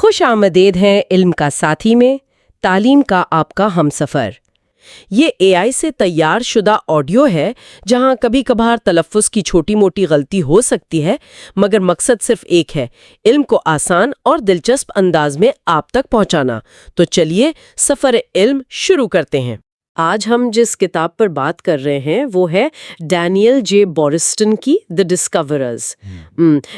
خوش آمدید ہیں علم کا ساتھی میں، تعلیم کا آپ کا ہمسفر۔ یہ اے آئی سے تیار شدہ آڈیو ہے جہاں کبھی کبھار تلفظ کی چھوٹی موٹی غلطی ہو سکتی ہے، مگر مقصد صرف ایک ہے، علم کو آسان اور دلچسپ انداز میں آپ تک پہنچانا۔ تو چلیے سفر علم شروع کرتے ہیں۔ آج ہم جس کتاب پر بات کر رہے ہیں وہ ہے ڈینیل جے بورسٹن کی دی ڈسکوررز۔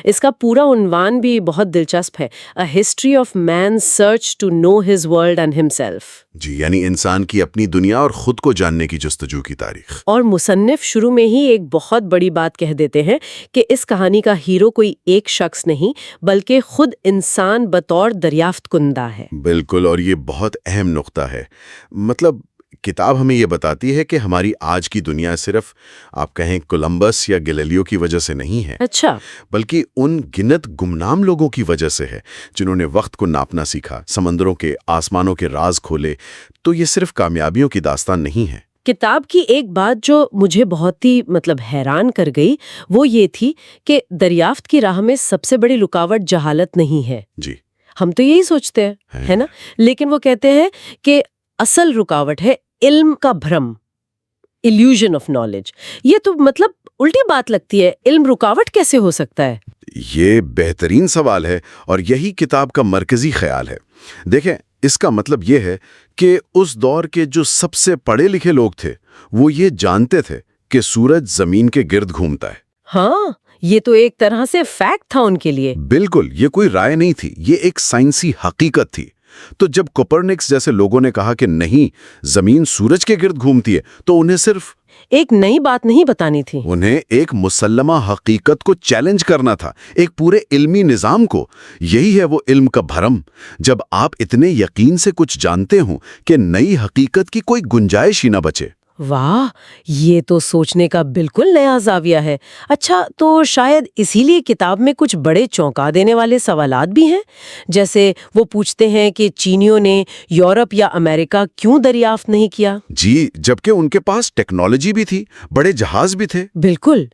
اس کا پورا عنوان بھی بہت دلچسپ ہے، a history of man search to know his world and himself. جی، یعنی انسان کی اپنی دنیا اور خود کو جاننے کی جستجو کی تاریخ۔ اور مصنف شروع میں ہی ایک بہت بڑی بات کہہ دیتے ہیں کہ اس کہانی کا ہیرو کوئی ایک شخص نہیں بلکہ خود انسان بطور دریافت کنندہ ہے۔ بالکل، اور یہ بہت اہم نقطہ ہے۔ مطلب کتاب ہمیں یہ بتاتی ہے کہ ہماری آج کی دنیا صرف آپ کہیں کولمبس یا گلیلیو کی وجہ سے نہیں ہے، اچھا، بلکہ ان گنت گمنام لوگوں کی وجہ سے ہے جنہوں نے وقت کو ناپنا سیکھا، سمندروں کے آسمانوں کے راز کھولے۔ تو یہ صرف کامیابیوں کی داستان نہیں ہے۔ کتاب کی ایک بات جو مجھے بہت ہی حیران کر گئی وہ یہ تھی کہ دریافت کی راہ میں سب سے بڑی رکاوٹ جہالت نہیں ہے۔ جی، ہم تو یہی سوچتے ہیں، ہے نا؟ لیکن وہ کہتے ہیں کہ اصل رکاوٹ ہے علم کا بھرم، ایلیوژن آف نالج۔ یہ تو الٹی بات لگتی ہے، علم رکاوٹ کیسے ہو سکتا ہے؟ یہ بہترین سوال ہے اور یہی کتاب کا مرکزی خیال ہے۔ دیکھیں، اس کا مطلب یہ ہے کہ اس دور کے جو سب سے پڑھے لکھے لوگ تھے وہ یہ جانتے تھے کہ سورج زمین کے گرد گھومتا ہے۔ ہاں، یہ تو ایک طرح سے فیکٹ تھا ان کے لیے۔ بالکل، یہ کوئی رائے نہیں تھی، یہ ایک سائنسی حقیقت تھی۔ تو جب کوپرنکس جیسے لوگوں نے کہا کہ نہیں، زمین سورج کے گرد گھومتی ہے، تو انہیں صرف ایک نئی بات نہیں بتانی تھی، انہیں ایک مسلمہ حقیقت کو چیلنج کرنا تھا، ایک پورے علمی نظام کو۔ یہی ہے وہ علم کا بھرم، جب آپ اتنے یقین سے کچھ جانتے ہوں کہ نئی حقیقت کی کوئی گنجائش ہی نہ بچے۔ واہ، یہ تو سوچنے کا بالکل نیا زاویہ ہے۔ اچھا، تو شاید اسی لیے کتاب میں کچھ بڑے چونکا دینے والے سوالات بھی ہیں، جیسے وہ پوچھتے ہیں کہ چینیوں نے یورپ یا امریکہ کیوں دریافت نہیں کیا؟ جی، جبکہ ان کے پاس ٹیکنالوجی بھی تھی، بڑے جہاز بھی تھے۔ بالکل،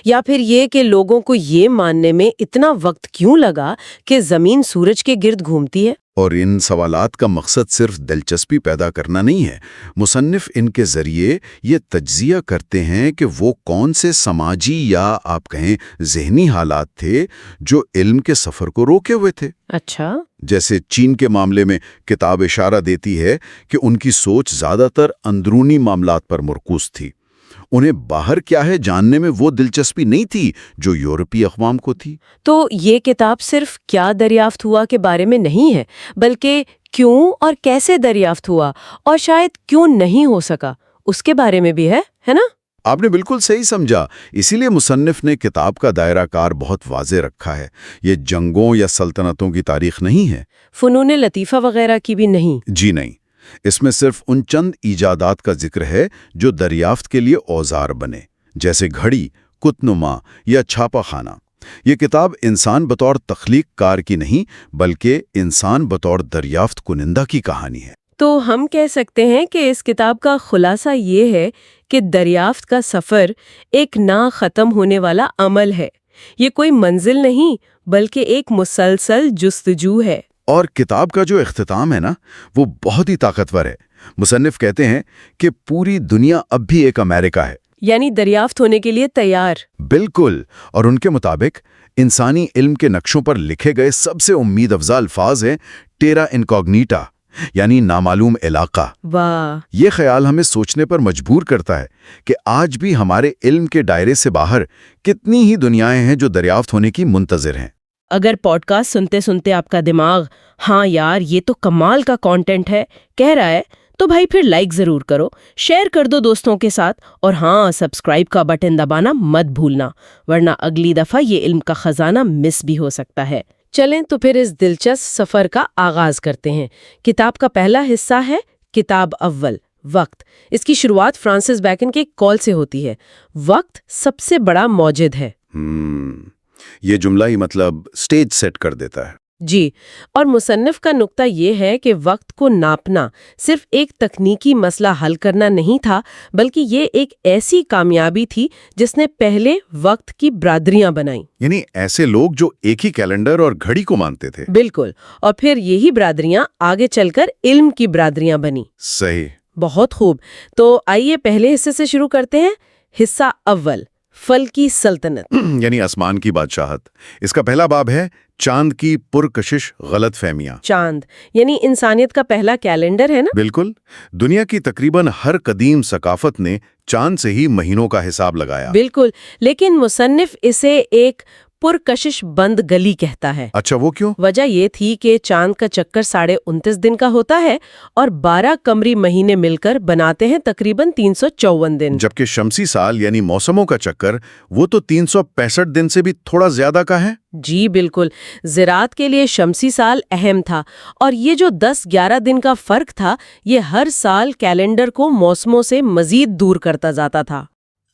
یا پھر یہ کہ لوگوں کو یہ ماننے میں اتنا وقت کیوں لگا کہ زمین سورج کے گرد گھومتی ہے؟ اور ان سوالات کا مقصد صرف دلچسپی پیدا کرنا نہیں ہے۔ مصنف ان کے ذریعے یہ تجزیہ کرتے ہیں کہ وہ کون سے سماجی یا آپ کہیں ذہنی حالات تھے جو علم کے سفر کو روکے ہوئے تھے۔ اچھا، جیسے چین کے معاملے میں کتاب اشارہ دیتی ہے کہ ان کی سوچ زیادہ تر اندرونی معاملات پر مرکوز تھی۔ انہیں باہر کیا ہے جاننے میں وہ دلچسپی نہیں تھی جو یورپی اقوام کو تھی۔ تو یہ کتاب صرف کیا دریافت ہوا کے بارے میں نہیں ہے، بلکہ کیوں اور کیسے دریافت ہوا اور شاید کیوں نہیں ہو سکا اس کے بارے میں بھی ہے نا؟ آپ نے بالکل صحیح سمجھا۔ اسی لیے مصنف نے کتاب کا دائرہ کار بہت واضح رکھا ہے۔ یہ جنگوں یا سلطنتوں کی تاریخ نہیں ہے، فنون لطیفہ وغیرہ کی بھی نہیں۔ جی نہیں، اس میں صرف ان چند ایجادات کا ذکر ہے جو دریافت کے لیے اوزار بنے، جیسے گھڑی، قطنما یا چھاپا خانہ۔ یہ کتاب انسان بطور تخلیق کار کی نہیں بلکہ انسان بطور دریافت کنندہ کی کہانی ہے۔ تو ہم کہہ سکتے ہیں کہ اس کتاب کا خلاصہ یہ ہے کہ دریافت کا سفر ایک نہ ختم ہونے والا عمل ہے۔ یہ کوئی منزل نہیں بلکہ ایک مسلسل جستجو ہے۔ اور کتاب کا جو اختتام ہے نا، وہ بہت ہی طاقتور ہے۔ مصنف کہتے ہیں کہ پوری دنیا اب بھی ایک امریکہ ہے، یعنی دریافت ہونے کے لیے تیار۔ بالکل، اور ان کے مطابق انسانی علم کے نقشوں پر لکھے گئے سب سے امید افزا الفاظ ہیں ٹیرا انکوگنیٹا، یعنی نامعلوم علاقہ۔ واہ، یہ خیال ہمیں سوچنے پر مجبور کرتا ہے کہ آج بھی ہمارے علم کے دائرے سے باہر کتنی ہی دنیایں ہیں جو دریافت ہونے کی منتظر ہیں۔ اگر پوڈ کاسٹ سنتے سنتے آپ کا دماغ ہاں یار یہ تو کمال کا کانٹینٹ ہے کہہ رہا ہے تو بھائی پھر لائک ضرور کرو، شیئر کر دو دوستوں کے ساتھ، اور ہاں سبسکرائب کا بٹن دبانا مت بھولنا، ورنہ اگلی دفعہ یہ علم کا خزانہ مس بھی ہو سکتا ہے۔ چلیں تو پھر اس دلچسپ سفر کا آغاز کرتے ہیں۔ کتاب کا پہلا حصہ ہے کتاب اول، وقت۔ اس کی شروعات فرانسس بیکن کے کال سے ہوتی ہے، وقت سب سے بڑا موجد ہے۔ یہ جملہ ہی سٹیج سیٹ کر دیتا ہے۔ جی، اور مصنف کا نقطہ یہ ہے کہ وقت کو ناپنا صرف ایک تکنیکی مسئلہ حل کرنا نہیں تھا، بلکہ یہ ایک ایسی کامیابی تھی جس نے پہلے وقت کی برادریاں بنائیں۔ یعنی ایسے لوگ جو ایک ہی کیلنڈر اور گھڑی کو مانتے تھے۔ بالکل، اور پھر یہی برادریاں آگے چل کر علم کی برادریاں بنی۔ صحیح۔ بہت خوب، تو آئیے پہلے حصے سے شروع کرتے ہیں۔ حصہ اول، فلکی سلطنت یعنی آسمان کی بادشاہت۔ اس کا پہلا باب ہے چاند کی پرکشش غلط فہمیاں۔ چاند یعنی انسانیت کا پہلا کیلنڈر ہے نا؟ بالکل، دنیا کی تقریباً ہر قدیم ثقافت نے چاند سے ہی مہینوں کا حساب لگایا۔ بالکل، لیکن مصنف اسے ایک پرکشش بند گلی کہتا ہے۔ اچھا، وہ کیوں؟ وجہ یہ تھی کہ چاند کا چکر 29.5 دن کا ہوتا ہے اور 12 قمری مہینے مل کر بناتے ہیں تقریباً 354 دن، جبکہ شمسی سال یعنی موسموں کا چکر وہ تو 365 دن سے بھی تھوڑا زیادہ کا ہے۔ جی بالکل، زراعت کے لیے شمسی سال اہم تھا، اور یہ جو 10-11 دن کا فرق تھا یہ ہر سال کیلنڈر کو موسموں سے مزید دور کرتا جاتا تھا۔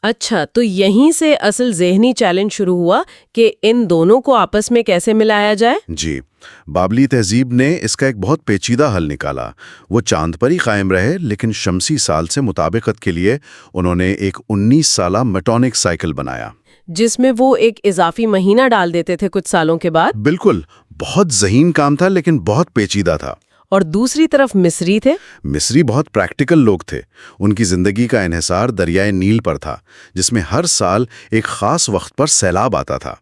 اچھا، تو یہیں سے اصل ذہنی چیلنج شروع ہوا کہ ان دونوں کو آپس میں کیسے ملایا جائے؟ جی، بابلی تہذیب نے اس کا ایک بہت پیچیدہ حل نکالا۔ وہ چاند پر ہی قائم رہے، لیکن شمسی سال سے مطابقت کے لیے انہوں نے ایک 19 سالہ میٹونک سائیکل بنایا، جس میں وہ ایک اضافی مہینہ ڈال دیتے تھے کچھ سالوں کے بعد۔ بالکل، بہت ذہین کام تھا لیکن بہت پیچیدہ تھا۔ اور دوسری طرف مصری تھے۔ مصری بہت پریکٹیکل لوگ تھے۔ ان کی زندگی کا انحصار دریائے نیل پر تھا، جس میں ہر سال ایک خاص وقت پر سیلاب آتا تھا۔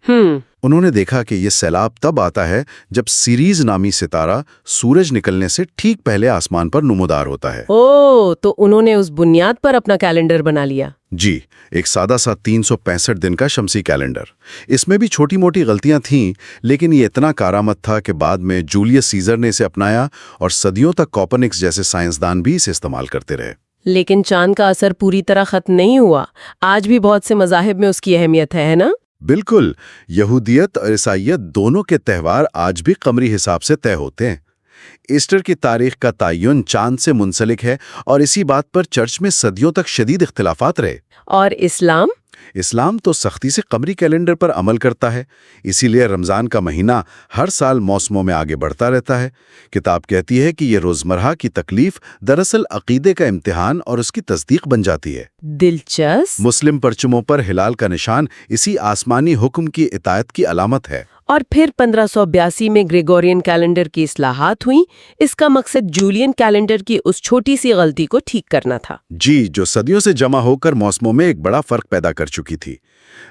انہوں نے دیکھا کہ یہ سیلاب تب آتا ہے جب سیریز نامی ستارہ سورج نکلنے سے ٹھیک پہلے آسمان پر نمودار ہوتا ہے۔ تو انہوں نے اس بنیاد پر اپنا کیلنڈر بنا لیا۔ جی، ایک سادہ سا 365 دن کا شمسی کیلنڈر۔ اس میں بھی چھوٹی موٹی غلطیاں تھیں، لیکن یہ اتنا کارآمد تھا کہ بعد میں جولیس سیزر نے اسے اپنایا اور صدیوں تک کوپرنکس جیسے سائنسدان بھی اسے استعمال کرتے رہے۔ لیکن چاند کا اثر پوری طرح ختم نہیں ہوا، آج بھی بہت سے مذاہب میں اس کی اہمیت ہے نا؟ بالکل، یہودیت اور عیسائیت دونوں کے تہوار آج بھی قمری حساب سے طے ہوتے ہیں۔ ایسٹر کی تاریخ کا تعین چاند سے منسلک ہے، اور اسی بات پر چرچ میں صدیوں تک شدید اختلافات رہے۔ اور اسلام تو سختی سے قمری کیلنڈر پر عمل کرتا ہے، اسی لیے رمضان کا مہینہ ہر سال موسموں میں آگے بڑھتا رہتا ہے۔ کتاب کہتی ہے کہ یہ روزمرہ کی تکلیف دراصل عقیدے کا امتحان اور اس کی تصدیق بن جاتی ہے۔ دلچسپ۔ مسلم پرچموں پر ہلال کا نشان اسی آسمانی حکم کی اطاعت کی علامت ہے۔ اور پھر 1582 میں گریگورین کیلنڈر کی اصلاحات ہوئیں۔ اس کا مقصد جولین کیلنڈر کی اس چھوٹی سی غلطی کو ٹھیک کرنا تھا۔ جی، جو صدیوں سے جمع ہو کر موسموں میں ایک بڑا فرق پیدا کر چکی تھی۔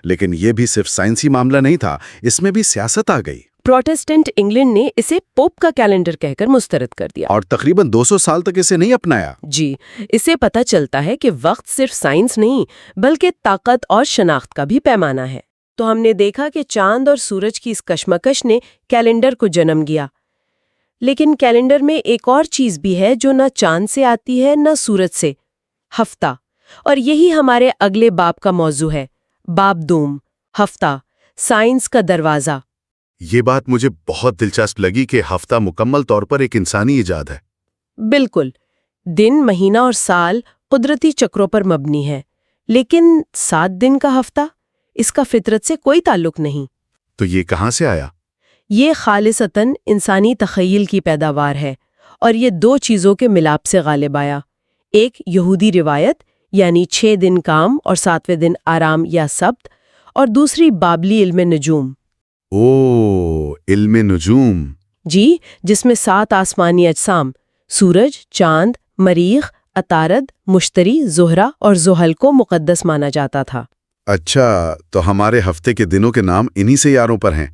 لیکن یہ بھی صرف سائنسی معاملہ نہیں تھا، اس میں بھی سیاست آ گئی۔ پروٹسٹنٹ انگلینڈ نے اسے پوپ کا کیلنڈر کہہ کر مسترد کر دیا، اور تقریباً 200 سال تک اسے نہیں اپنایا۔ جی، اسے پتہ چلتا ہے کہ وقت صرف سائنس نہیں بلکہ طاقت اور شناخت کا بھی پیمانہ ہے۔ تو ہم نے دیکھا کہ چاند اور سورج کی اس کشمکش نے کیلنڈر کو جنم دیا، لیکن کیلنڈر میں ایک اور چیز بھی ہے جو نہ چاند سے آتی ہے نہ سورج سے، ہفتہ۔ اور یہی ہمارے اگلے باب کا موضوع ہے، باب دوم، ہفتہ، سائنس کا دروازہ۔ یہ بات مجھے بہت دلچسپ لگی کہ ہفتہ مکمل طور پر ایک انسانی ایجاد ہے۔ بالکل، دن، مہینہ اور سال قدرتی چکروں پر مبنی ہے، لیکن 7 دن کا ہفتہ، اس کا فطرت سے کوئی تعلق نہیں۔ تو یہ کہاں سے آیا؟ یہ خالصتاً انسانی تخیل کی پیداوار ہے، اور یہ 2 چیزوں کے ملاپ سے غالب آیا۔ ایک یہودی روایت، یعنی 6 دن کام اور 7ویں دن آرام یا سبت، اور دوسری بابلی علم نجوم۔ علم نجوم۔ جی، جس میں 7 آسمانی اجسام، سورج، چاند، مریخ، عطارد، مشتری، زہرہ اور زحل کو مقدس مانا جاتا تھا۔ اچھا، تو ہمارے ہفتے کے دنوں کے نام انہی سے یاروں پر ہیں۔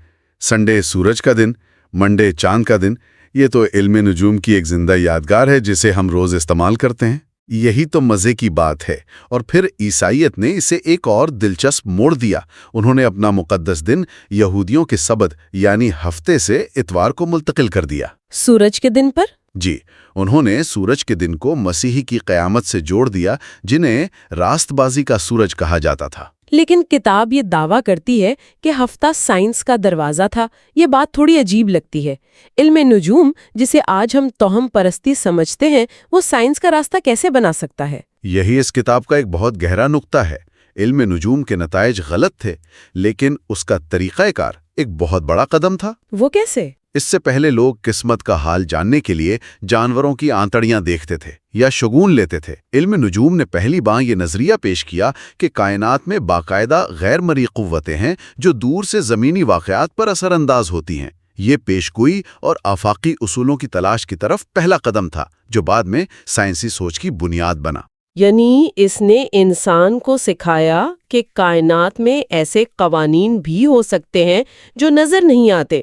سنڈے سورج کا دن، منڈے چاند کا دن۔ یہ تو علم نجوم کی ایک زندہ یادگار ہے جسے ہم روز استعمال کرتے ہیں۔ یہی تو مزے کی بات ہے۔ اور پھر عیسائیت نے اسے ایک اور دلچسپ موڑ دیا۔ انہوں نے اپنا مقدس دن یہودیوں کے سبت یعنی ہفتے سے اتوار کو منتقل کر دیا۔ سورج کے دن پر؟ جی، انہوں نے سورج کے دن کو مسیحی کی قیامت سے جوڑ دیا، جنہیں راست بازی کا سورج کہا جاتا تھا۔ لیکن کتاب یہ دعویٰ کرتی ہے کہ ہفتہ سائنس کا دروازہ تھا۔ یہ بات تھوڑی عجیب لگتی ہے۔ علم نجوم، جسے آج ہم توہم پرستی سمجھتے ہیں، وہ سائنس کا راستہ کیسے بنا سکتا ہے؟ یہی اس کتاب کا ایک بہت گہرا نقطہ ہے۔ علم نجوم کے نتائج غلط تھے، لیکن اس کا طریقہ کار ایک بہت بڑا قدم تھا۔ وہ کیسے؟ اس سے پہلے لوگ قسمت کا حال جاننے کے لیے جانوروں کی آنتڑیاں دیکھتے تھے یا شگون لیتے تھے۔ علم نجوم نے پہلی بار یہ نظریہ پیش کیا کہ کائنات میں باقاعدہ غیر مرئی قوتیں ہیں جو دور سے زمینی واقعات پر اثر انداز ہوتی ہیں۔ یہ پیشگوئی اور آفاقی اصولوں کی تلاش کی طرف پہلا قدم تھا جو بعد میں سائنسی سوچ کی بنیاد بنا۔ یعنی اس نے انسان کو سکھایا کہ کائنات میں ایسے قوانین بھی ہو سکتے ہیں جو نظر نہیں آتے۔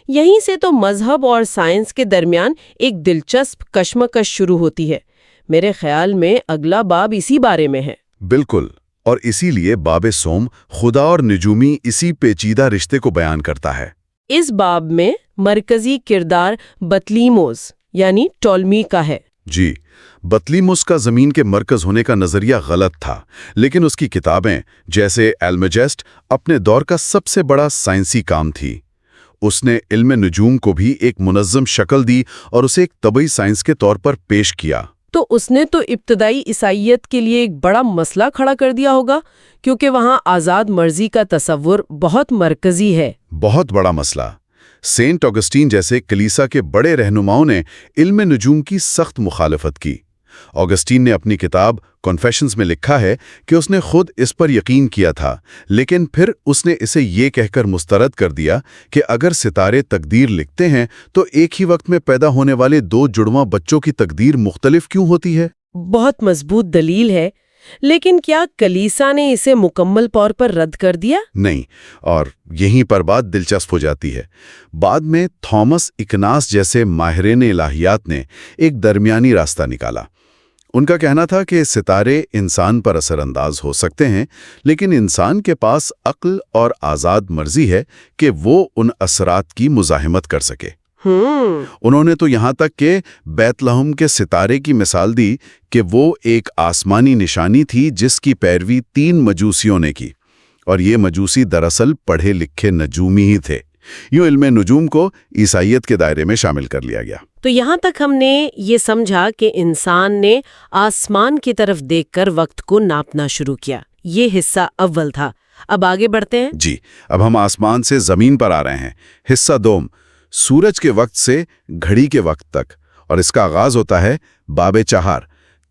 یہیں سے تو مذہب اور سائنس کے درمیان ایک دلچسپ کشمکش شروع ہوتی ہے۔ میرے خیال میں اگلا باب اسی بارے میں ہے۔ بالکل، اور اسی لیے باب سوم خدا اور نجومی اسی پیچیدہ رشتے کو بیان کرتا ہے۔ اس باب میں مرکزی کردار بطلیموس یعنی ٹولمی کا ہے۔ جی، بطلیموس کا زمین کے مرکز ہونے کا نظریہ غلط تھا، لیکن اس کی کتابیں جیسے المیجسٹ اپنے دور کا سب سے بڑا سائنسی کام تھی۔ اس نے علم نجوم کو بھی ایک منظم شکل دی اور اسے ایک طبعی سائنس کے طور پر پیش کیا۔ تو اس نے تو ابتدائی عیسائیت کے لیے ایک بڑا مسئلہ کھڑا کر دیا ہوگا، کیونکہ وہاں آزاد مرضی کا تصور بہت مرکزی ہے۔ بہت بڑا مسئلہ۔ سینٹ آگسٹین جیسے کلیسا کے بڑے رہنماؤں نے علم نجوم کی سخت مخالفت کی۔ آگسٹین نے اپنی کتاب کنفیشنز میں لکھا ہے کہ اس نے خود اس پر یقین کیا تھا، لیکن پھر اس نے اسے یہ کہہ کر مسترد کر دیا کہ اگر ستارے تقدیر لکھتے ہیں تو ایک ہی وقت میں پیدا ہونے والے دو جڑواں بچوں کی تقدیر مختلف کیوں ہوتی ہے؟ بہت مضبوط دلیل ہے، لیکن کیا کلیسا نے اسے مکمل طور پر رد کر دیا؟ نہیں، اور یہیں پر بات دلچسپ ہو جاتی ہے۔ بعد میں تھامس اکناس جیسے ماہرین الہیات نے ایک درمیانی راستہ نکالا۔ ان کا کہنا تھا کہ ستارے انسان پر اثر انداز ہو سکتے ہیں، لیکن انسان کے پاس عقل اور آزاد مرضی ہے کہ وہ ان اثرات کی مزاحمت کر سکے۔ انہوں نے تو یہاں تک کہ بیت لحم کے ستارے کی مثال دی کہ وہ ایک آسمانی نشانی تھی جس کی پیروی 3 مجوسیوں نے کی، اور یہ مجوسی دراصل پڑھے لکھے نجومی ہی تھے۔ یوں علم نجوم کو عیسائیت کے دائرے میں شامل کر لیا گیا۔ تو یہاں تک ہم نے یہ سمجھا کہ انسان نے آسمان کی طرف دیکھ کر وقت کو ناپنا شروع کیا۔ یہ حصہ اول تھا۔ اب آگے بڑھتے ہیں۔ جی، اب ہم آسمان سے زمین پر آ رہے ہیں۔ حصہ دوم، سورج کے وقت سے گھڑی کے وقت تک، اور اس کا آغاز ہوتا ہے باب چہار،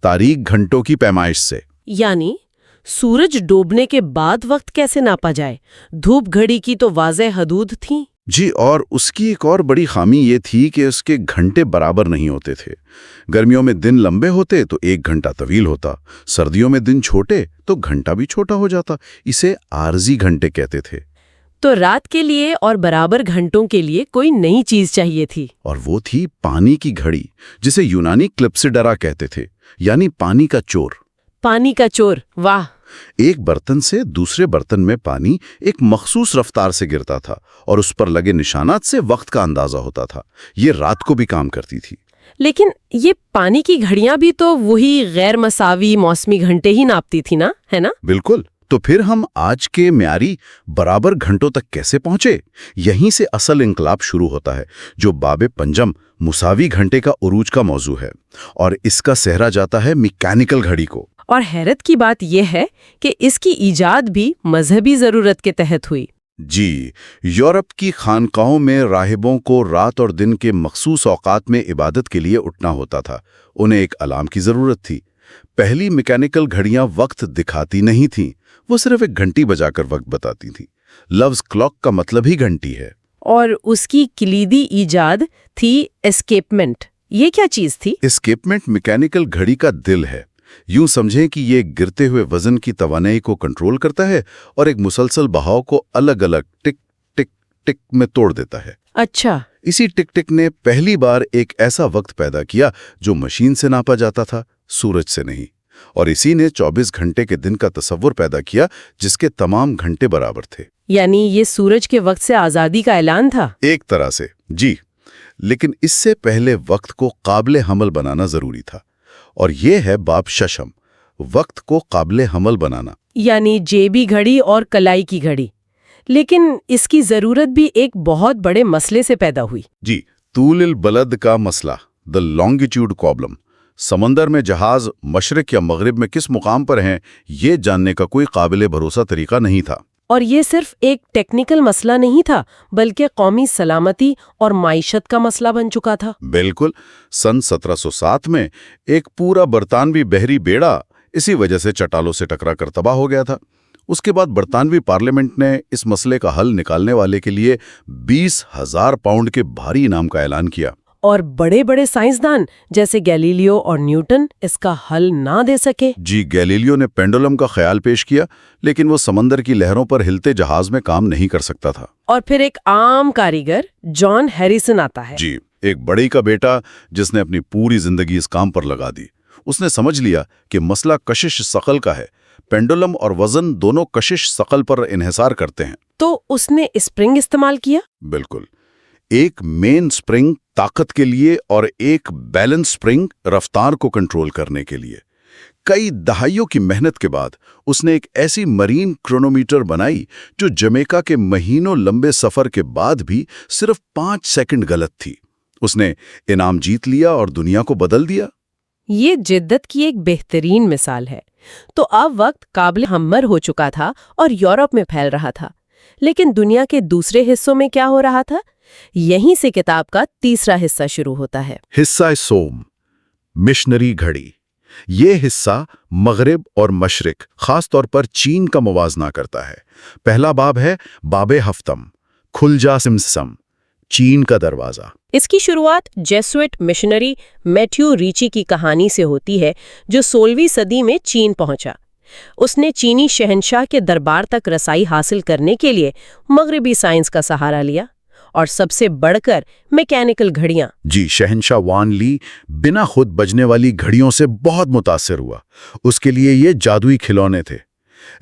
تاریک گھنٹوں کی پیمائش سے۔ یعنی سورج ڈوبنے کے بعد وقت کیسے ناپا جائے؟ دھوپ گھڑی کی تو واضح حدود تھیں۔ جی، اور اس کی ایک اور بڑی خامی یہ تھی کہ اس کے گھنٹے برابر نہیں ہوتے تھے۔ گرمیوں میں دن لمبے ہوتے تو 1 گھنٹہ طویل ہوتا، سردیوں میں دن چھوٹے تو گھنٹہ بھی چھوٹا ہو جاتا۔ اسے عارضی گھنٹے کہتے تھے۔ تو رات کے لیے اور برابر گھنٹوں کے لیے کوئی نئی چیز چاہیے تھی، اور وہ تھی پانی کی گھڑی، جسے یونانی کلپسیڈرا کہتے تھے، یعنی پانی کا چور۔ پانی کا چور، واہ! ایک برتن سے دوسرے برتن میں پانی ایک مخصوص رفتار سے گرتا تھا اور اس پر لگے نشانات سے وقت کا اندازہ ہوتا تھا۔ یہ رات کو بھی کام کرتی تھی۔ لیکن یہ پانی کی گھڑیاں بھی تو وہی غیر مساوی موسمی گھنٹے ہی ناپتی تھی نا، ہے نا؟ بالکل۔ تو پھر ہم آج کے معیاری برابر گھنٹوں تک کیسے پہنچے؟ یہیں سے اصل انقلاب شروع ہوتا ہے، جو باب پنجم مساوی گھنٹے کا عروج کا موضوع ہے، اور اس کا سہرا جاتا ہے میکینیکل گھڑی کو۔ اور حیرت کی بات یہ ہے کہ اس کی ایجاد بھی مذہبی ضرورت کے تحت ہوئی۔ جی، یورپ کی خانقاہوں میں راہبوں کو رات اور دن کے مخصوص اوقات میں عبادت کے لیے اٹھنا ہوتا تھا۔ انہیں ایک الارم کی ضرورت تھی۔ پہلی میکینیکل گھڑیاں وقت دکھاتی نہیں تھیں، وہ صرف ایک گھنٹی بجا کر وقت بتاتی تھیں۔ لفظ کلاک کا مطلب ہی گھنٹی ہے۔ اور اس کی کلیدی ایجاد تھی اسکیپمنٹ۔ یہ کیا چیز تھی؟ اسکیپمنٹ میکینیکل گھڑی کا دل ہے۔ یوں سمجھیں کہ یہ گرتے ہوئے وزن کی توانائی کو کنٹرول کرتا ہے اور ایک مسلسل بہاؤ کو الگ الگ ٹک ٹک ٹک میں توڑ دیتا ہے۔ اچھا، اسی ٹک ٹک نے پہلی بار ایک ایسا وقت پیدا کیا جو مشین سے ناپا جاتا تھا، سورج سے نہیں۔ اور اسی نے 24 گھنٹے کے دن کا تصور پیدا کیا جس کے تمام گھنٹے برابر تھے۔ یعنی یہ سورج کے وقت سے آزادی کا اعلان تھا؟ ایک طرح سے، جی، لیکن اس سے پہلے وقت کو قابل حمل بنانا ضروری تھا، اور یہ ہے باب ششم، وقت کو قابل حمل بنانا۔ یعنی جیبی گھڑی اور کلائی کی گھڑی۔ لیکن اس کی ضرورت بھی ایک بہت بڑے مسئلے سے پیدا ہوئی۔ جی، طول البلد کا مسئلہ، the longitude problem۔ سمندر میں جہاز مشرق یا مغرب میں کس مقام پر ہیں، یہ جاننے کا کوئی قابل بھروسہ طریقہ نہیں تھا۔ اور یہ صرف ایک ٹیکنیکل مسئلہ نہیں تھا بلکہ قومی سلامتی اور معیشت کا مسئلہ بن چکا تھا۔ بالکل، سن 1707 میں ایک پورا برطانوی بحری بیڑا اسی وجہ سے چٹالوں سے ٹکرا کر تباہ ہو گیا تھا۔ اس کے بعد برطانوی پارلیمنٹ نے اس مسئلے کا حل نکالنے والے کے لیے 20,000 پاؤنڈ کے بھاری انعام کا اعلان کیا۔ اور بڑے بڑے سائنسدان جیسے گیلیلیو اور نیوٹن اس کا حل نہ دے سکے۔ جی، گیلیلیو نے پینڈولم کا خیال پیش کیا، لیکن وہ سمندر کی لہروں پر ہلتے جہاز میں کام نہیں کر سکتا تھا۔ اور پھر ایک عام کاریگر جان ہیریسن آتا ہے۔ جی، ایک بڑی کا بیٹا جس نے اپنی پوری زندگی اس کام پر لگا دی۔ اس نے سمجھ لیا کہ مسئلہ کشش ثقل کا ہے۔ پینڈولم اور وزن دونوں کشش ثقل پر انحصار کرتے ہیں۔ تو اس نے اسپرنگ استعمال کیا؟ بالکل، ایک مین سپرنگ طاقت کے لیے اور ایک بیلنس سپرنگ رفتار کو کنٹرول کرنے کے لیے۔ کئی دہائیوں کی محنت کے بعد اس نے ایک ایسی مرین کرونومیٹر بنائی جو جمیکا کے مہینوں لمبے سفر کے بعد بھی صرف 5 سیکنڈ غلط تھی۔ اس نے انعام جیت لیا اور دنیا کو بدل دیا۔ یہ جدت کی ایک بہترین مثال ہے۔ تو اب وقت قابل ہمر ہو چکا تھا اور یورپ میں پھیل رہا تھا، لیکن دنیا کے دوسرے حصوں میں کیا ہو رہا تھا؟ یہیں سے کتاب کا تیسرا حصہ شروع ہوتا ہے۔ حصہ سوم، مشنری گھڑی۔ یہ حصہ مغرب اور مشرق، خاص طور پر چین کا موازنہ کرتا ہے۔ پہلا باب ہے باب ہفتم، کھل جا سمسم، چین کا دروازہ۔ اس کی شروعات جیسوئٹ مشنری میتھیو ریچی کی کہانی سے ہوتی ہے جو 16ویں صدی میں چین پہنچا۔ اس نے چینی شہنشاہ کے دربار تک رسائی حاصل کرنے کے لیے مغربی سائنس کا سہارا لیا، اور سب سے بڑھ کر میکینیکل گھڑیاں۔ جی، شہنشاہ وان لی بنا خود بجنے والی گھڑیوں سے بہت متاثر ہوا۔ اس کے لیے یہ جادوئی کھلونے تھے۔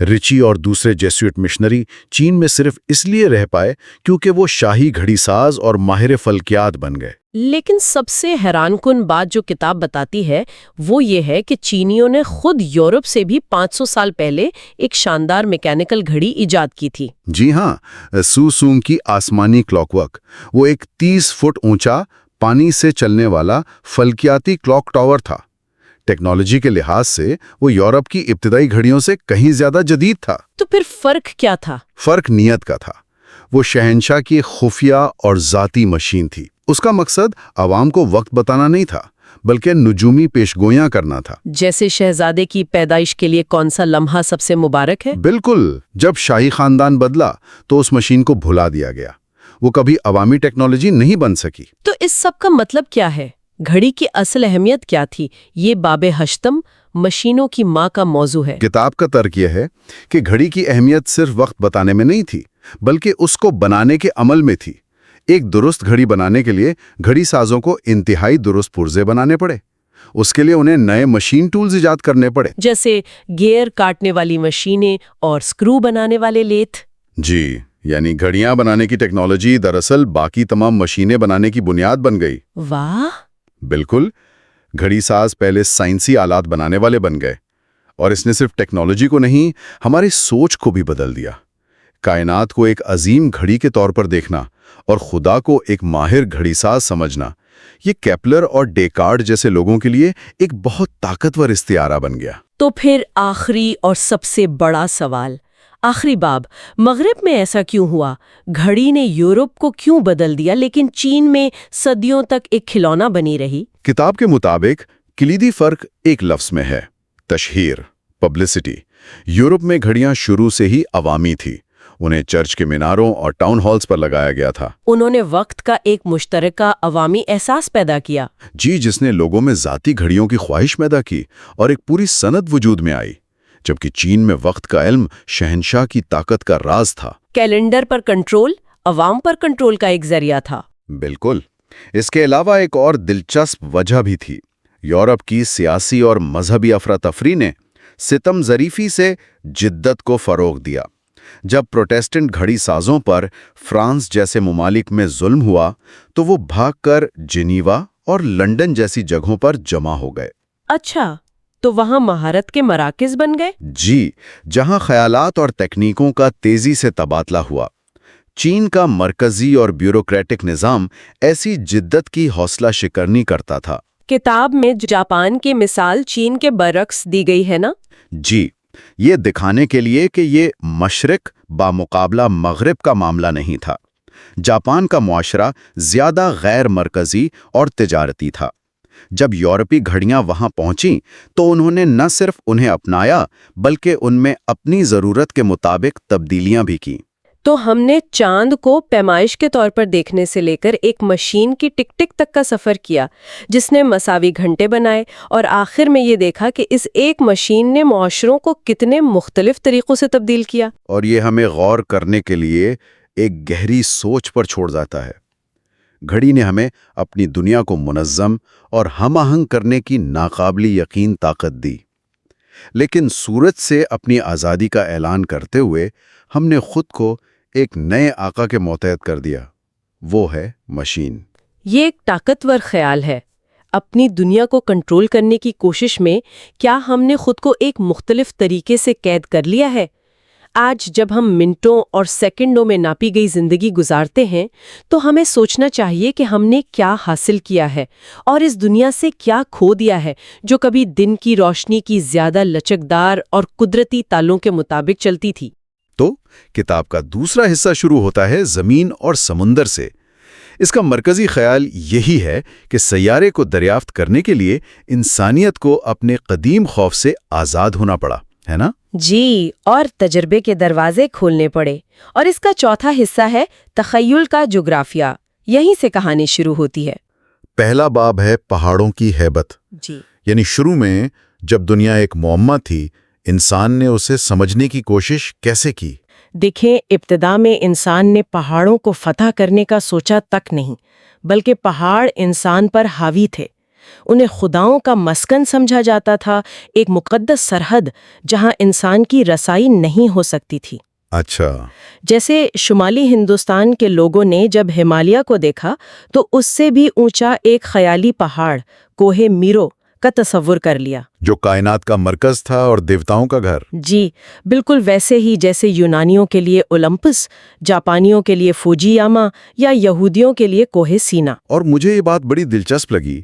رچی اور دوسرے جیسوئٹ مشنری چین میں صرف اس لیے رہ پائے کیونکہ وہ شاہی گھڑی ساز اور ماہر فلکیات بن گئے۔ لیکن سب سے حیران کن بات جو کتاب بتاتی ہے وہ یہ ہے کہ چینیوں نے خود یورپ سے بھی 500 سال پہلے ایک شاندار میکینیکل گھڑی ایجاد کی تھی۔ جی ہاں، سو سونگ کی آسمانی کلاک ورک، وہ ایک 30 فٹ اونچا پانی سے چلنے والا فلکیاتی کلاک ٹاور تھا۔ ٹیکنالوجی کے لحاظ سے وہ یورپ کی ابتدائی گھڑیوں سے کہیں زیادہ جدید تھا۔ تو پھر فرق کیا تھا؟ فرق نیت کا تھا۔ وہ شہنشاہ کی خفیہ اور ذاتی مشین تھی۔ اس کا مقصد عوام کو وقت بتانا نہیں تھا بلکہ نجومی پیشگویاں کرنا تھا۔ جیسے شہزادے کی پیدائش کے لیے کون سا لمحہ سب سے مبارک ہے؟ بالکل، جب شاہی خاندان بدلا تو اس مشین کو بھلا دیا گیا۔ وہ کبھی عوامی ٹیکنالوجی نہیں بن سکی۔ تو اس سب کا مطلب کیا ہے؟ گھڑی کی اصل اہمیت کیا تھی؟ یہ باب ہشتم مشینوں کی ماں کا موضوع ہے۔ کتاب کا ترک یہ ہے کہ گھڑی کی اہمیت صرف وقت بتانے میں نہیں تھی بلکہ اس کو بنانے کے عمل میں تھی۔ ایک درست گھڑی بنانے کے لیے گھڑی سازوں کو انتہائی درست پرزے بنانے پڑے۔ اس کے لیے انہیں نئے مشین ٹولز ایجاد کرنے پڑے، جیسے گیئر کاٹنے والی مشینیں اور سکرو بنانے والے لیتھ۔ جی، یعنی گھڑیاں بنانے کی ٹیکنالوجی دراصل باقی تمام مشینیں بنانے کی بنیاد بن گئی۔ واہ! بالکل، گھڑی ساز پہلے سائنسی آلات بنانے والے بن گئے، اور اس نے صرف ٹیکنالوجی کو نہیں، ہماری سوچ کو بھی بدل دیا۔ کائنات کو ایک عظیم گھڑی کے طور پر دیکھنا اور خدا کو ایک ماہر گھڑی ساز سمجھنا، یہ کیپلر اور ڈیکارڈ جیسے لوگوں کے لیے ایک بہت طاقتور استعارہ بن گیا۔ تو پھر آخری اور سب سے بڑا سوال، آخری باب، مغرب میں ایسا کیوں ہوا؟ گھڑی نے یورپ کو کیوں بدل دیا لیکن چین میں صدیوں تک ایک کھلونا بنی رہی؟ کتاب کے مطابق کلیدی فرق ایک لفظ میں ہے: تشہیر، پبلسٹی۔ یورپ میں گھڑیاں شروع سے ہی عوامی تھی۔ انہیں چرچ کے میناروں اور ٹاؤن ہالز پر لگایا گیا تھا۔ انہوں نے وقت کا ایک مشترکہ عوامی احساس پیدا کیا۔ جی، جس نے لوگوں میں ذاتی گھڑیوں کی خواہش پیدا کی اور ایک پوری صنعت وجود میں آئی، جبکہ چین میں وقت کا علم شہنشاہ کی طاقت کا راز تھا۔ کیلنڈر پر کنٹرول عوام پر کنٹرول کا ایک ذریعہ تھا۔ بالکل۔ اس کے علاوہ ایک اور دلچسپ وجہ بھی تھی۔ یورپ کی سیاسی اور مذہبی افراتفری نے ستم ظریفی سے جدت کو فروغ دیا۔ جب پروٹیسٹنٹ گھڑی سازوں پر فرانس جیسے ممالک میں ظلم ہوا تو وہ بھاگ کر جنیوا اور لنڈن جیسی جگہوں پر جمع ہو گئے۔ اچھا، تو وہاں مہارت کے مراکز بن گئے؟ جی، جہاں خیالات اور تکنیکوں کا تیزی سے تبادلہ ہوا۔ چین کا مرکزی اور بیوروکریٹک نظام ایسی جدت کی حوصلہ شکنی کرتا تھا۔ کتاب میں جاپان کی مثال چین کے برعکس دی گئی ہے نا؟ جی، یہ دکھانے کے لیے کہ یہ مشرق بامقابلہ مغرب کا معاملہ نہیں تھا۔ جاپان کا معاشرہ زیادہ غیر مرکزی اور تجارتی تھا۔ جب یورپی گھڑیاں وہاں پہنچیں تو انہوں نے نہ صرف انہیں اپنایا بلکہ ان میں اپنی ضرورت کے مطابق تبدیلیاں بھی کیں۔ تو ہم نے چاند کو پیمائش کے طور پر دیکھنے سے لے کر ایک مشین کی ٹک ٹک تک کا سفر کیا جس نے مساوی گھنٹے بنائے، اور آخر میں یہ دیکھا کہ اس ایک مشین نے معاشروں کو کتنے مختلف طریقوں سے تبدیل کیا۔ اور یہ ہمیں غور کرنے کے لیے ایک گہری سوچ پر چھوڑ جاتا ہے۔ گھڑی نے ہمیں اپنی دنیا کو منظم اور ہم آہنگ کرنے کی ناقابل یقین طاقت دی، لیکن سورج سے اپنی آزادی کا اعلان کرتے ہوئے ہم نے خود کو ایک نئے آقا کے متحد کر دیا، وہ ہے مشین۔ یہ ایک طاقتور خیال ہے۔ اپنی دنیا کو کنٹرول کرنے کی کوشش میں کیا ہم نے خود کو ایک مختلف طریقے سے قید کر لیا ہے؟ آج جب ہم منٹوں اور سیکنڈوں میں ناپی گئی زندگی گزارتے ہیں تو ہمیں سوچنا چاہیے کہ ہم نے کیا حاصل کیا ہے اور اس دنیا سے کیا کھو دیا ہے جو کبھی دن کی روشنی کی زیادہ لچکدار اور قدرتی تالوں کے مطابق چلتی تھی۔ تو کتاب کا دوسرا حصہ شروع ہوتا ہے زمین اور سمندر سے۔ اس کا مرکزی خیال یہی ہے کہ سیارے کو دریافت کرنے کے لیے انسانیت کو اپنے قدیم خوف سے آزاد ہونا پڑا، ہے نا؟ جی، اور تجربے کے دروازے کھولنے پڑے۔ اور اس کا چوتھا حصہ ہے تخیل کا جغرافیہ۔ یہیں سے کہانی شروع ہوتی ہے۔ پہلا باب ہے پہاڑوں کی ہیبت۔ جی، یعنی شروع میں جب دنیا ایک معمہ تھی، انسان نے اسے سمجھنے کی کوشش کیسے کی؟ دیکھیں، ابتدا میں انسان نے پہاڑوں کو فتح کرنے کا سوچا تک نہیں، بلکہ پہاڑ انسان پر حاوی تھے۔ انہیں خداؤں کا مسکن سمجھا جاتا تھا، ایک مقدس سرحد جہاں انسان کی رسائی نہیں ہو سکتی تھی۔ اچھا، جیسے شمالی ہندوستان کے لوگوں نے جب ہمالیہ کو دیکھا تو اس سے بھی اونچا ایک خیالی پہاڑ کوہ میرو کا تصور کر لیا، جو کائنات کا مرکز تھا اور دیوتاؤں کا گھر۔ جی بالکل ویسے ہی جیسے یونانیوں کے لیے اولمپس، جاپانیوں کے لیے فوجی یاما یا یہودیوں کے لیے کوہ سینا۔ اور مجھے یہ بات بڑی دلچسپ لگی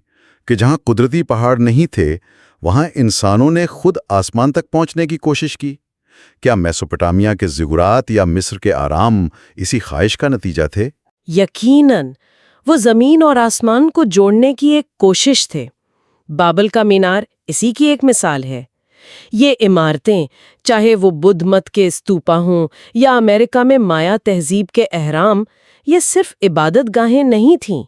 کہ جہاں قدرتی پہاڑ نہیں تھے وہاں انسانوں نے خود آسمان تک پہنچنے کی کوشش کی۔ کیا میسوپوٹامیہ کے زگرات یا مصر کے آرام اسی خواہش کا نتیجہ تھے؟ یقیناً، وہ زمین اور آسمان کو جوڑنے کی ایک کوشش تھے۔ بابل کا مینار اسی کی ایک مثال ہے۔ یہ عمارتیں، چاہے وہ بدھ مت کے استوپا ہوں یا امریکہ میں مایا تہذیب کے اہرام، یہ صرف عبادت گاہیں نہیں تھیں،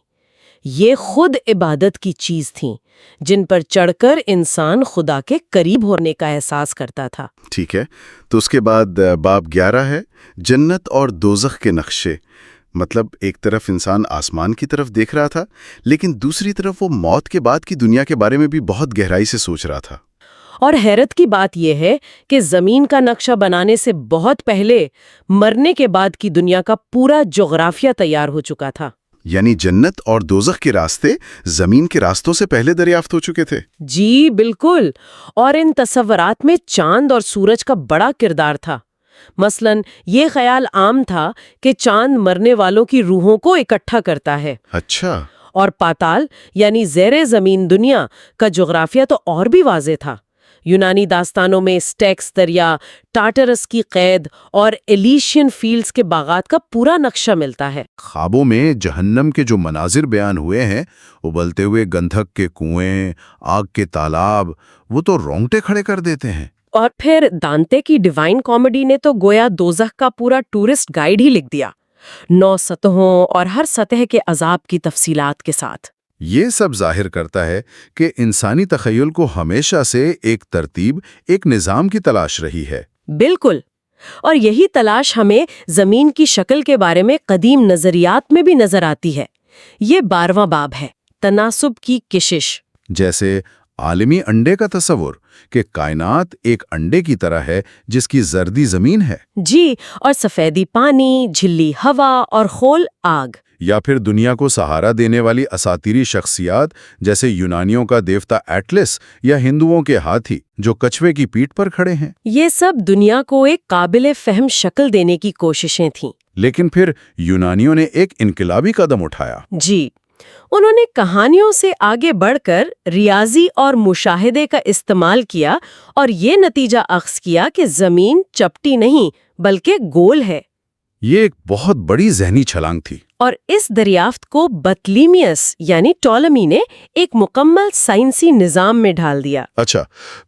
یہ خود عبادت کی چیز تھیں جن پر چڑھ کر انسان خدا کے قریب ہونے کا احساس کرتا تھا۔ ٹھیک ہے، تو اس کے بعد باب 11 ہے جنت اور دوزخ کے نقشے۔ مطلب ایک طرف انسان آسمان کی طرف دیکھ رہا تھا، لیکن دوسری طرف وہ موت کے بعد کی دنیا کے بارے میں بھی بہت گہرائی سے سوچ رہا تھا۔ اور حیرت کی بات یہ ہے کہ زمین کا نقشہ بنانے سے بہت پہلے مرنے کے بعد کی دنیا کا پورا جغرافیہ تیار ہو چکا تھا۔ یعنی جنت اور دوزخ کے راستے زمین کے راستوں سے پہلے دریافت ہو چکے تھے۔ جی بالکل، اور ان تصورات میں چاند اور سورج کا بڑا کردار تھا۔ مثلاً یہ خیال عام تھا کہ چاند مرنے والوں کی روحوں کو اکٹھا کرتا ہے۔ اچھا، اور پاتال یعنی زیر زمین دنیا کا جغرافیہ تو اور بھی واضح تھا۔ یونانی داستانوں میں سٹیکس دریا، ٹارٹرس کی قید اور ایلیشین فیلڈز کے باغات کا پورا نقشہ ملتا ہے۔ خوابوں میں جہنم کے جو مناظر بیان ہوئے ہیں، ابلتے ہوئے گندھک کے کنویں، آگ کے تالاب، وہ تو رونگٹے کھڑے کر دیتے ہیں۔ اور پھر دانتے کی ڈیوائن کامیڈی نے تو گویا دوزخ کا پورا ٹورسٹ گائیڈ ہی لکھ دیا، 9 سطحوں اور ہر سطح کے عذاب کی تفصیلات کے ساتھ۔ یہ سب ظاہر کرتا ہے کہ انسانی تخیل کو ہمیشہ سے ایک ترتیب، ایک نظام کی تلاش رہی ہے۔ بالکل، اور یہی تلاش ہمیں زمین کی شکل کے بارے میں قدیم نظریات میں بھی نظر آتی ہے۔ یہ 12واں باب ہے، تناسب کی کشش۔ جیسے عالمی انڈے کا تصور کہ کائنات ایک انڈے کی طرح ہے جس کی زردی زمین ہے، جی، اور سفیدی پانی، جھلی ہوا اور خول آگ۔ یا پھر دنیا کو سہارا دینے والی اساطیری شخصیات جیسے یونانیوں کا دیوتا ایٹلس یا ہندوؤں کے ہاتھی جو کچھوے کی پیٹھ پر کھڑے ہیں۔ یہ سب دنیا کو ایک قابل فہم شکل دینے کی کوششیں تھیں۔ لیکن پھر یونانیوں نے ایک انقلابی قدم اٹھایا۔ جی، انہوں نے کہانیوں سے آگے بڑھ کر ریاضی اور مشاہدے کا استعمال کیا اور یہ نتیجہ اخذ کیا کہ زمین چپٹی نہیں بلکہ گول ہے۔ یہ ایک بہت بڑی ذہنی چھلانگ تھی۔ اور اس دریافت کو بطلیمیوس یعنی ٹولمی نے ایک مکمل سائنسی نظام میں ڈھال دیا۔ اچھا،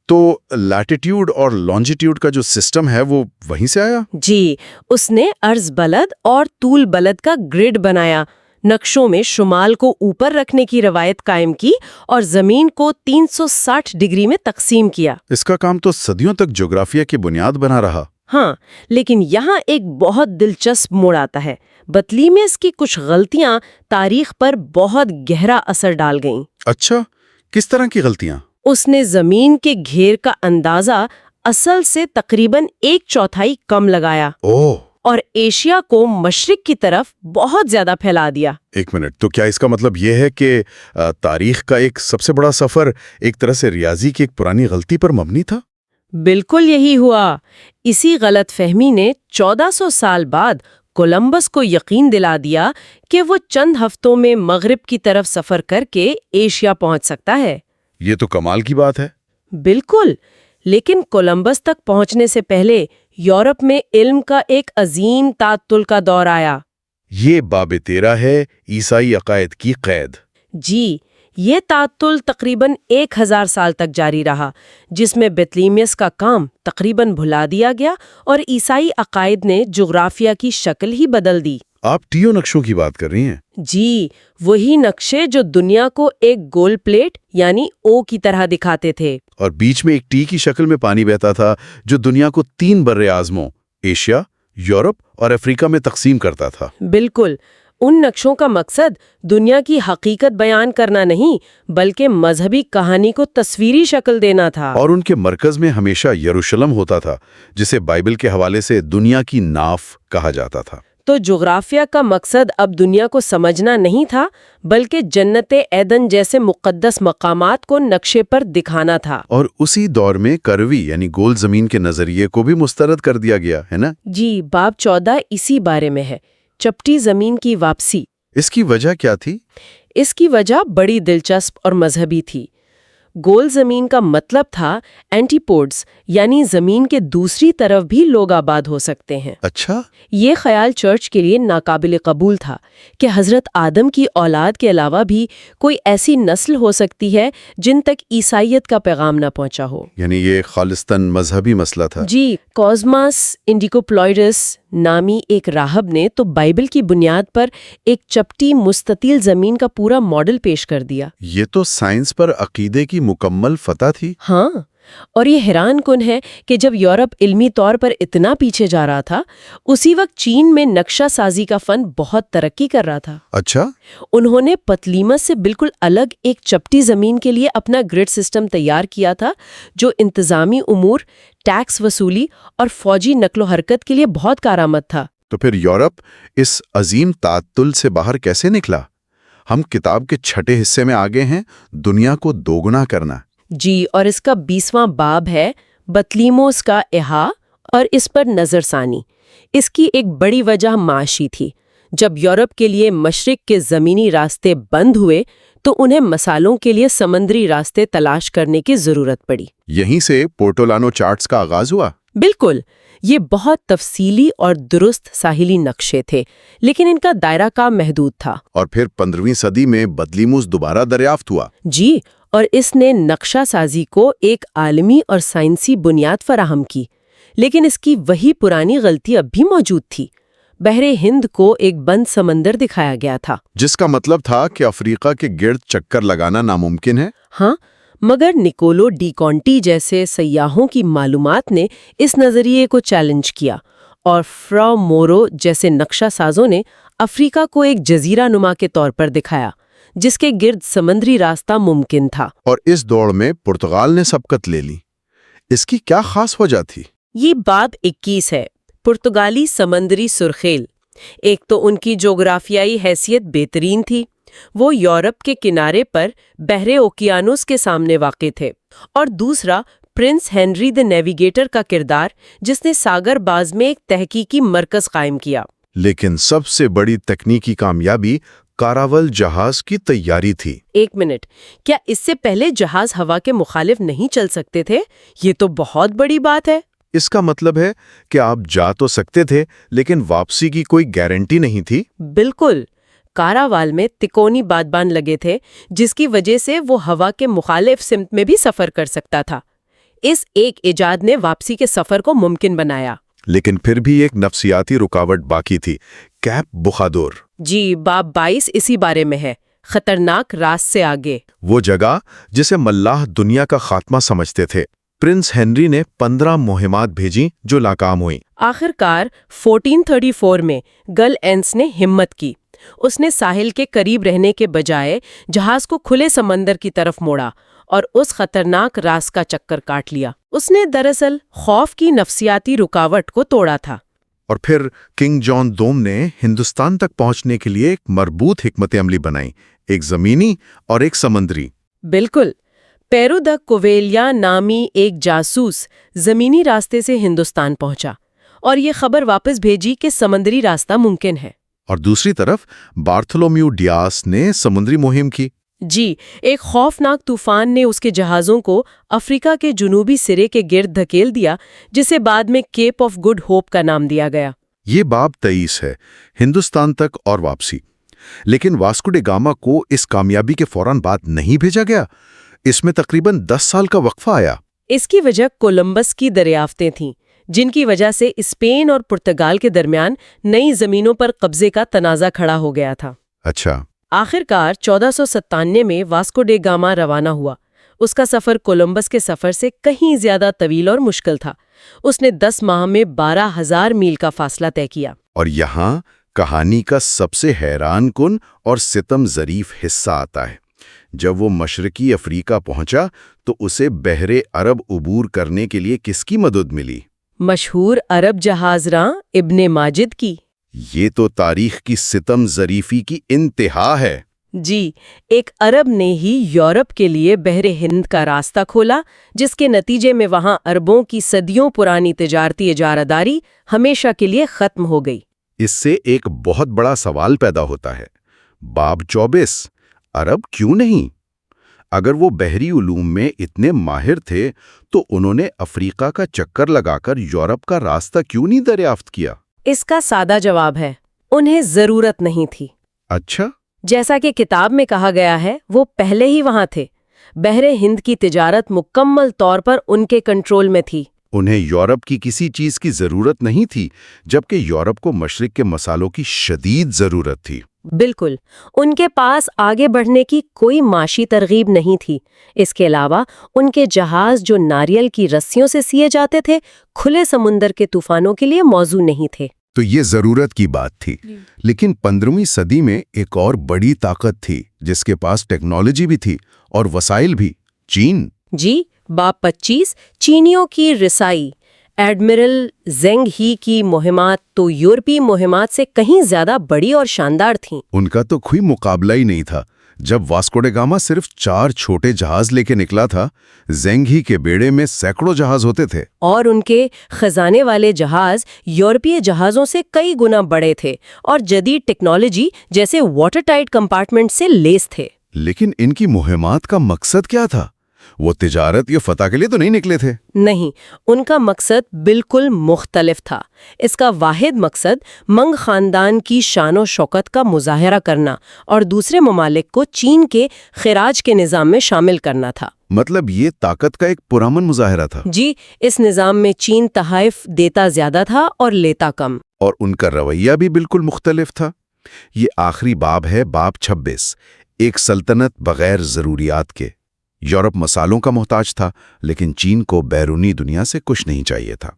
تو لیٹیٹیوڈ اور لانجیٹیوڈ کا جو سسٹم ہے وہ وہیں سے آیا؟ جی، اس نے عرض بلد اور طول بلد کا گرڈ بنایا، نقشوں میں شمال کو اوپر رکھنے کی روایت قائم کی اور زمین کو 360 ڈگری میں تقسیم کیا۔ اس کا کام تو صدیوں تک جغرافیہ کی بنیاد بنا رہا۔ ہاں، لیکن یہاں ایک بہت دلچسپ موڑ آتا ہے۔ بطلیمیوس کی کچھ غلطیاں تاریخ پر بہت گہرا اثر ڈال گئیں۔ اچھا، کس طرح کی غلطیاں؟ اس نے زمین کے گھیر کا اندازہ اصل سے تقریباً 1/4 کم لگایا اوہ! اور ایشیا کو مشرق کی طرف بہت زیادہ پھیلا دیا۔ ایک منٹ، تو کیا اس کا مطلب یہ ہے کہ تاریخ کا ایک سب سے بڑا سفر ایک طرح سے ریاضی کی ایک پرانی غلطی پر مبنی تھا؟ بالکل یہی ہوا۔ اسی غلط فہمی نے 1400 سال بعد کولمبس کو یقین دلا دیا کہ وہ چند ہفتوں میں مغرب کی طرف سفر کر کے ایشیا پہنچ سکتا ہے۔ یہ تو کمال کی بات ہے۔ بالکل، لیکن کولمبس تک پہنچنے سے پہلے یورپ میں علم کا ایک عظیم تعطل کا دور آیا۔ یہ باب 13 ہے، عیسائی عقائد کی قید۔ جی، یہ تعطل تقریباً 1000 سال تک جاری رہا، جس میں بطلیمیوس کا کام تقریباً بھلا دیا گیا اور عیسائی عقائد نے جغرافیہ کی شکل ہی بدل دی۔ آپ ٹیو نقشوں کی بات کر رہی ہیں؟ جی، وہی نقشے جو دنیا کو ایک گول پلیٹ یعنی او کی طرح دکھاتے تھے، اور بیچ میں ایک ٹی کی شکل میں پانی بہتا تھا جو دنیا کو 3 بر اعظموں ایشیا، یورپ اور افریقہ میں تقسیم کرتا تھا۔ بالکل، ان نقشوں کا مقصد دنیا کی حقیقت بیان کرنا نہیں بلکہ مذہبی کہانی کو تصویری شکل دینا تھا۔ اور ان کے مرکز میں ہمیشہ یروشلم ہوتا تھا، جسے بائبل کے حوالے سے دنیا کی ناف کہا جاتا تھا۔ تو جغرافیہ کا مقصد اب دنیا کو سمجھنا نہیں تھا بلکہ جنت ایدن جیسے مقدس مقامات کو نقشے پر دکھانا تھا۔ اور اسی دور میں کروی یعنی گول زمین کے نظریے کو بھی مسترد کر دیا گیا ہے نا؟ جی، باب 14 اسی بارے میں ہے، چپٹی زمین کی واپسی۔ اس کی وجہ کیا تھی؟ اس کی وجہ بڑی دلچسپ اور مذہبی تھی۔ گول زمین کا مطلب تھا اینٹی پوڈز یعنی زمین کے دوسری طرف بھی لوگ آباد ہو سکتے ہیں۔ اچھا، یہ خیال چرچ کے لیے ناقابل قبول تھا کہ حضرت آدم کی اولاد کے علاوہ بھی کوئی ایسی نسل ہو سکتی ہے جن تک عیسائیت کا پیغام نہ پہنچا ہو۔ یعنی یہ خالصتاً مذہبی مسئلہ تھا۔ جی، کوزماس انڈیکوپلوئڈس نامی ایک راہب نے تو بائبل کی بنیاد پر ایک چپٹی مستطیل زمین کا پورا ماڈل پیش کر دیا۔ یہ تو سائنس پر عقیدے کی مکمل فتح تھی۔ ہاں، اور یہ حیران کن ہے کہ جب یورپ علمی طور پر اتنا پیچھے جا رہا تھا، اسی وقت چین میں نقشہ سازی کا فن بہت ترقی کر رہا تھا۔ اچھا، انہوں نے پطلیمس سے بالکل الگ ایک چپٹی زمین کے لیے اپنا گرڈ سسٹم تیار کیا تھا جو انتظامی امور، ٹیکس وصولی اور فوجی نقل و حرکت کے لیے بہت کارآمد تھا۔ تو پھر یورپ اس عظیم تعطل سے باہر کیسے نکلا؟ ہم کتاب کے 6 حصے میں آگے ہیں، دنیا کو دوگنا کرنا۔ جی، اور اس کا 20واں باب ہے بطلیموس کا احا اور اس پر نظر ثانی۔ اس کی ایک بڑی وجہ معاشی تھی۔ جب یورپ کے لیے مشرق کے زمینی راستے بند ہوئے تو انہیں مسالوں کے لیے سمندری راستے تلاش کرنے کی ضرورت پڑی۔ یہیں سے پورٹولانو چارٹس کا آغاز ہوا۔ بالکل، یہ بہت تفصیلی اور درست ساحلی نقشے تھے لیکن ان کا دائرہ کار محدود تھا۔ اور پھر 15ویں صدی میں بطلیموس دوبارہ دریافت ہوا۔ جی، اور اس نے نقشہ سازی کو ایک عالمی اور سائنسی بنیاد فراہم کی، لیکن اس کی وہی پرانی غلطی اب بھی موجود تھی۔ بحر ہند کو ایک بند سمندر دکھایا گیا تھا، جس کا مطلب تھا کہ افریقہ کے گرد چکر لگانا ناممکن ہے۔ ہاں، مگر نکولو ڈی کونٹی جیسے سیاحوں کی معلومات نے اس نظریے کو چیلنج کیا اور فرا مورو جیسے نقشہ سازوں نے افریقہ کو ایک جزیرہ نما کے طور پر دکھایا جس کے گرد سمندری راستہ ممکن تھا۔ اور اس دوڑ میں پرتگال نے سبقت لے لی۔ اس کی کیا خاص وجہ تھی؟ یہ باب 21 ہے، پرتگالی سمندری سرخیل۔ ایک تو ان کی جغرافیائی حیثیت بہترین تھی، وہ یورپ کے کنارے پر بحر اوقیانوس کے سامنے واقع تھے، اور دوسرا پرنس ہنری دی نیویگیٹر کا کردار جس نے ساگر باز میں ایک تحقیقی مرکز قائم کیا۔ لیکن سب سے بڑی تکنیکی کامیابی کاراول جہاز کی تیاری تھی۔ ایک منٹ، کیا اس سے پہلے جہاز ہوا کے مخالف نہیں چل سکتے تھے؟ یہ تو بہت بڑی بات ہے۔ اس کا مطلب ہے کہ آپ جا تو سکتے تھے لیکن واپسی کی کوئی گارنٹی نہیں تھی۔ بالکل، کاراوال میں تکونی بادبان لگے تھے جس کی وجہ سے وہ ہوا کے مخالف سمت میں بھی سفر کر سکتا تھا۔ اس ایک ایجاد نے واپسی کے سفر کو ممکن بنایا۔ لیکن پھر بھی ایک نفسیاتی رکاوٹ باقی تھی، کیپ بخادور۔ جی، باب 22 اسی بارے میں ہے، خطرناک راست سے آگے۔ وہ جگہ جسے ملاح دنیا کا خاتمہ سمجھتے تھے۔ پرنس ہنری نے 15 مہمات بھیجیں جو ناکام ہوئیں۔ آخر کار 1434 میں گل اینس نے ہمت کی۔ اس نے ساحل کے قریب رہنے کے بجائے جہاز کو کھلے سمندر کی طرف موڑا اور اس خطرناک راست کا چکر کاٹ لیا۔ اس نے دراصل خوف کی نفسیاتی رکاوٹ کو توڑا تھا۔ اور پھر کنگ جان دوم نے ہندوستان تک پہنچنے کے لیے ایک مربوط حکمت عملی بنائی، ایک زمینی اور ایک سمندری۔ بالکل، پیرو دا کوویلیا نامی ایک جاسوس زمینی راستے سے ہندوستان پہنچا اور یہ خبر واپس بھیجی کہ سمندری راستہ ممکن ہے۔ اور دوسری طرف بارتھولومیو ڈیاس نے سمندری مہم کی۔ جی، ایک خوفناک طوفان نے اس کے جہازوں کو افریقہ کے جنوبی سرے کے گرد دھکیل دیا، جسے بعد میں کیپ آف گڈ ہوپ کا نام دیا گیا۔ یہ باب 23 ہے، ہندوستان تک اور واپسی۔ لیکن واسکو ڈے گاما کو اس کامیابی کے فوراً بعد نہیں بھیجا گیا۔ اس میں تقریباً 10 سال کا وقفہ آیا۔ اس کی وجہ کولمبس کی دریافتیں تھیں، جن کی وجہ سے اسپین اور پرتگال کے درمیان نئی زمینوں پر قبضے کا تنازع کھڑا ہو گیا تھا۔ اچھا۔ آخر کار 1497 میں واسکو ڈے گاما روانہ ہوا۔ اس کا سفر کولمبس کے سفر سے کہیں زیادہ طویل اور مشکل تھا۔ اس نے 10 ماہ میں 12,000 میل کا فاصلہ طے کیا۔ اور یہاں کہانی کا سب سے حیران کن اور ستم ظریف حصہ آتا ہے۔ جب وہ مشرقی افریقہ پہنچا تو اسے بحر عرب عبور کرنے کے لیے کس کی مدد ملی؟ مشہور عرب جہاز راں ابن ماجد کی۔ یہ تو تاریخ کی ستم ظریفی کی انتہا ہے۔ جی، ایک عرب نے ہی یورپ کے لیے بحر ہند کا راستہ کھولا، جس کے نتیجے میں وہاں عربوں کی صدیوں پرانی تجارتی اجارہ داری ہمیشہ کے لیے ختم ہو گئی۔ اس سے ایک بہت بڑا سوال پیدا ہوتا ہے۔ باب 24، عرب کیوں نہیں؟ اگر وہ بحری علوم میں اتنے ماہر تھے تو انہوں نے افریقہ کا چکر لگا کر یورپ کا راستہ کیوں نہیں دریافت کیا؟ اس کا سادہ جواب ہے، انہیں ضرورت نہیں تھی۔ اچھا؟ جیسا کہ کتاب میں کہا گیا ہے، وہ پہلے ہی وہاں تھے۔ بحر ہند کی تجارت مکمل طور پر ان کے کنٹرول میں تھی۔ انہیں یورپ کی کسی چیز کی ضرورت نہیں تھی، جبکہ یورپ کو مشرق کے مسالوں کی شدید ضرورت تھی۔ بالکل، ان کے پاس آگے بڑھنے کی کوئی معاشی ترغیب نہیں تھی۔ اس کے علاوہ ان کے جہاز جو ناریل کی رسیوں سے سیے جاتے تھے، کھلے سمندر کے طوفانوں کے لیے موزوں نہیں تھے۔ تو یہ ضرورت کی بات تھی۔ لیکن 15ویں صدی میں ایک اور بڑی طاقت تھی جس کے پاس ٹیکنالوجی بھی تھی اور وسائل بھی، چین۔ جی، باب 25 چینیوں کی رسائی۔ ایڈمرل زینگ ہی کی مہمات تو یورپی مہمات سے کہیں زیادہ بڑی اور شاندار تھیں۔ ان کا تو کوئی مقابلہ ہی نہیں تھا۔ جب واسکو ڈے گاما صرف 4 چھوٹے جہاز لے کے نکلا تھا، زینگ ہی کے بیڑے میں سینکڑوں جہاز ہوتے تھے۔ اور ان کے خزانے والے جہاز یورپی جہازوں سے کئی گنا بڑے تھے اور جدید ٹیکنالوجی جیسے واٹر ٹائٹ کمپارٹمنٹ سے لیس تھے۔ لیکن ان کی مہمات کا مقصد کیا تھا؟ وہ تجارت یا فتح کے لیے تو نہیں نکلے تھے۔ نہیں، ان کا مقصد بالکل مختلف تھا۔ اس کا واحد مقصد منگ خاندان کی شان و شوکت کا مظاہرہ کرنا اور دوسرے ممالک کو چین کے خراج کے نظام میں شامل کرنا تھا۔ مطلب یہ طاقت کا ایک پرامن مظاہرہ تھا۔ جی، اس نظام میں چین تحائف دیتا زیادہ تھا اور لیتا کم۔ اور ان کا رویہ بھی بالکل مختلف تھا۔ یہ آخری باب ہے، باب 26، ایک سلطنت بغیر ضروریات کے۔ یورپ مسالوں کا محتاج تھا، لیکن چین کو بیرونی دنیا سے کچھ نہیں چاہیے تھا۔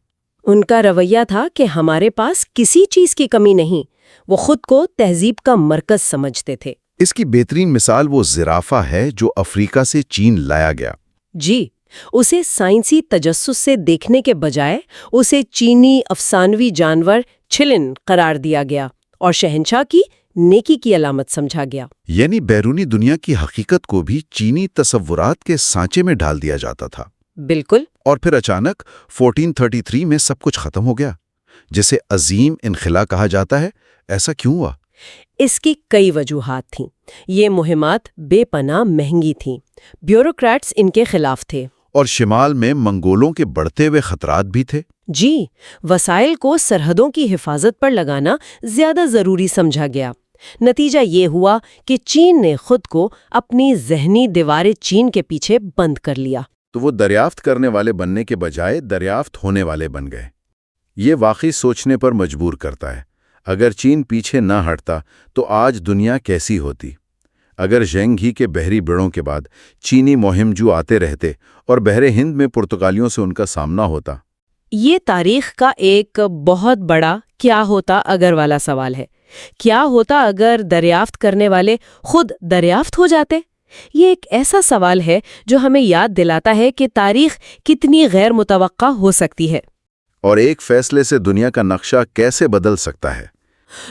ان کا رویہ تھا کہ ہمارے پاس کسی چیز کی کمی نہیں۔ وہ خود کو تہذیب کا مرکز سمجھتے تھے۔ اس کی بہترین مثال وہ زرافہ ہے جو افریقہ سے چین لایا گیا۔ جی، اسے سائنسی تجسس سے دیکھنے کے بجائے اسے چینی افسانوی جانور چھلن قرار دیا گیا اور شہنشاہ کی نیکی کی علامت سمجھا گیا۔ یعنی بیرونی دنیا کی حقیقت کو بھی چینی تصورات کے سانچے میں ڈال دیا جاتا تھا۔ بالکل۔ اور پھر اچانک 1433 میں سب کچھ ختم ہو گیا۔ جسے عظیم انخلا کہا جاتا ہے، ایسا کیوں ہوا؟ اس کی کئی وجوہات تھیں۔ یہ مہمات بے پناہ مہنگی تھیں، بیوروکریٹس ان کے خلاف تھے، اور شمال میں منگولوں کے بڑھتے ہوئے خطرات بھی تھے۔ جی، وسائل کو سرحدوں کی حفاظت پر لگانا زیادہ ضروری سمجھا گیا۔ نتیجہ یہ ہوا کہ چین نے خود کو اپنی ذہنی دیوار چین کے پیچھے بند کر لیا۔ تو وہ دریافت کرنے والے بننے کے بجائے دریافت ہونے والے بن گئے۔ یہ واقعی سوچنے پر مجبور کرتا ہے۔ اگر چین پیچھے نہ ہٹتا تو آج دنیا کیسی ہوتی؟ اگر زھینگ ہی کے بحری بیڑوں کے بعد چینی مہم جو آتے رہتے اور بحر ہند میں پرتگالیوں سے ان کا سامنا ہوتا۔ یہ تاریخ کا ایک بہت بڑا کیا ہوتا اگر والا سوال ہے۔ کیا ہوتا اگر دریافت کرنے والے خود دریافت ہو جاتے؟ یہ ایک ایسا سوال ہے جو ہمیں یاد دلاتا ہے کہ تاریخ کتنی غیر متوقع ہو سکتی ہے، اور ایک فیصلے سے دنیا کا نقشہ کیسے بدل سکتا ہے۔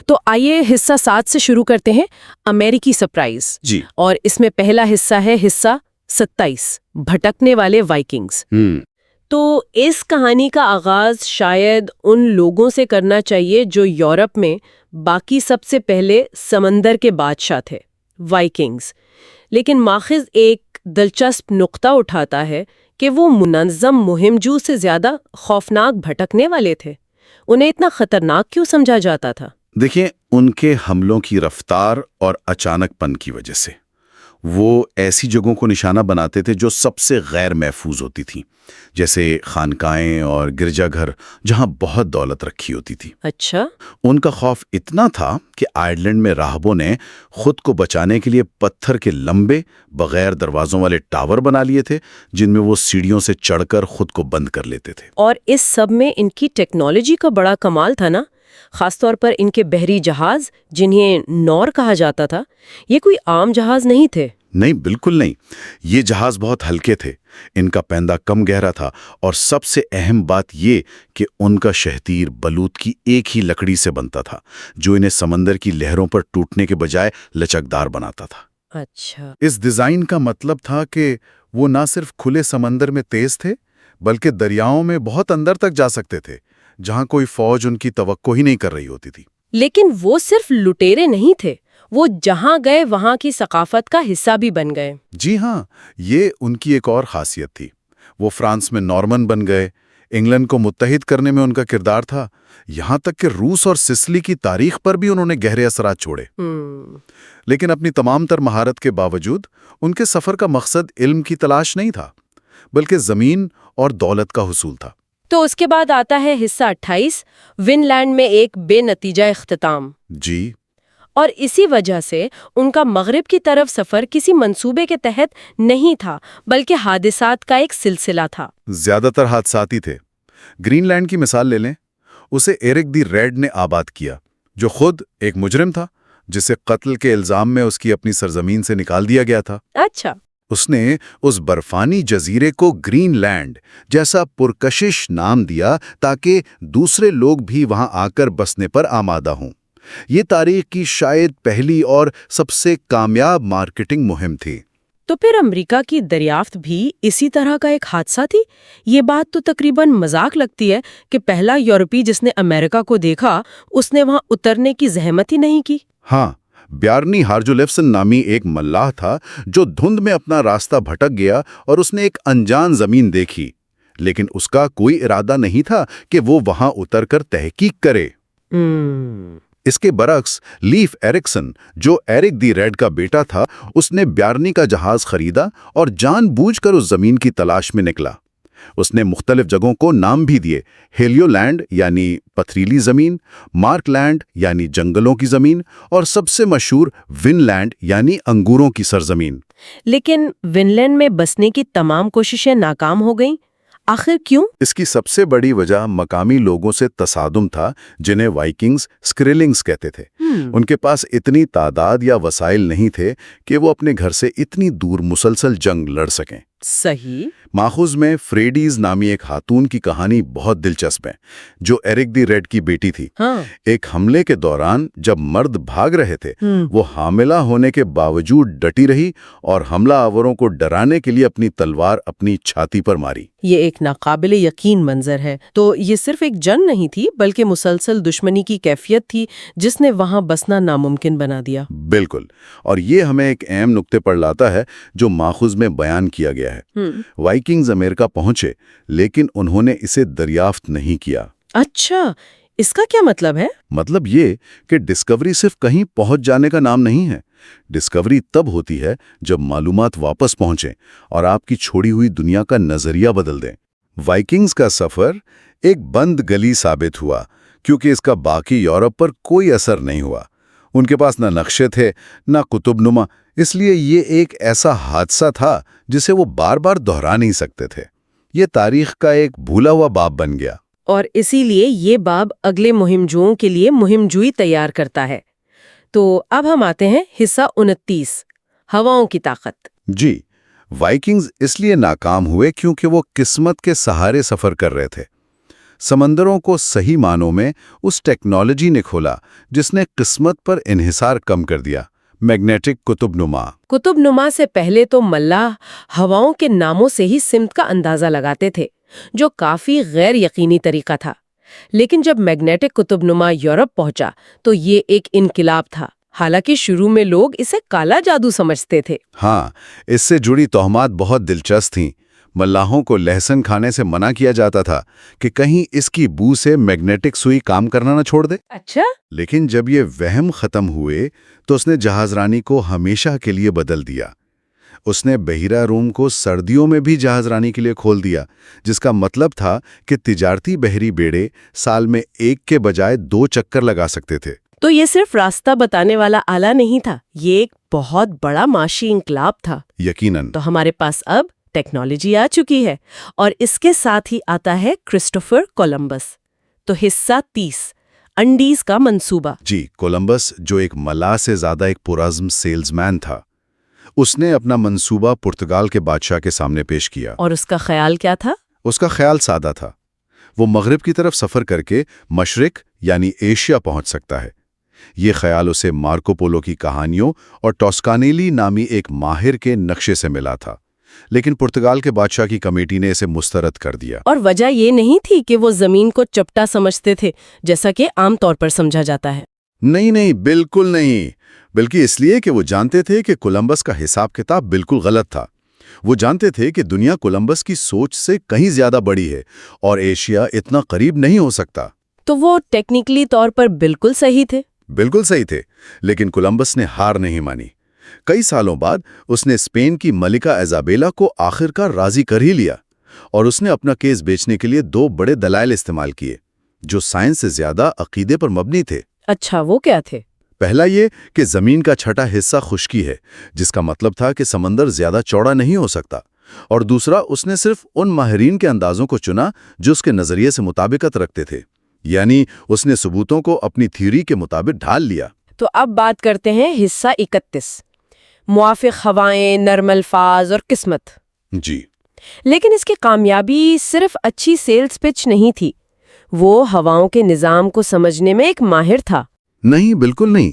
تو آئیے حصہ 7 سے شروع کرتے ہیں، امریکی سرپرائز۔ جی، اور اس میں پہلا حصہ ہے حصہ 27، بھٹکنے والے وائکنگز۔ تو اس کہانی کا آغاز شاید ان لوگوں سے کرنا چاہیے جو یورپ میں باقی سب سے پہلے سمندر کے بادشاہ تھے، وائکنگز۔ لیکن ماخذ ایک دلچسپ نقطہ اٹھاتا ہے کہ وہ منظم مہم سے زیادہ خوفناک بھٹکنے والے تھے۔ انہیں اتنا خطرناک کیوں سمجھا جاتا تھا؟ دیکھیں، ان کے حملوں کی رفتار اور اچانک پن کی وجہ سے وہ ایسی جگہوں کو نشانہ بناتے تھے جو سب سے غیر محفوظ ہوتی تھیں، جیسے خانقاہیں اور گرجا گھر جہاں بہت دولت رکھی ہوتی تھی۔ اچھا، ان کا خوف اتنا تھا کہ آئرلینڈ میں راہبوں نے خود کو بچانے کے لیے پتھر کے لمبے بغیر دروازوں والے ٹاور بنا لیے تھے، جن میں وہ سیڑھیوں سے چڑھ کر خود کو بند کر لیتے تھے۔ اور اس سب میں ان کی ٹیکنالوجی کا بڑا کمال تھا نا، خاص طور پر ان کے بحری جہاز جنہیں نور کہا جاتا تھا۔ یہ کوئی عام جہاز نہیں تھے۔ نہیں، بالکل نہیں۔ یہ جہاز بہت ہلکے تھے، ان کا پیندہ کم گہرا تھا، اور سب سے اہم بات یہ کہ ان کا شہتیر بلوط کی ایک ہی لکڑی سے بنتا تھا، جو انہیں سمندر کی لہروں پر ٹوٹنے کے بجائے لچکدار بناتا تھا۔ اچھا، اس ڈیزائن کا مطلب تھا کہ وہ نہ صرف کھلے سمندر میں تیز تھے، بلکہ دریاؤں میں بہت اندر تک جا سکتے تھے، جہاں کوئی فوج ان کی توقع ہی نہیں کر رہی ہوتی تھی۔ لیکن وہ صرف لٹیرے نہیں تھے، وہ جہاں گئے وہاں کی ثقافت کا حصہ بھی بن گئے۔ جی ہاں، یہ ان کی ایک اور خاصیت تھی۔ وہ فرانس میں نارمن بن گئے، انگلینڈ کو متحد کرنے میں ان کا کردار تھا، یہاں تک کہ روس اور سسلی کی تاریخ پر بھی انہوں نے گہرے اثرات چھوڑے۔ لیکن اپنی تمام تر مہارت کے باوجود ان کے سفر کا مقصد علم کی تلاش نہیں تھا، بلکہ زمین اور دولت کا حصول تھا۔ تو اس کے بعد آتا ہے حصہ 28، ون لینڈ میں ایک بے نتیجہ اختتام۔ جی، اور اسی وجہ سے ان کا مغرب کی طرف سفر کسی منصوبے کے تحت نہیں تھا، بلکہ حادثات کا ایک سلسلہ تھا۔ زیادہ تر حادثاتی تھے۔ گرین لینڈ کی مثال لے لیں، اسے ایرک دی ریڈ نے آباد کیا، جو خود ایک مجرم تھا، جسے قتل کے الزام میں اس کی اپنی سرزمین سے نکال دیا گیا تھا۔ اچھا، اس نے اس برفانی جزیرے کو گرین لینڈ جیسا پرکشش نام دیا تاکہ دوسرے لوگ بھی وہاں آ کر بسنے پر آمادہ ہوں۔ یہ تاریخ کی شاید پہلی اور سب سے کامیاب مارکیٹنگ مہم تھی۔ تو پھر امریکہ کی دریافت بھی اسی طرح کا ایک حادثہ تھی؟ یہ بات تو تقریباً مذاق لگتی ہے کہ پہلا یورپی جس نے امریکہ کو دیکھا، اس نے وہاں اترنے کی زحمت ہی نہیں کی۔ ہاں، بیارنی ہارجولیفسن نامی ایک ملاح تھا جو دھند میں اپنا راستہ بھٹک گیا اور اس نے ایک انجان زمین دیکھی، لیکن اس کا کوئی ارادہ نہیں تھا کہ وہ وہاں اتر کر تحقیق کرے۔ اس کے برعکس لیف ایرکسن، جو ایرک دی ریڈ کا بیٹا تھا، اس نے بیارنی کا جہاز خریدا اور جان بوجھ کر اس زمین کی تلاش میں نکلا۔ اس نے مختلف جگہوں کو نام بھی دیے، ہیلیو لینڈ یعنی پتھریلی زمین، مارک لینڈ یعنی جنگلوں کی زمین، اور سب سے مشہور ون لینڈ یعنی انگوروں کی سرزمین۔ لیکن ون لینڈ میں بسنے کی تمام کوششیں ناکام ہو گئیں، آخر کیوں؟ اس کی سب سے بڑی وجہ مقامی لوگوں سے تصادم تھا، جنہیں وائکنگز سکریلنگز کہتے تھے۔ ان کے پاس اتنی تعداد یا وسائل نہیں تھے کہ وہ اپنے گھر سے اتنی دور مسلسل جنگ لڑ سکیں۔ صحیح. ماخوذ میں فریڈیز نامی ایک خاتون کی کہانی بہت دلچسپ ہے جو ایرک دی ریڈ کی بیٹی تھی. ہاں. ایک حملے کے دوران جب مرد بھاگ رہے تھے وہ حاملہ ہونے کے باوجود ڈٹی رہی اور حملہ آوروں کو ڈرانے کے لیے اپنی تلوار اپنی چھاتی پر ماری. یہ ایک ناقابل یقین منظر ہے. تو یہ صرف ایک جنگ نہیں تھی بلکہ مسلسل دشمنی کی کیفیت تھی جس نے وہاں بسنا ناممکن بنا دیا. بالکل. اور یہ ہمیں ایک اہم نقطے پر لاتا ہے جو ماخوذ میں بیان کیا گیا ہے. وائکنگز امریکہ پہنچے لیکن انہوں نے اسے دریافت نہیں کیا. اچھا، اس کا کیا مطلب ہے؟ مطلب یہ کہ ڈسکوری صرف کہیں پہنچ جانے کا نام نہیں ہے. ڈسکوری تب ہوتی ہے جب معلومات واپس پہنچیں اور آپ کی چھوڑی ہوئی دنیا کا نظریہ بدل دیں. وائکنگز کا سفر ایک بند گلی ثابت ہوا کیونکہ اس کا باقی یورپ پر کوئی اثر نہیں ہوا. ان کے پاس نہ نقشے تھے نہ کتب نما، اس لیے یہ ایک ایسا حادثہ تھا جسے وہ بار بار دہرا نہیں سکتے تھے. یہ تاریخ کا ایک بھولا ہوا باب بن گیا. اور اسی لیے یہ باب اگلے مہمجوؤں کے لیے مہم جوئی تیار کرتا ہے. تو اب ہم آتے ہیں حصہ 29، ہواؤں کی طاقت. جی، وائکنگز اس لیے ناکام ہوئے کیونکہ وہ قسمت کے سہارے سفر کر رہے تھے. سمندروں کو صحیح معنوں میں اس ٹیکنالوجی نے کھولا جس نے قسمت پر انحصار کم کر دیا، میگنیٹک قطب نما. قطب نما سے پہلے تو ملاح ہواؤں کے ناموں سے ہی سمت کا اندازہ لگاتے تھے، جو کافی غیر یقینی طریقہ تھا. لیکن جب میگنیٹک قطب نما یورپ پہنچا تو یہ ایک انقلاب تھا. حالانکہ شروع میں لوگ اسے کالا جادو سمجھتے تھے. ہاں، اس سے جڑی تہمات بہت دلچسپ تھیں. ملاحوں کو لہسن کھانے سے منع کیا جاتا تھا کہ کہیں اس کی بو سے میگنیٹک سوئی کام کرنا نہ چھوڑ دے. اچھا. لیکن جب یہ وہم ختم ہوئے تو اس نے جہاز رانی کو ہمیشہ کے لیے بدل دیا. اس نے بحیرہ روم کو سردیوں میں بھی جہاز رانی کے لیے کھول دیا، جس کا مطلب تھا کہ تجارتی بحری بیڑے سال میں ایک کے بجائے 2 چکر لگا سکتے تھے. تو یہ صرف راستہ بتانے والا آلہ نہیں تھا، یہ ایک بہت بڑا معاشی انقلاب تھا. یقیناً. تو ہمارے پاس اب ٹیکنالوجی آ چکی ہے اور اس کے ساتھ ہی آتا ہے کرسٹوفر کولمبس. تو حصہ 30، انڈیز کا منصوبہ. جی، کولمبس جو ایک ملاح سے زیادہ ایک پرعزم سیلز مین تھا، اس نے اپنا منصوبہ پرتگال کے بادشاہ کے سامنے پیش کیا. اور اس کا خیال کیا تھا؟ اس کا خیال سادہ تھا. وہ مغرب کی طرف سفر کر کے مشرق یعنی ایشیا پہنچ سکتا ہے. یہ خیال اسے مارکو پولو کی کہانیوں اور ٹوسکانیلی نامی ایک ماہر کے نقشے سے ملا تھا، لیکن پرتگال کے بادشاہ کی کمیٹی نے اسے مسترد کر دیا. اور وجہ یہ نہیں تھی کہ وہ زمین کو چپٹا سمجھتے تھے جیسا کہ عام طور پر سمجھا جاتا ہے. نہیں، بالکل نہیں، بلکہ اس لیے کہ وہ جانتے تھے کہ کولمبس کا حساب کتاب بالکل غلط تھا. وہ جانتے تھے کہ دنیا کولمبس کی سوچ سے کہیں زیادہ بڑی ہے اور ایشیا اتنا قریب نہیں ہو سکتا. تو وہ ٹیکنیکلی طور پر بالکل صحیح تھے. بالکل صحیح تھے، لیکن کولمبس نے ہار نہیں مانی. کئی سالوں بعد اس نے اسپین کی ملکہ ایزابیلا کو آخرکار راضی کر ہی لیا، اور اس نے اپنا کیس بیچنے کے لیے 2 بڑے دلائل استعمال کیے جو سائنس سے زیادہ عقیدے پر مبنی تھے. اچھا، وہ کیا تھے؟ پہلا یہ کہ زمین کا چھٹا حصہ خشکی ہے، جس کا مطلب تھا کہ سمندر زیادہ چوڑا نہیں ہو سکتا. اور دوسرا، اس نے صرف ان ماہرین کے اندازوں کو چنا جو اس کے نظریے سے مطابقت رکھتے تھے، یعنی اس نے ثبوتوں کو اپنی تھیوری کے مطابق ڈھال لیا. تو اب بات کرتے ہیں حصہ 31، موافق ہوائیں، نرم الفاظ اور قسمت. جی، لیکن اس کی کامیابی صرف اچھی سیلز پچ نہیں تھی. وہ ہواؤں کے نظام کو سمجھنے میں ایک ماہر تھا. نہیں، بالکل نہیں.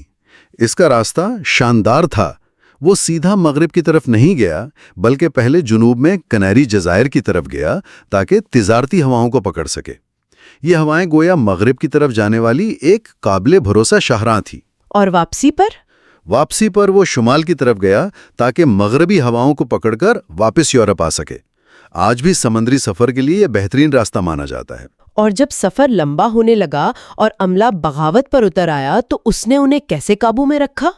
اس کا راستہ شاندار تھا. وہ سیدھا مغرب کی طرف نہیں گیا بلکہ پہلے جنوب میں کناری جزائر کی طرف گیا تاکہ تجارتی ہواؤں کو پکڑ سکے. یہ ہوائیں گویا مغرب کی طرف جانے والی ایک قابل بھروسہ شاہراہ تھی. اور واپسی پر وہ شمال کی طرف گیا تاکہ مغربی ہواؤں کو پکڑ کر واپس یورپ آ سکے. آج بھی سمندری سفر کے لیے یہ بہترین راستہ مانا جاتا ہے. اور جب سفر لمبا ہونے لگا اور عملہ بغاوت پر اتر آیا تو اس نے انہیں کیسے قابو میں رکھا؟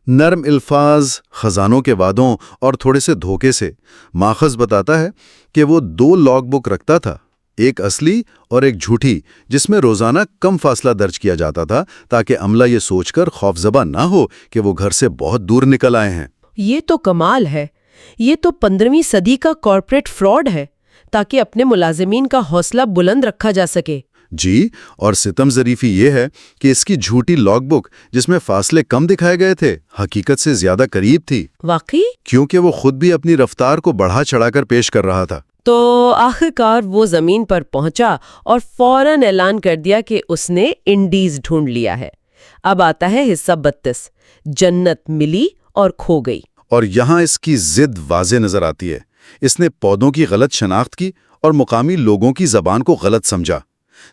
نرم الفاظ، خزانوں کے وعدوں اور تھوڑے سے دھوکے سے. ماخذ بتاتا ہے کہ وہ 2 لاگ بک رکھتا تھا، ایک اصلی اور ایک جھوٹی، جس میں روزانہ کم فاصلہ درج کیا جاتا تھا تاکہ عملہ یہ سوچ کر خوفزدہ نہ ہو کہ وہ گھر سے بہت دور نکل آئے ہیں. یہ تو کمال ہے. یہ تو 15ویں صدی کا کارپوریٹ فراڈ ہے تاکہ اپنے ملازمین کا حوصلہ بلند رکھا جا سکے. جی، اور ستم ظریفی یہ ہے کہ اس کی جھوٹی لاگ بک جس میں فاصلے کم دکھائے گئے تھے حقیقت سے زیادہ قریب تھی، واقعی؟ کیونکہ وہ خود بھی اپنی رفتار کو بڑھا چڑھا کر پیش کر رہا تھا۔ تو آخرکار وہ زمین پر پہنچا اور فوراً اعلان کر دیا کہ اس نے انڈیز ڈھونڈ لیا ہے۔ اب آتا ہے حصہ 32، جنت ملی اور کھو گئی۔ اور یہاں اس کی ضد واضح نظر آتی ہے۔ اس نے پودوں کی غلط شناخت کی اور مقامی لوگوں کی زبان کو غلط سمجھا۔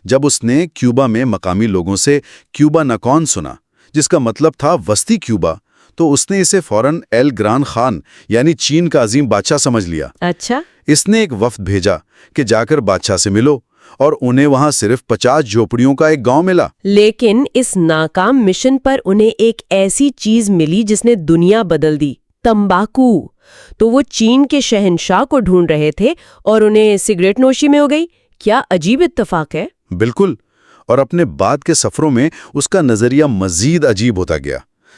جب اس نے کیوبا میں مقامی لوگوں سے کیوبا نکون سنا، جس کا مطلب تھا وسطی کیوبا، تو اس نے اسے فوراً ایل گران خان یعنی چین کا عظیم بادشاہ سمجھ لیا۔ اچھا، اس نے ایک وفد بھیجا کہ جا کر بادشاہ سے ملو، اور انہیں وہاں صرف 50 جھوپڑیوں کا ایک گاؤں ملا۔ لیکن اس ناکام مشن پر انہیں ایک ایسی چیز ملی جس نے دنیا بدل دی، تمباکو۔ تو وہ چین کے شہنشاہ کو ڈھونڈ رہے تھے اور انہیں سگریٹ نوشی میں ہو گئی۔ کیا عجیب اتفاق ہے۔ بالکل، اور اپنے بعد کے سفروں میں اس کا نظریہ مزید عجیب ہوتا گیا۔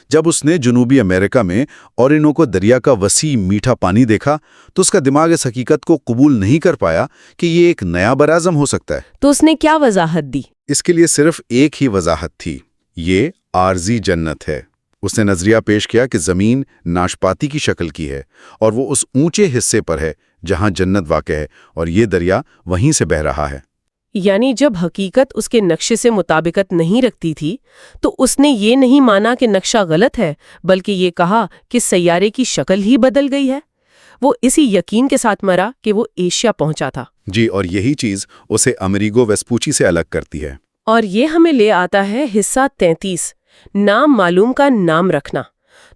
جب اس نے جنوبی امریکہ میں اورینوکو دریا کا وسیع میٹھا پانی دیکھا تو اس کا دماغ اس حقیقت کو قبول نہیں کر پایا کہ یہ ایک نیا براعظم ہو سکتا ہے۔ تو اس نے کیا وضاحت دی؟ اس کے لیے صرف ایک ہی وضاحت تھی، یہ عارضی جنت ہے۔ اس نے نظریہ پیش کیا کہ زمین ناشپاتی کی شکل کی ہے اور وہ اس اونچے حصے پر ہے جہاں جنت واقع ہے، اور یہ دریا وہیں سے بہہ رہا ہے۔ یعنی جب حقیقت اس کے نقشے سے مطابقت نہیں رکھتی تھی تو اس نے یہ نہیں مانا کہ نقشہ غلط ہے، بلکہ یہ کہا کہ سیارے کی شکل ہی بدل گئی ہے۔ وہ اسی یقین کے ساتھ مرا کہ وہ ایشیا پہنچا تھا۔ جی، اور یہی چیز اسے امریگو ویسپوچی سے الگ کرتی ہے۔ اور یہ ہمیں لے آتا ہے حصہ 33، نام معلوم کا نام رکھنا۔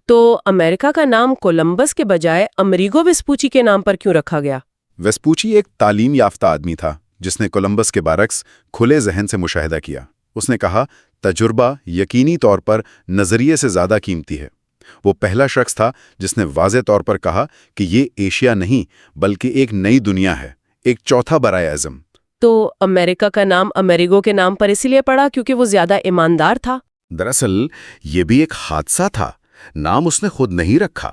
تو امریکہ کا نام کولمبس کے بجائے امریگو ویسپوچی کے نام پر کیوں رکھا گیا؟ ویسپوچی ایک تعلیم یافتہ آدمی تھا جس نے کولمبس کے برعکس کھلے ذہن سے مشاہدہ کیا۔ اس نے کہا، تجربہ یقینی طور پر نظریے سے زیادہ قیمتی ہے۔ وہ پہلا شخص تھا جس نے واضح طور پر کہا کہ یہ ایشیا نہیں بلکہ ایک نئی دنیا ہے، ایک چوتھا برائے اعظم۔ تو امریکہ کا نام امریگو کے نام پر اسی لیے پڑا کیونکہ وہ زیادہ ایماندار تھا؟ دراصل یہ بھی ایک حادثہ تھا، نام اس نے خود نہیں رکھا۔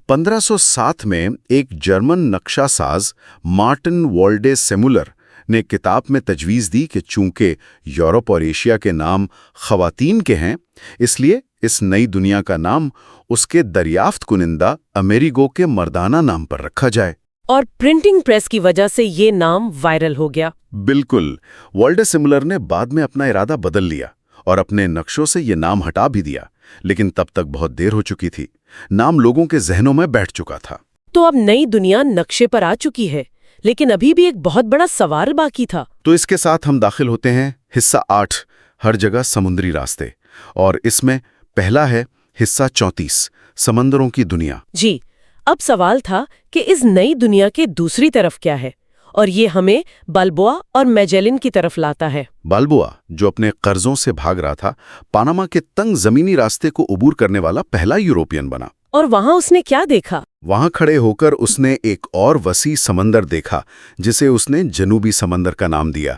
1507 میں ایک جرمن نقشہ ساز مارٹن والڈے سیمولر نے کتاب میں تجویز دی کہ چونکہ یورپ اور ایشیا کے نام خواتین کے ہیں، اس لیے اس نئی دنیا کا نام اس کے دریافت کنندہ امریگو کے مردانہ نام پر رکھا جائے۔ اور پرنٹنگ پریس کی وجہ سے یہ نام وائرل ہو گیا۔ بالکل، والڈے سیمولر نے بعد میں اپنا ارادہ بدل لیا اور اپنے نقشوں سے یہ نام ہٹا بھی دیا، لیکن تب تک بہت دیر ہو چکی تھی۔ نام لوگوں کے ذہنوں میں بیٹھ چکا تھا۔ تو اب نئی دنیا نقشے پر آ چکی ہے، لیکن ابھی بھی ایک بہت بڑا سوال باقی تھا۔ تو اس کے ساتھ ہم داخل ہوتے ہیں حصہ 8، ہر جگہ سمندری راستے، اور اس میں پہلا ہے حصہ 34، سمندروں کی دنیا۔ جی، اب سوال تھا کہ اس نئی دنیا کے دوسری طرف کیا ہے، اور یہ ہمیں بالبوا اور میجلن کی طرف لاتا ہے۔ بالبوا، جو اپنے قرضوں سے بھاگ رہا تھا، پاناما کے تنگ زمینی راستے کو عبور کرنے والا پہلا یورپین بنا۔ اور وہاں اس نے کیا دیکھا؟ وہاں کھڑے ہو کر اس نے ایک اور وسیع سمندر دیکھا جسے اس نے جنوبی سمندر کا نام دیا۔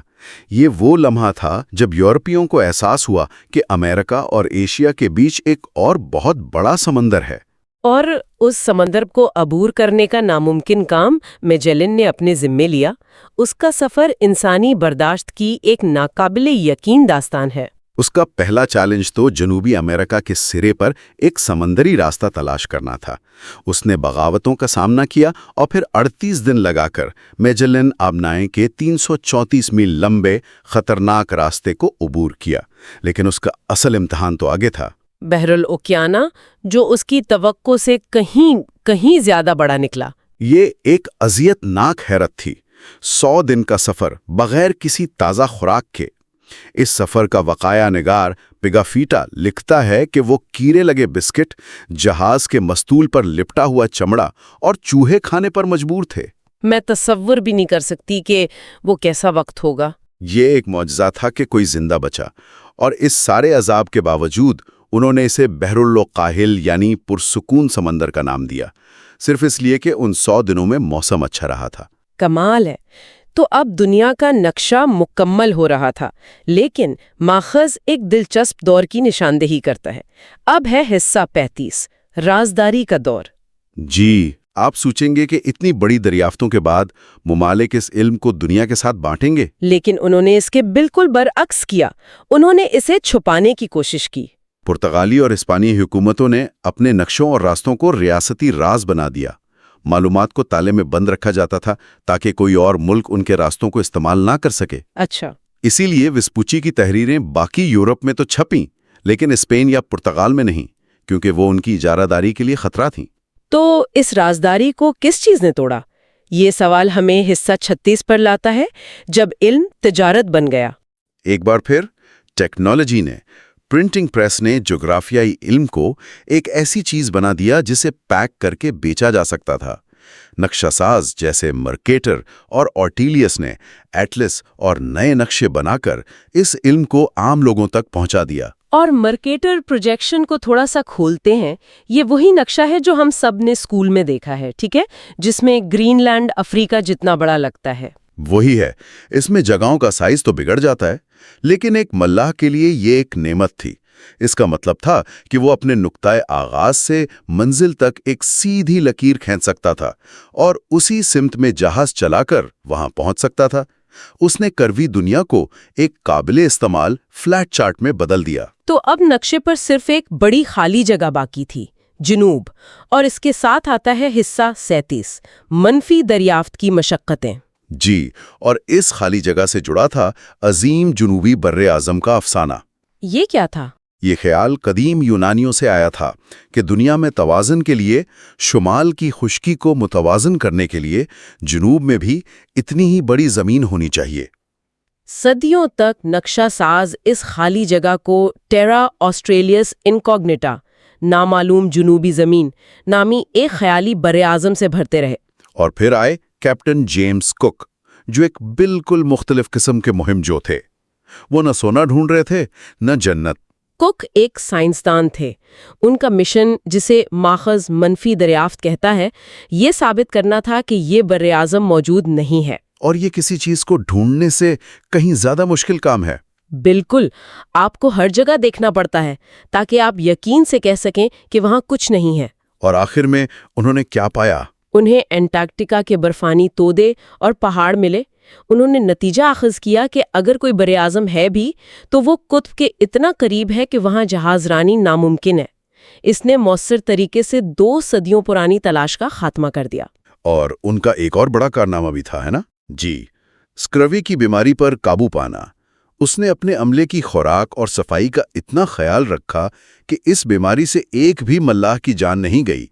یہ وہ لمحہ تھا جب یورپیوں کو احساس ہوا کہ امریکہ اور ایشیا کے بیچ ایک اور بہت بڑا سمندر ہے۔ اور اس سمندر کو عبور کرنے کا ناممکن کام میجلن نے اپنے ذمے لیا۔ اس کا سفر انسانی برداشت کی ایک ناقابل یقین داستان ہے۔ اس کا پہلا چیلنج تو جنوبی امریکہ کے سرے پر ایک سمندری راستہ تلاش کرنا تھا۔ اس نے بغاوتوں کا سامنا کیا اور پھر 38 دن لگا کر میجلن آبنائے کے 334 میل لمبے خطرناک راستے کو عبور کیا، لیکن اس کا اصل امتحان تو آگے تھا۔ بحر الاوکیانا، جو اس کی توقع سے کہیں زیادہ بڑا نکلا۔ یہ ایک اذیت ناک حیرت تھی، 100 دن کا سفر بغیر کسی تازہ خوراک کے۔ اس سفر کا وقایہ نگار پیگافیٹا لکھتا ہے کہ وہ کیڑے لگے بسکٹ، جہاز کے مستول پر لپٹا ہوا چمڑا اور چوہے کھانے پر مجبور تھے۔ میں تصور بھی نہیں کر سکتی کہ وہ کیسا وقت ہوگا۔ یہ ایک معجزہ تھا کہ کوئی زندہ بچا، اور اس سارے عذاب کے باوجود انہوں نے اسے بحر اللقاحل یعنی پرسکون سمندر کا نام دیا، صرف اس لیے کہ ان 100 دنوں میں موسم اچھا رہا تھا۔ کمال ہے۔ تو اب دنیا کا نقشہ مکمل ہو رہا تھا، لیکن ماخذ ایک دلچسپ دور کی نشاندہی کرتا ہے۔ اب ہے حصہ 35، رازداری کا دور۔ جی، آپ سوچیں گے کہ اتنی بڑی دریافتوں کے بعد ممالک اس علم کو دنیا کے ساتھ بانٹیں گے، لیکن انہوں نے اس کے بالکل برعکس کیا۔ انہوں نے اسے چھپانے کی کوشش کی۔ پرتگالی اور ہسپانوی حکومتوں نے اپنے نقشوں اور راستوں کو ریاستی راز بنا دیا۔ معلومات کو تالے میں بند رکھا جاتا تھا تاکہ کوئی اور ملک ان کے راستوں کو استعمال نہ کر سکے۔ اچھا، اسی لیے ویسپوچی کی تحریریں باقی یورپ میں تو چھپیں، لیکن اسپین یا پرتگال میں نہیں، کیونکہ وہ ان کی اجارہ داری کے لیے خطرہ تھیں۔ تو اس رازداری کو کس چیز نے توڑا؟ یہ سوال ہمیں حصہ 36 پر لاتا ہے، جب علم تجارت بن گیا۔ ایک بار پھر ٹیکنالوجی نے، پرنٹنگ پریس نے جغرافیائی علم کو ایک ایسی چیز بنا دیا جسے پیک کر کے بیچا جا سکتا تھا۔ نقشہ ساز جیسے مرکیٹر اور آرٹیلیس نے ایٹلس اور نئے نقشے بنا کر اس علم کو عام لوگوں تک پہنچا دیا۔ اور مرکیٹر پروجیکشن کو تھوڑا سا کھولتے ہیں، یہ وہی نقشہ ہے جو ہم سب نے اسکول میں دیکھا ہے، ٹھیک ہے، جس میں گرین لینڈ افریقہ جتنا بڑا لگتا ہے۔ وہی ہے، اس میں جگہوں کا سائز تو بگڑ جاتا ہے، لیکن ایک ملاح کے لیے یہ ایک نعمت تھی۔ اس کا مطلب تھا کہ وہ اپنے نقطۂ آغاز سے منزل تک ایک سیدھی لکیر کھینچ سکتا تھا اور اسی سمت میں جہاز چلا کر وہاں پہنچ سکتا تھا۔ اس نے کروی دنیا کو ایک قابل استعمال فلیٹ چارٹ میں بدل دیا۔ تو اب نقشے پر صرف ایک بڑی خالی جگہ باقی تھی، جنوب، اور اس کے ساتھ آتا ہے حصہ 37، منفی دریافت کی مشقتیں۔ جی، اور اس خالی جگہ سے جڑا تھا عظیم جنوبی بر اعظم کا افسانہ۔ یہ کیا تھا؟ یہ خیال قدیم یونانیوں سے آیا تھا کہ دنیا میں توازن کے لیے، شمال کی خشکی کو متوازن کرنے کے لیے، جنوب میں بھی اتنی ہی بڑی زمین ہونی چاہیے۔ صدیوں تک نقشہ ساز اس خالی جگہ کو ٹیرا آسٹریلیس انکوگنیٹا، نامعلوم جنوبی زمین، نامی ایک خیالی براعظم سے بھرتے رہے۔ اور پھر آئے کیپٹن جیمز کک، جو ایک بالکل مختلف قسم کے مہم جو تھے۔ وہ نہ سونا ڈھونڈ رہے تھے، نہ جنت۔ کک ایک سائنسدان تھے۔ ان کا مشن، جسے ماخذ منفی دریافت کہتا ہے، یہ ثابت کرنا تھا کہ یہ براعظم موجود نہیں ہے۔ اور یہ کسی چیز کو ڈھونڈنے سے کہیں زیادہ مشکل کام ہے۔ بالکل، آپ کو ہر جگہ دیکھنا پڑتا ہے تاکہ آپ یقین سے کہہ سکیں کہ وہاں کچھ نہیں ہے۔ اور آخر میں انہوں نے کیا پایا؟ انہیں انٹارکٹیکا کے برفانی تودے اور پہاڑ ملے۔ انہوں نے نتیجہ اخذ کیا کہ اگر کوئی براعظم ہے بھی تو وہ قطب کے اتنا قریب ہے کہ وہاں جہاز رانی ناممکن ہے۔ اس نے مؤثر طریقے سے 2 صدیوں پرانی تلاش کا خاتمہ کر دیا۔ اور ان کا ایک اور بڑا کارنامہ بھی تھا، ہے نا؟ جی، اسکروی کی بیماری پر قابو پانا۔ اس نے اپنے عملے کی خوراک اور صفائی کا اتنا خیال رکھا کہ اس بیماری سے ایک بھی ملاح کی جان نہیں گئی،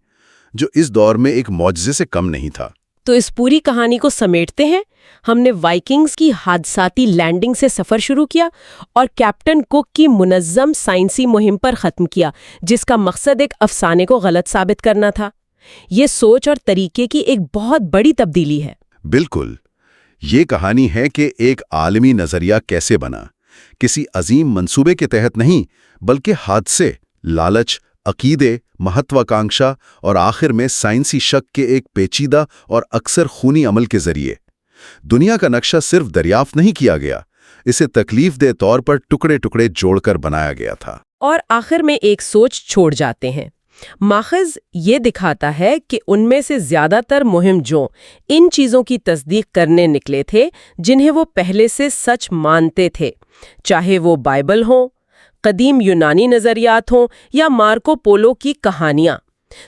جو اس دور میں ایک معجزے سے کم نہیں تھا۔ تو اس پوری کہانی کو سمیٹتے ہیں۔ ہم نے وائکنگز کی حادثاتی لینڈنگ سے سفر شروع کیا اور کیپٹن کک کی منظم سائنسی مہم پر ختم کیا، جس کا مقصد ایک افسانے کو غلط ثابت کرنا تھا۔ یہ سوچ اور طریقے کی ایک بہت بڑی تبدیلی ہے۔ بالکل، یہ کہانی ہے کہ ایک عالمی نظریہ کیسے بنا، کسی عظیم منصوبے کے تحت نہیں، بلکہ حادثے، لالچ، عقیدے، مہتواکانکشا اور آخر میں سائنسی شک کے ایک پیچیدہ اور اکثر خونی عمل کے ذریعے۔ دنیا کا نقشہ صرف دریافت نہیں کیا گیا، اسے تکلیف دہ طور پر ٹکڑے ٹکڑے جوڑ کر بنایا گیا تھا۔ اور آخر میں ایک سوچ چھوڑ جاتے ہیں۔ ماخذ یہ دکھاتا ہے کہ ان میں سے زیادہ تر مہم جو ان چیزوں کی تصدیق کرنے نکلے تھے جنہیں وہ پہلے سے سچ مانتے تھے، چاہے وہ بائبل ہوں، قدیم یونانی نظریات ہوں یا مارکو پولو کی کہانیاں۔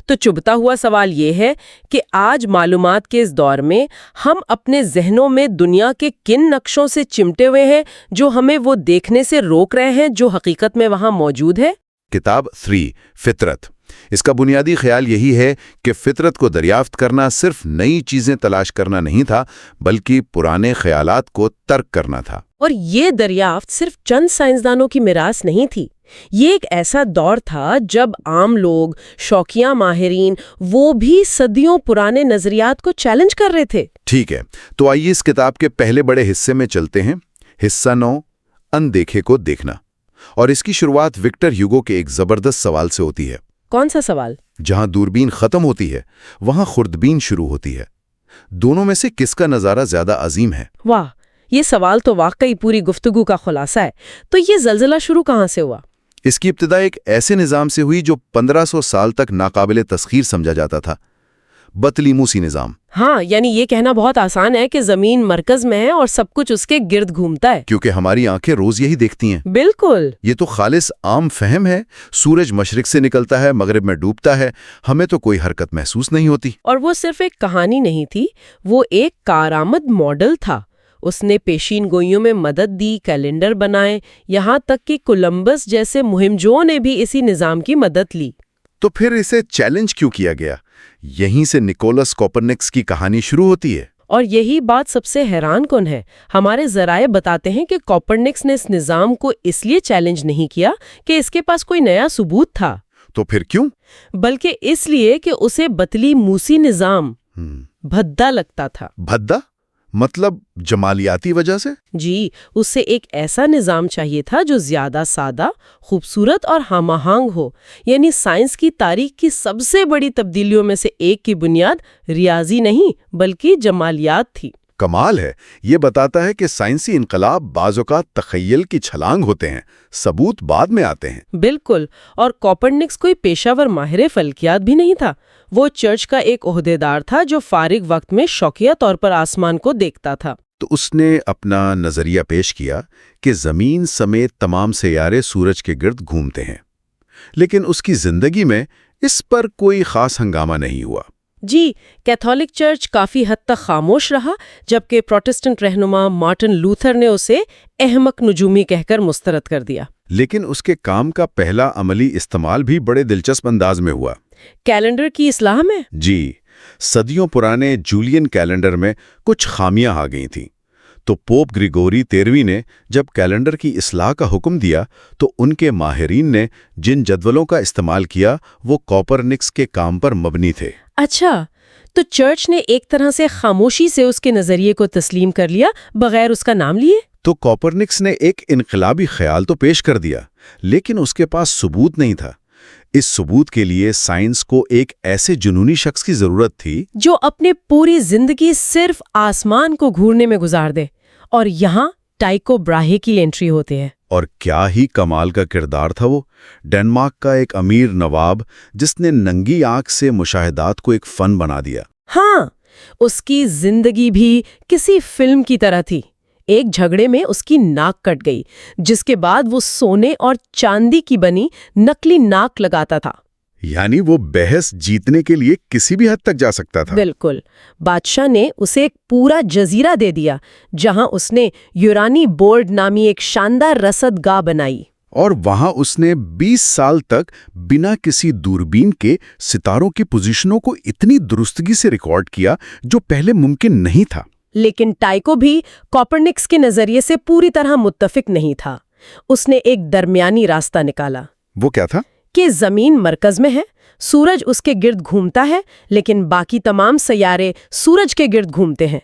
تو چبھتا ہوا سوال یہ ہے کہ آج معلومات کے اس دور میں ہم اپنے ذہنوں میں دنیا کے کن نقشوں سے چمٹے ہوئے ہیں جو ہمیں وہ دیکھنے سے روک رہے ہیں جو حقیقت میں وہاں موجود ہے؟ کتاب 3 فطرت، اس کا بنیادی خیال یہی ہے کہ فطرت کو دریافت کرنا صرف نئی چیزیں تلاش کرنا نہیں تھا، بلکہ پرانے خیالات کو ترک کرنا تھا۔ اور یہ دریافت صرف چند سائنسدانوں کی میراث نہیں تھی، یہ ایک ایسا دور تھا جب عام لوگ، شوقیہ ماہرین، وہ بھی صدیوں پرانے نظریات کو چیلنج کر رہے تھے۔ ٹھیک ہے، تو آئیے اس کتاب کے پہلے بڑے حصے میں چلتے ہیں۔ حصہ 9، اندیکھے کو دیکھنا۔ اور اس کی شروعات وکٹر ہیوگو کے ایک زبردست سوال سے ہوتی ہے۔ کون سا سوال؟ جہاں دوربین ختم ہوتی ہے وہاں خوردبین شروع ہوتی ہے، دونوں میں سے کس کا نظارہ زیادہ عظیم ہے؟ واہ، یہ سوال تو واقعی پوری گفتگو کا خلاصہ ہے۔ تو یہ زلزلہ شروع کہاں سے ہوا؟ اس کی ابتدا ایک ایسے نظام سے ہوئی جو 1500 سال تک ناقابل تسخیر سمجھا جاتا تھا۔ بطلیموسی نظام. ہاں، یعنی یہ کہنا بہت آسان ہے کہ زمین مرکز میں ہے اور سب کچھ اس کے گرد گھومتا ہے. کیونکہ ہماری آنکھیں روز یہی دیکھتی ہیں. بالکل. یہ تو خالص عام فہم ہے. سورج مشرق سے نکلتا ہے، مغرب میں ڈوبتا ہے، ہمیں تو کوئی حرکت محسوس نہیں ہوتی. اور وہ صرف ایک کہانی نہیں تھی، وہ ایک کارآمد ماڈل تھا. اس نے پیشین گوئیوں میں مدد دی، کیلنڈر بنائے، یہاں تک کہ کولمبس جیسے مہمجوؤں نے بھی اسی نظام کی مدد لی. تو پھر اسے چیلنج کیوں کیا گیا؟ یہیں سے نکولس کوپرنکس کی کہانی شروع ہوتی ہے. اور یہی بات سب سے حیران کن ہے. ہمارے ذرائع بتاتے ہیں کہ کوپرنکس نے اس نظام کو اس لیے چیلنج نہیں کیا کہ اس کے پاس کوئی نیا ثبوت تھا. تو پھر کیوں؟ بلکہ اس لیے کہ اسے بطلیموسی نظام بھدا لگتا تھا. بھدا؟ مطلب جمالیاتی وجہ سے؟ جی، اس سے ایک ایسا نظام چاہیے تھا جو زیادہ سادہ، خوبصورت اور ہم آہنگ ہو. یعنی سائنس کی تاریخ کی سب سے بڑی تبدیلیوں میں سے ایک کی بنیاد ریاضی نہیں بلکہ جمالیات تھی. کمال ہے. یہ بتاتا ہے کہ سائنسی انقلاب بعض اوقات تخیل کی چھلانگ ہوتے ہیں، ثبوت بعد میں آتے ہیں. بالکل. اور کوپرنکس کوئی پیشہ ور ماہر فلکیات بھی نہیں تھا. وہ چرچ کا ایک عہدیدار تھا جو فارغ وقت میں شوقیہ طور پر آسمان کو دیکھتا تھا. تو اس نے اپنا نظریہ پیش کیا کہ زمین سمیت تمام سیارے سورج کے گرد گھومتے ہیں. لیکن اس کی زندگی میں اس پر کوئی خاص ہنگامہ نہیں ہوا. جی، کیتھولک چرچ کافی حد تک خاموش رہا، جبکہ پروٹسٹنٹ رہنما مارٹن لوتھر نے اسے احمق نجومی کہہ کر مسترد کر دیا. لیکن اس کے کام کا پہلا عملی استعمال بھی بڑے دلچسپ انداز میں ہوا. کیلنڈر کی اصلاح میں؟ جی، صدیوں پرانے جولین کیلنڈر میں کچھ خامیاں آ گئی تھیں. تو پوپ گریگوری 13ویں نے جب کیلنڈر کی اصلاح کا حکم دیا تو ان کے ماہرین نے جن جدولوں کا استعمال کیا وہ کوپرنکس کے کام پر مبنی تھے. اچھا، تو چرچ نے ایک طرح سے خاموشی سے اس کے نظریے کو تسلیم کر لیا بغیر اس کا نام لیے؟ تو کوپرنکس نے ایک انقلابی خیال تو پیش کر دیا، لیکن اس کے پاس ثبوت نہیں تھا. اس ثبوت کے لیے سائنس کو ایک ایسے جنونی شخص کی ضرورت تھی جو اپنے پوری زندگی صرف آسمان کو گھورنے میں گزار دے. اور یہاں ٹائکو براہے کی انٹری ہوتے ہیں. اور کیا ہی کمال کا کردار تھا وہ. ڈنمارک کا ایک امیر نواب جس نے ننگی آنکھ سے مشاہدات کو ایک فن بنا دیا. ہاں، اس کی زندگی بھی کسی فلم کی طرح تھی. ایک جھگڑے میں اس کی ناک کٹ گئی، جس کے بعد وہ سونے اور چاندی کی بنی نکلی ناک لگاتا تھا. یعنی وہ بحث جیتنے کے لیے کسی بھی حد تک جا سکتا تھا. بالکل. بادشاہ نے اسے ایک پورا جزیرہ دے دیا جہاں اس نے یورانی بورڈ نامی ایک شاندار رصد گاہ بنائی. اور وہاں اس نے 20 سال تک بنا کسی دوربین کے ستاروں کی پوزیشنوں کو اتنی درستگی سے ریکارڈ کیا جو پہلے ممکن نہیں تھا. لیکن ٹائکو بھی کوپرنکس کے نظریے سے پوری طرح متفق نہیں تھا. اس نے ایک درمیانی راستہ نکالا. وہ کیا تھا؟ کہ زمین مرکز میں ہے، سورج اس کے گرد گھومتا ہے، لیکن باقی تمام سیارے سورج کے گرد گھومتے ہیں.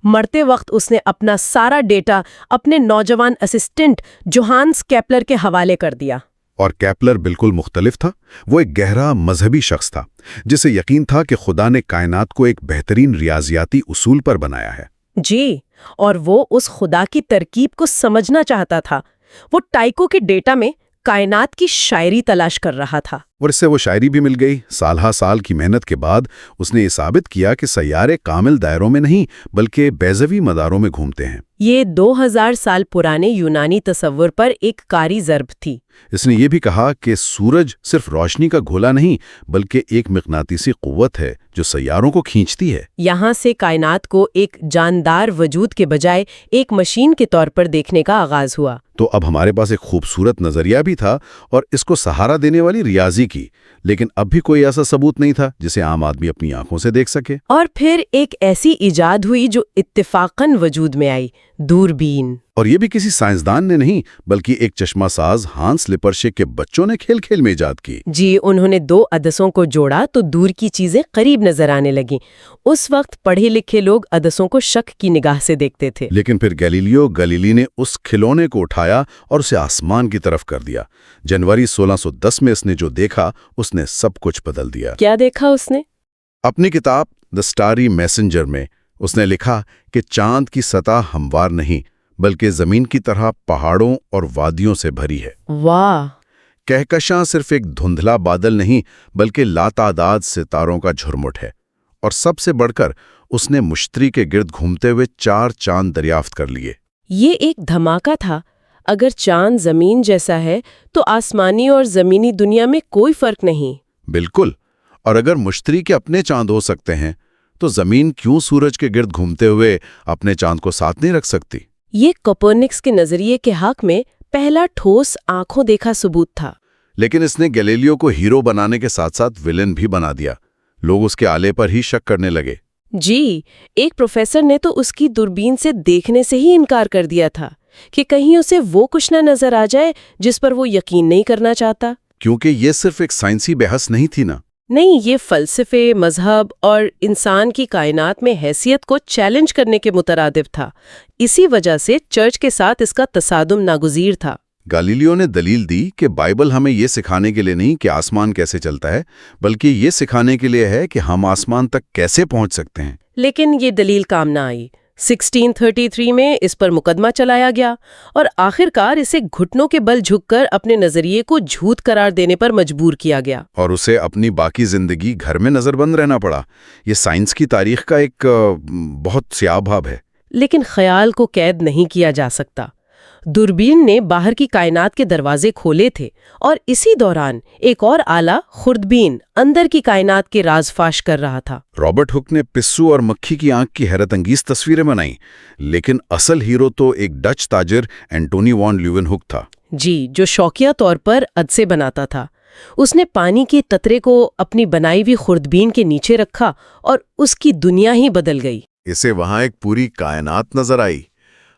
مرتے وقت اس نے اپنا سارا ڈیٹا اپنے نوجوان اسسٹنٹ جوہانس کیپلر کے حوالے کر دیا. اور کیپلر بالکل مختلف تھا. وہ ایک گہرا مذہبی شخص تھا جسے یقین تھا کہ خدا نے کائنات کو ایک بہترین ریاضیاتی اصول پر بنایا ہے. جی، اور وہ اس خدا کی ترکیب کو سمجھنا چاہتا تھا. وہ ٹائکو کے ڈیٹا میں کائنات کی شاعری تلاش کر رہا تھا. اور اس سے وہ شاعری بھی مل گئی. سالہ سال کی محنت کے بعد اس نے یہ ثابت کیا کہ سیارے کامل دائروں میں نہیں بلکہ بیضوی مداروں میں گھومتے ہیں. یہ 2000 سال پرانے یونانی تصور پر ایک کاری ضرب تھی. اس نے یہ بھی کہا کہ سورج صرف روشنی کا گھولا نہیں بلکہ ایک مقناطیسی قوت ہے جو سیاروں کو کھینچتی ہے. یہاں سے کائنات کو ایک جاندار وجود کے بجائے ایک مشین کے طور پر دیکھنے کا آغاز ہوا. تو اب ہمارے پاس ایک خوبصورت نظریہ بھی تھا اور اس کو سہارا دینے والی ریاضی کی، لیکن اب بھی کوئی ایسا ثبوت نہیں تھا جسے عام آدمی اپنی آنکھوں سے دیکھ سکے. اور پھر ایک ایسی ایجاد ہوئی جو اتفاقاً وجود میں آئی، دوربین. اور یہ بھی کسی سائنسدان نے نہیں بلکہ ایک چشمہ ساز ہانس لپرشے کے بچوں نے کھیل کھیل میں ایجاد کی. جی، انہوں نے 2 عدسوں کو جوڑا تو دور کی چیزیں قریب نظر آنے لگیں. اس وقت پڑھے لکھے لوگ عدسوں کو شک کی نگاہ سے دیکھتے تھے. لیکن پھر گیلیلیو گلیلی نے اس کھلونے کو اٹھایا اور اسے آسمان کی طرف کر دیا. جنوری 1610 میں اس نے جو دیکھا اس نے سب کچھ بدل دیا. کیا دیکھا اس نے؟ اپنی کتاب دی اسٹاری میسنجر میں اس نے لکھا کہ چاند کی سطح ہموار نہیں بلکہ زمین کی طرح پہاڑوں اور وادیوں سے بھری ہے. واہ! کہکشاں صرف ایک دھندلا بادل نہیں بلکہ لاتعداد ستاروں کا جھرمٹ ہے. اور سب سے بڑھ کر اس نے مشتری کے گرد گھومتے ہوئے 4 چاند دریافت کر لیے۔ یہ ایک دھماکہ تھا۔ اگر چاند زمین جیسا ہے تو آسمانی اور زمینی دنیا میں کوئی فرق نہیں۔ بالکل، اور اگر مشتری کے اپنے چاند ہو سکتے ہیں تو زمین کیوں سورج کے گرد گھومتے ہوئے اپنے چاند کو ساتھ نہیں رکھ سکتی؟ یہ کوپرنکس کے نظریے کے حق میں پہلا ٹھوس آنکھوں دیکھا ثبوت تھا۔ لیکن اس نے گیلیلیو کو ہیرو بنانے کے ساتھ ساتھ ویلن بھی بنا دیا۔ لوگ اس کے آلے پر ہی شک کرنے لگے۔ جی، ایک پروفیسر نے تو اس کی دوربین سے دیکھنے سے ہی انکار کر دیا تھا کہ کہیں اسے وہ کچھ نہ نظر آ جائے جس پر وہ یقین نہیں کرنا چاہتا۔ کیونکہ یہ صرف ایک سائنسی بحث نہیں تھی نا۔ نہیں، یہ فلسفے، مذہب اور انسان کی کائنات میں حیثیت کو چیلنج کرنے کے مترادف تھا۔ اسی وجہ سے چرچ کے ساتھ اس کا تصادم ناگزیر تھا۔ گالیلیو نے دلیل دی کہ بائبل ہمیں یہ سکھانے کے لیے نہیں کہ آسمان کیسے چلتا ہے، بلکہ یہ سکھانے کے لیے ہے کہ ہم آسمان تک کیسے پہنچ سکتے ہیں۔ لیکن یہ دلیل کام نہ آئی۔ 1633 میں اس پر مقدمہ چلایا گیا اور آخر کار اسے گھٹنوں کے بل جھک کر اپنے نظریے کو جھوٹ قرار دینے پر مجبور کیا گیا۔ اور اسے اپنی باقی زندگی گھر میں نظر بند رہنا پڑا۔ یہ سائنس کی تاریخ کا ایک بہت سیاہ باب ہے۔ لیکن خیال کو قید نہیں کیا جا سکتا۔ دوربین نے باہر کی کائنات کے دروازے کھولے تھے اور اسی دوران ایک اور آلہ خوردبین اندر کی کائنات کے راز فاش کر رہا تھا۔ رابرٹ ہک نے پسو اور مکھی کی آنکھ کی حیرت انگیز تصویریں بنائیں، لیکن اصل ہیرو تو ایک ڈچ تاجر اینٹونی وان لیون ہک تھا۔ جی، جو شوقیہ طور پر عدسے بناتا تھا۔ اس نے پانی کے قطرے کو اپنی بنائی ہوئی خوردبین کے نیچے رکھا اور اس کی دنیا ہی بدل گئی۔ اسے وہاں ایک پوری کائنات نظر آئی۔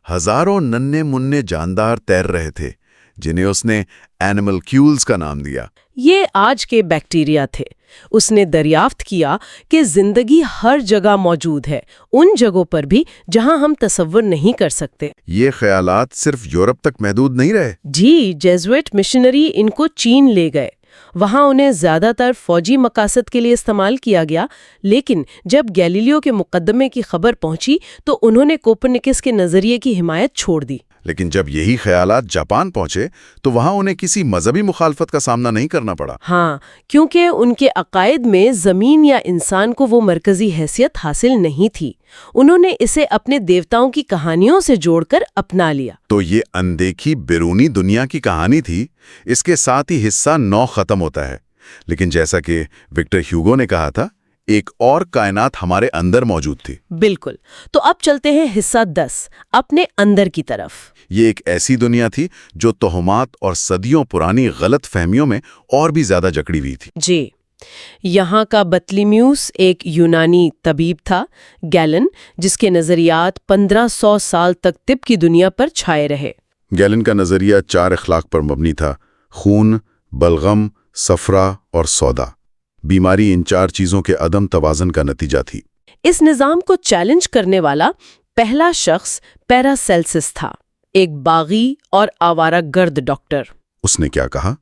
ہزاروں ننھے منھے جاندار تیر رہے تھے جنہیں اس نے اینیمل کیولز کا نام دیا۔ یہ آج کے بیکٹیریا تھے۔ اس نے دریافت کیا کہ زندگی ہر جگہ موجود ہے، ان جگہوں پر بھی جہاں ہم تصور نہیں کر سکتے۔ یہ خیالات صرف یورپ تک محدود نہیں رہے۔ جی، جیزویٹ مشنری ان کو چین لے گئے۔ وہاں انہیں زیادہ تر فوجی مقاصد کے لیے استعمال کیا گیا، لیکن جب گیلیلیو کے مقدمے کی خبر پہنچی تو انہوں نے کوپرنیکس کے نظریے کی حمایت چھوڑ دی۔ لیکن جب یہی خیالات جاپان پہنچے تو وہاں انہیں کسی مذہبی مخالفت کا سامنا نہیں کرنا پڑا۔ ہاں، کیونکہ ان کے عقائد میں زمین یا انسان کو وہ مرکزی حیثیت حاصل نہیں تھی۔ انہوں نے اسے اپنے دیوتاؤں کی کہانیوں سے جوڑ کر اپنا لیا۔ تو یہ اندیکھی بیرونی دنیا کی کہانی تھی۔ اس کے ساتھ ہی حصہ 9 ختم ہوتا ہے، لیکن جیسا کہ وکٹر ہیوگو نے کہا تھا، ایک اور کائنات ہمارے اندر موجود تھی۔ بالکل۔ تو اب چلتے ہیں حصہ 10، اپنے اندر کی طرف۔ یہ ایک ایسی دنیا تھی جو توہمات اور صدیوں پرانی غلط فہمیوں میں اور بھی زیادہ جکڑی ہوئی تھی۔ جی، یہاں کا بطلیمیوس ایک یونانی طبیب تھا، گیلن، جس کے نظریات 1500 سال تک طب کی دنیا پر چھائے رہے۔ گیلن کا نظریہ 4 اخلاق پر مبنی تھا: خون، بلغم، صفرا اور سودا۔ بیماری ان 4 چیزوں کے عدم توازن کا نتیجہ تھی۔ اس نظام کو چیلنج کرنے والا پہلا شخص پیراسیلسس تھا، ایک باغی اور آوارہ گرد ڈاکٹر۔ اس نے کیا کہا؟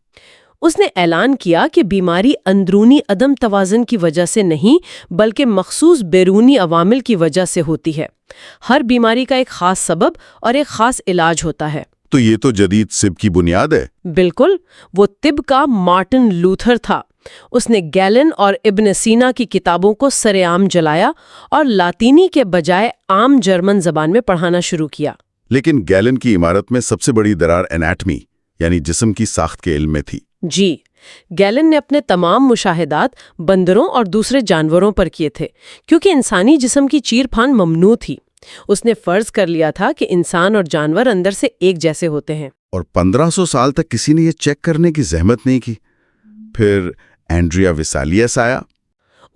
اس نے اعلان کیا کہ بیماری اندرونی عدم توازن کی وجہ سے نہیں بلکہ مخصوص بیرونی عوامل کی وجہ سے ہوتی ہے۔ ہر بیماری کا ایک خاص سبب اور ایک خاص علاج ہوتا ہے۔ تو یہ تو جدید طب کی بنیاد ہے۔ بالکل، وہ طب کا مارٹن لوتھر تھا۔ اس نے گیلن اور ابن سینا کی کتابوں کو سرے عام جلایا اور لاطینی کے بجائے عام جرمن زبان میں پڑھانا شروع کیا۔ لیکن گیلن کی عمارت میں سب سے بڑی درار انیٹمی یعنی جسم کی ساخت کے علم میں تھی۔ جی، گیلن نے اپنے تمام مشاہدات بندروں اور دوسرے جانوروں پر کیے تھے، کیونکہ انسانی جسم کی چیر پھان ممنوع تھی۔ اس نے فرض کر لیا تھا کہ انسان اور جانور اندر سے ایک جیسے ہوتے ہیں۔ اور 1500 سال تک کسی نے یہ چیک کرنے کی زحمت نہیں کی۔ پھر اینڈریا ویسالیس آیا۔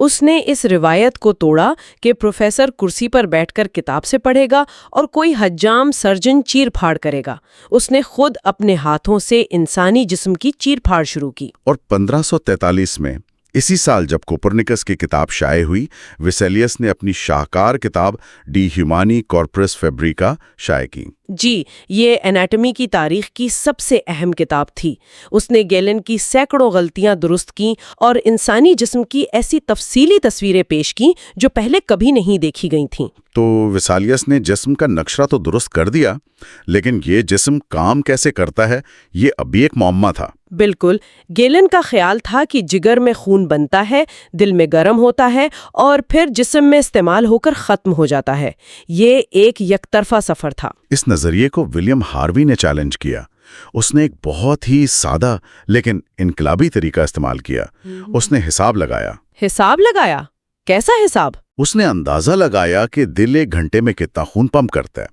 اس نے اس روایت کو توڑا کہ پروفیسر کرسی پر بیٹھ کر کتاب سے پڑھے گا اور کوئی حجام سرجن چیر پھاڑ کرے گا۔ اس نے خود اپنے ہاتھوں سے انسانی جسم کی چیر پھاڑ شروع کی۔ اور 1543 میں اسی سال جب کوپرنیکس کی کتاب شائع ہوئی، ویسالیس نے اپنی شاہکار کتاب ڈی ہیومانی کارپورس فیبریکا شائع کی۔ جی، یہ انیٹمی کی تاریخ کی سب سے اہم کتاب تھی۔ اس نے گیلن کی سینکڑوں غلطیاں درست کیں اور انسانی جسم کی ایسی تفصیلی تصویریں پیش کیں جو پہلے کبھی نہیں دیکھی گئی تھیں۔ تو ویسالیس نے جسم کا نقشہ تو درست کر دیا، لیکن یہ جسم کام کیسے کرتا ہے یہ اب بھی ایک معمہ تھا۔ بالکل، گیلن کا خیال تھا کہ جگر میں خون بنتا ہے، دل میں گرم ہوتا ہے اور پھر جسم میں استعمال ہو کر ختم ہو جاتا ہے۔ یہ ایک یک طرفہ سفر تھا۔ اس نظریے کو ولیم ہاروی نے چیلنج کیا۔ اس نے ایک بہت ہی سادہ لیکن انقلابی طریقہ استعمال کیا۔ اس نے حساب لگایا۔ حساب لگایا؟ کیسا حساب؟ اس نے اندازہ لگایا کہ دل ایک گھنٹے میں کتنا خون پمپ کرتا ہے۔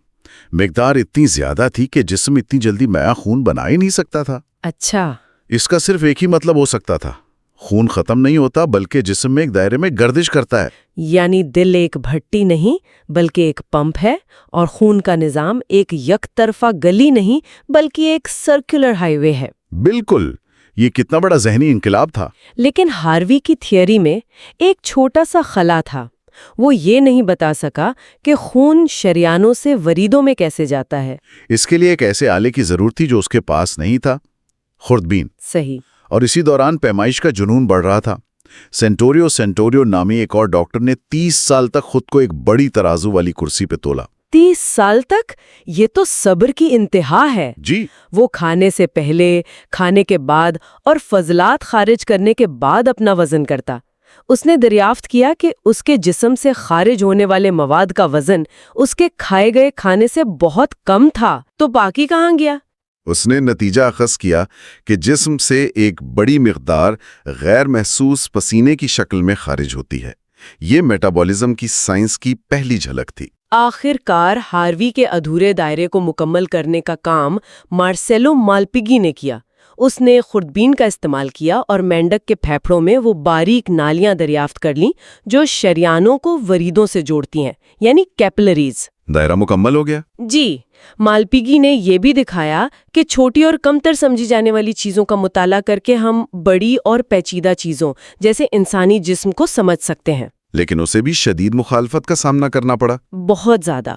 مقدار اتنی زیادہ تھی کہ جسم اتنی جلدی نیا خون بنا ہی نہیں سکتا تھا۔ اچھا، اس کا صرف ایک ہی مطلب ہو سکتا تھا، خون ختم نہیں ہوتا بلکہ جسم میں ایک دائرے میں گردش کرتا ہے۔ یعنی دل ایک بھٹی نہیں بلکہ ایک پمپ ہے، اور خون کا نظام ایک یک طرفہ گلی نہیں بلکہ ایک سرکولر ہائی وے ہے۔ بالکل، یہ کتنا بڑا ذہنی انقلاب تھا۔ لیکن ہاروی کی تھیوری میں ایک چھوٹا سا خلا تھا۔ وہ یہ نہیں بتا سکا کہ خون شریانوں سے وریدوں میں کیسے جاتا ہے۔ اس کے لیے ایک ایسے آلے کی ضرورت تھی جو اس کے پاس نہیں تھا، خوردبین۔ صحیح۔ اور اسی دوران پیمائش کا جنون بڑھ رہا تھا۔ سینٹوریو نامی ایک اور ڈاکٹر نے 30 سال تک خود کو ایک بڑی ترازو والی کرسی پہ تولا۔ 30 سال تک؟ یہ تو صبر کی انتہا ہے۔ جی، وہ کھانے سے پہلے، کھانے کے بعد اور فضلات خارج کرنے کے بعد اپنا وزن کرتا۔ اس نے دریافت کیا کہ اس کے جسم سے خارج ہونے والے مواد کا وزن اس کے کھائے گئے کھانے سے بہت کم تھا۔ تو باقی کہاں گیا؟ اس نے نتیجہ اخذ کیا کہ جسم سے ایک بڑی مقدار غیر محسوس پسینے کی شکل میں خارج ہوتی ہے۔ یہ میٹابولزم کی سائنس کی پہلی جھلک تھی۔ آخر کار ہاروی کے ادھورے دائرے کو مکمل کرنے کا کام مارسیلو مالپیگی نے کیا۔ اس نے خوردبین کا استعمال کیا اور مینڈک کے پھیپھڑوں میں وہ باریک نالیاں دریافت کر لیں جو شریانوں کو وریدوں سے جوڑتی ہیں، یعنی کیپلریز۔ دائرہ مکمل ہو گیا۔ جی، مالپیگی نے یہ بھی دکھایا کہ چھوٹی اور کمتر سمجھی جانے والی چیزوں کا مطالعہ کر کے ہم بڑی اور پیچیدہ چیزوں جیسے انسانی جسم کو سمجھ سکتے ہیں۔ لیکن اسے بھی شدید مخالفت کا سامنا کرنا پڑا۔ بہت زیادہ۔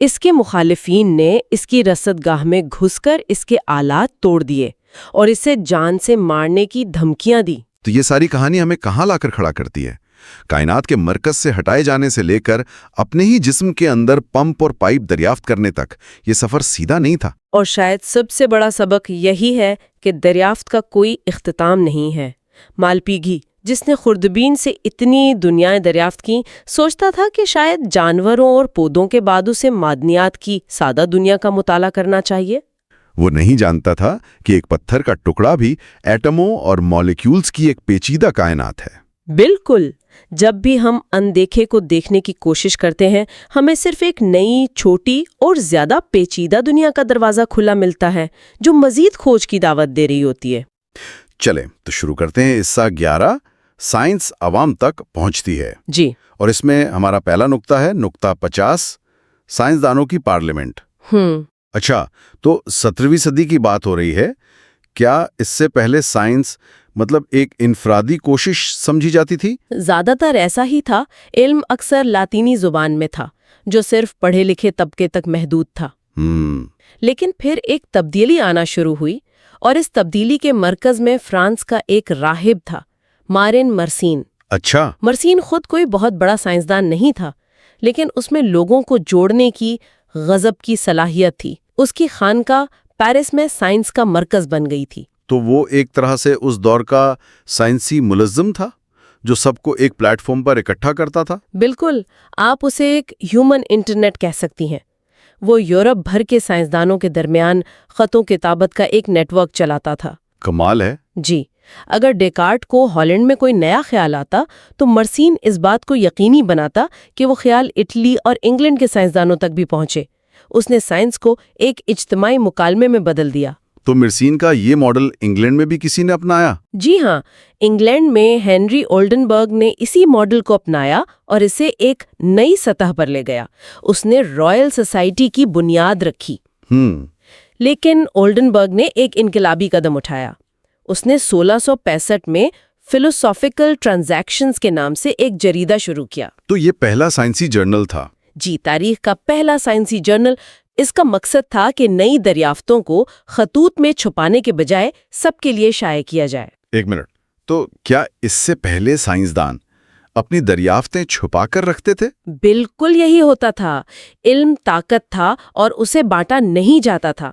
اس کے مخالفین نے اس کی رصدگاہ میں گھس کر اس کے آلات توڑ دیے اور اسے جان سے مارنے کی دھمکیاں دی۔ تو یہ ساری کہانی ہمیں کہاں لا کر کھڑا کرتی ہے؟ کائنات کے مرکز سے ہٹائے جانے سے لے کر اپنے ہی جسم کے اندر پمپ اور پائپ دریافت کرنے تک یہ سفر سیدھا نہیں تھا۔ اور شاید سب سے بڑا سبق یہی ہے کہ دریافت کا کوئی اختتام نہیں ہے۔ مالپیگی، جس نے خوردبین سے اتنی دنیائیں دریافت کی، سوچتا تھا کہ شاید جانوروں اور پودوں کے بعد اسے معدنیات کی سادہ دنیا کا مطالعہ کرنا چاہیے۔ وہ نہیں جانتا تھا کہ ایک پتھر کا ٹکڑا بھی ایٹموں اور مالیکیولز کی ایک پیچیدہ کائنات ہے۔ بالکل، جب بھی ہم اندیکھے کو دیکھنے کی کوشش کرتے ہیں، ہمیں صرف ایک نئی، چھوٹی اور زیادہ پیچیدہ دنیا کا دروازہ کھلا ملتا ہے جو مزید کھوج کی دعوت دے رہی ہوتی ہے۔ چلیں تو شروع کرتے ہیں۔ حصہ 11، سائنس عوام تک پہنچتی ہے۔ جی، اور اس میں ہمارا پہلا نقطہ ہے نقطہ 50، سائنسدانوں کی پارلیمنٹ۔ اچھا، تو 17ویں صدی کی بات ہو رہی ہے۔ کیا اس سے پہلے سائنس ایک انفرادی کوشش سمجھی جاتی تھی؟ زیادہ تر ایسا ہی تھا۔ علم اکثر لاطینی زبان میں تھا جو صرف پڑھے لکھے طبقے تک محدود تھا۔ لیکن پھر ایک تبدیلی آنا شروع ہوئی، اور اس تبدیلی کے مرکز میں فرانس کا ایک راہب تھا، مارین مرسین۔ اچھا، مرسین خود کوئی بہت بڑا سائنسدان نہیں تھا، لیکن اس میں لوگوں کو جوڑنے کی غضب کی صلاحیت تھی۔ اس کی خانقاہ پیرس میں سائنس کا مرکز بن گئی تھی۔ تو وہ ایک طرح سے اس دور کا سائنسی ملزم تھا جو سب کو ایک پلیٹ فارم پر اکٹھا کرتا تھا۔ بالکل، آپ اسے ایک ہیومن انٹرنیٹ کہہ سکتی ہیں۔ وہ یورپ بھر کے سائنسدانوں کے درمیان خط و کتابت کا ایک نیٹ ورک چلاتا تھا۔ کمال ہے۔ جی، اگر ڈیکارٹ کو ہالینڈ میں کوئی نیا خیال آتا تو مرسین اس بات کو یقینی بناتا کہ وہ خیال اٹلی اور انگلینڈ کے سائنسدانوں تک بھی پہنچے۔ اس نے سائنس کو ایک اجتماعی مکالمے میں بدل دیا۔ تو مرسین کا یہ ماڈل انگلینڈ میں بھی کسی نے اپنایا؟ جی ہاں، انگلینڈ میں ہینری اولڈنبرگ نے اسی ماڈل کو اپنایا اور اسے ایک نئی سطح پر لے گیا۔ اس نے رائل سوسائٹی کی بنیاد رکھی۔ لیکن اولڈنبرگ نے ایک انقلابی قدم اٹھایا۔ اس نے 1665 میں فلوسافیکل ٹرانزیکشنز کے نام سے ایک جریدہ شروع کیا۔ تو یہ پہلا سائنسی جرنل تھا؟ جی، تاریخ کا پہلا سائنسی جرنل۔ اس کا مقصد تھا کہ نئی دریافتوں کو خطوط میں چھپانے کے بجائے سب کے لیے شائع کیا جائے۔ ایک منٹ، تو کیا اس سے پہلے سائنسدان اپنی دریافتیں چھپا کر رکھتے تھے؟ بالکل یہی ہوتا تھا۔ علم طاقت تھا اور اسے بانٹا نہیں جاتا تھا۔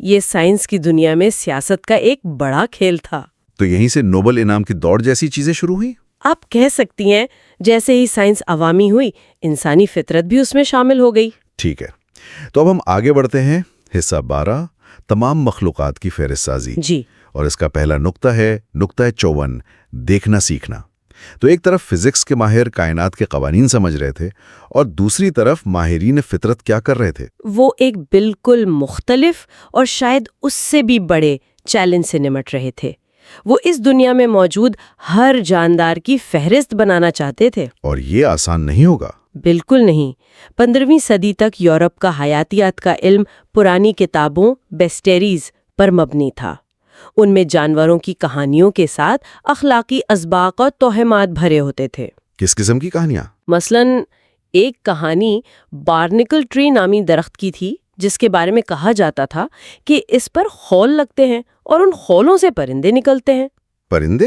یہ سائنس کی دنیا میں سیاست کا ایک بڑا کھیل تھا۔ تو یہیں سے نوبل انعام کی دوڑ جیسی چیزیں شروع ہوئی؟ آپ کہہ سکتی ہیں، جیسے ہی سائنس عوامی ہوئی، انسانی فطرت بھی اس میں شامل ہو گئی۔ ٹھیک ہے، تو اب ہم آگے بڑھتے ہیں۔ حصہ 12، تمام مخلوقات کی فہرست سازی۔ جی، اور اس کا پہلا نقطہ ہے نقطہ 54، دیکھنا سیکھنا۔ تو ایک طرف فزکس کے ماہر کائنات کے قوانین سمجھ رہے تھے، اور دوسری طرف ماہرین فطرت کیا کر رہے تھے؟ وہ ایک بالکل مختلف اور شاید اس سے بھی بڑے چیلنج سے نمٹ رہے تھے۔ وہ اس دنیا میں موجود ہر جاندار کی فہرست بنانا چاہتے تھے۔ اور یہ آسان نہیں ہوگا۔ بالکل نہیں۔ 15ویں صدی تک یورپ کا حیاتیات کا علم پرانی کتابوں بیسٹیریز پر مبنی تھا۔ ان میں جانوروں کی کہانیوں کے ساتھ اخلاقی اسباق اور توہمات بھرے ہوتے تھے۔ کس قسم کی کہانیاں؟ مثلاً ایک کہانی بارنیکل ٹری نامی درخت کی تھی، جس کے بارے میں کہا جاتا تھا کہ اس پر خول لگتے ہیں اور ان خولوں سے پرندے نکلتے ہیں۔ پرندے؟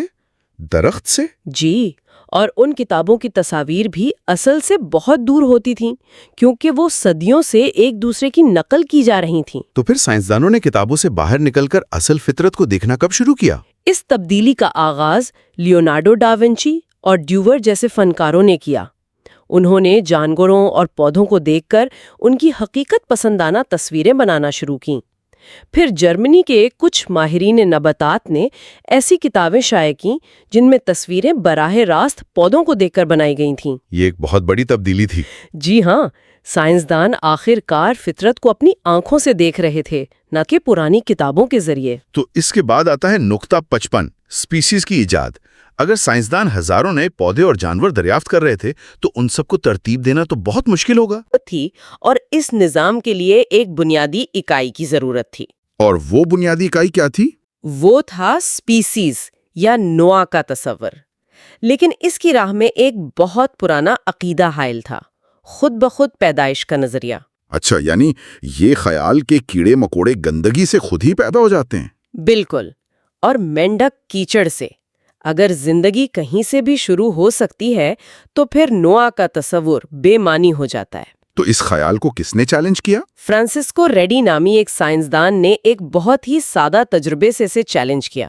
درخت سے؟ جی، اور ان کتابوں کی تصاویر بھی اصل سے بہت دور ہوتی تھیں، کیونکہ وہ صدیوں سے ایک دوسرے کی نقل کی جا رہی تھیں۔ تو پھر سائنسدانوں نے کتابوں سے باہر نکل کر اصل فطرت کو دیکھنا کب شروع کیا؟ اس تبدیلی کا آغاز لیونارڈو ڈا ونچی اور ڈیور جیسے فنکاروں نے کیا۔ انہوں نے جانوروں اور پودوں کو دیکھ کر ان کی حقیقت پسندانہ تصویریں بنانا شروع کیں۔ پھر جرمنی کے کچھ ماہرین نباتات نے ایسی کتابیں شائع کیں جن میں تصویریں براہ راست پودوں کو دیکھ کر بنائی گئی تھیں۔ یہ ایک بہت بڑی تبدیلی تھی۔ جی ہاں، سائنسدان آخر کار فطرت کو اپنی آنکھوں سے دیکھ رہے تھے، نہ کہ پرانی کتابوں کے ذریعے۔ تو اس کے بعد آتا ہے نقطہ 55، سپیسیز کی ایجاد۔ اگر سائنسدان ہزاروں نئے پودے اور جانور دریافت کر رہے تھے تو ان سب کو ترتیب دینا تو بہت مشکل ہوگا۔ تھی، اور اس نظام کے لیے ایک بنیادی اکائی کی ضرورت تھی۔ اور وہ بنیادی اکائی کیا تھی؟ وہ تھا سپیسیز یا نوع کا تصور۔ لیکن اس کی راہ میں ایک بہت پرانا عقیدہ حائل تھا، خود بخود پیدائش کا نظریہ۔ اچھا، یعنی یہ خیال کہ کیڑے مکوڑے گندگی سے خود ہی پیدا ہو جاتے ہیں؟ بالکل، اور مینڈک کیچڑ سے۔ اگر زندگی کہیں سے بھی شروع ہو سکتی ہے تو پھر نوع کا تصور بے معنی ہو جاتا ہے۔ تو اس خیال کو کس نے چیلنج کیا؟ فرانسسکو ریڈی نامی ایک سائنسدان نے ایک بہت ہی سادہ تجربے سے اسے چیلنج کیا۔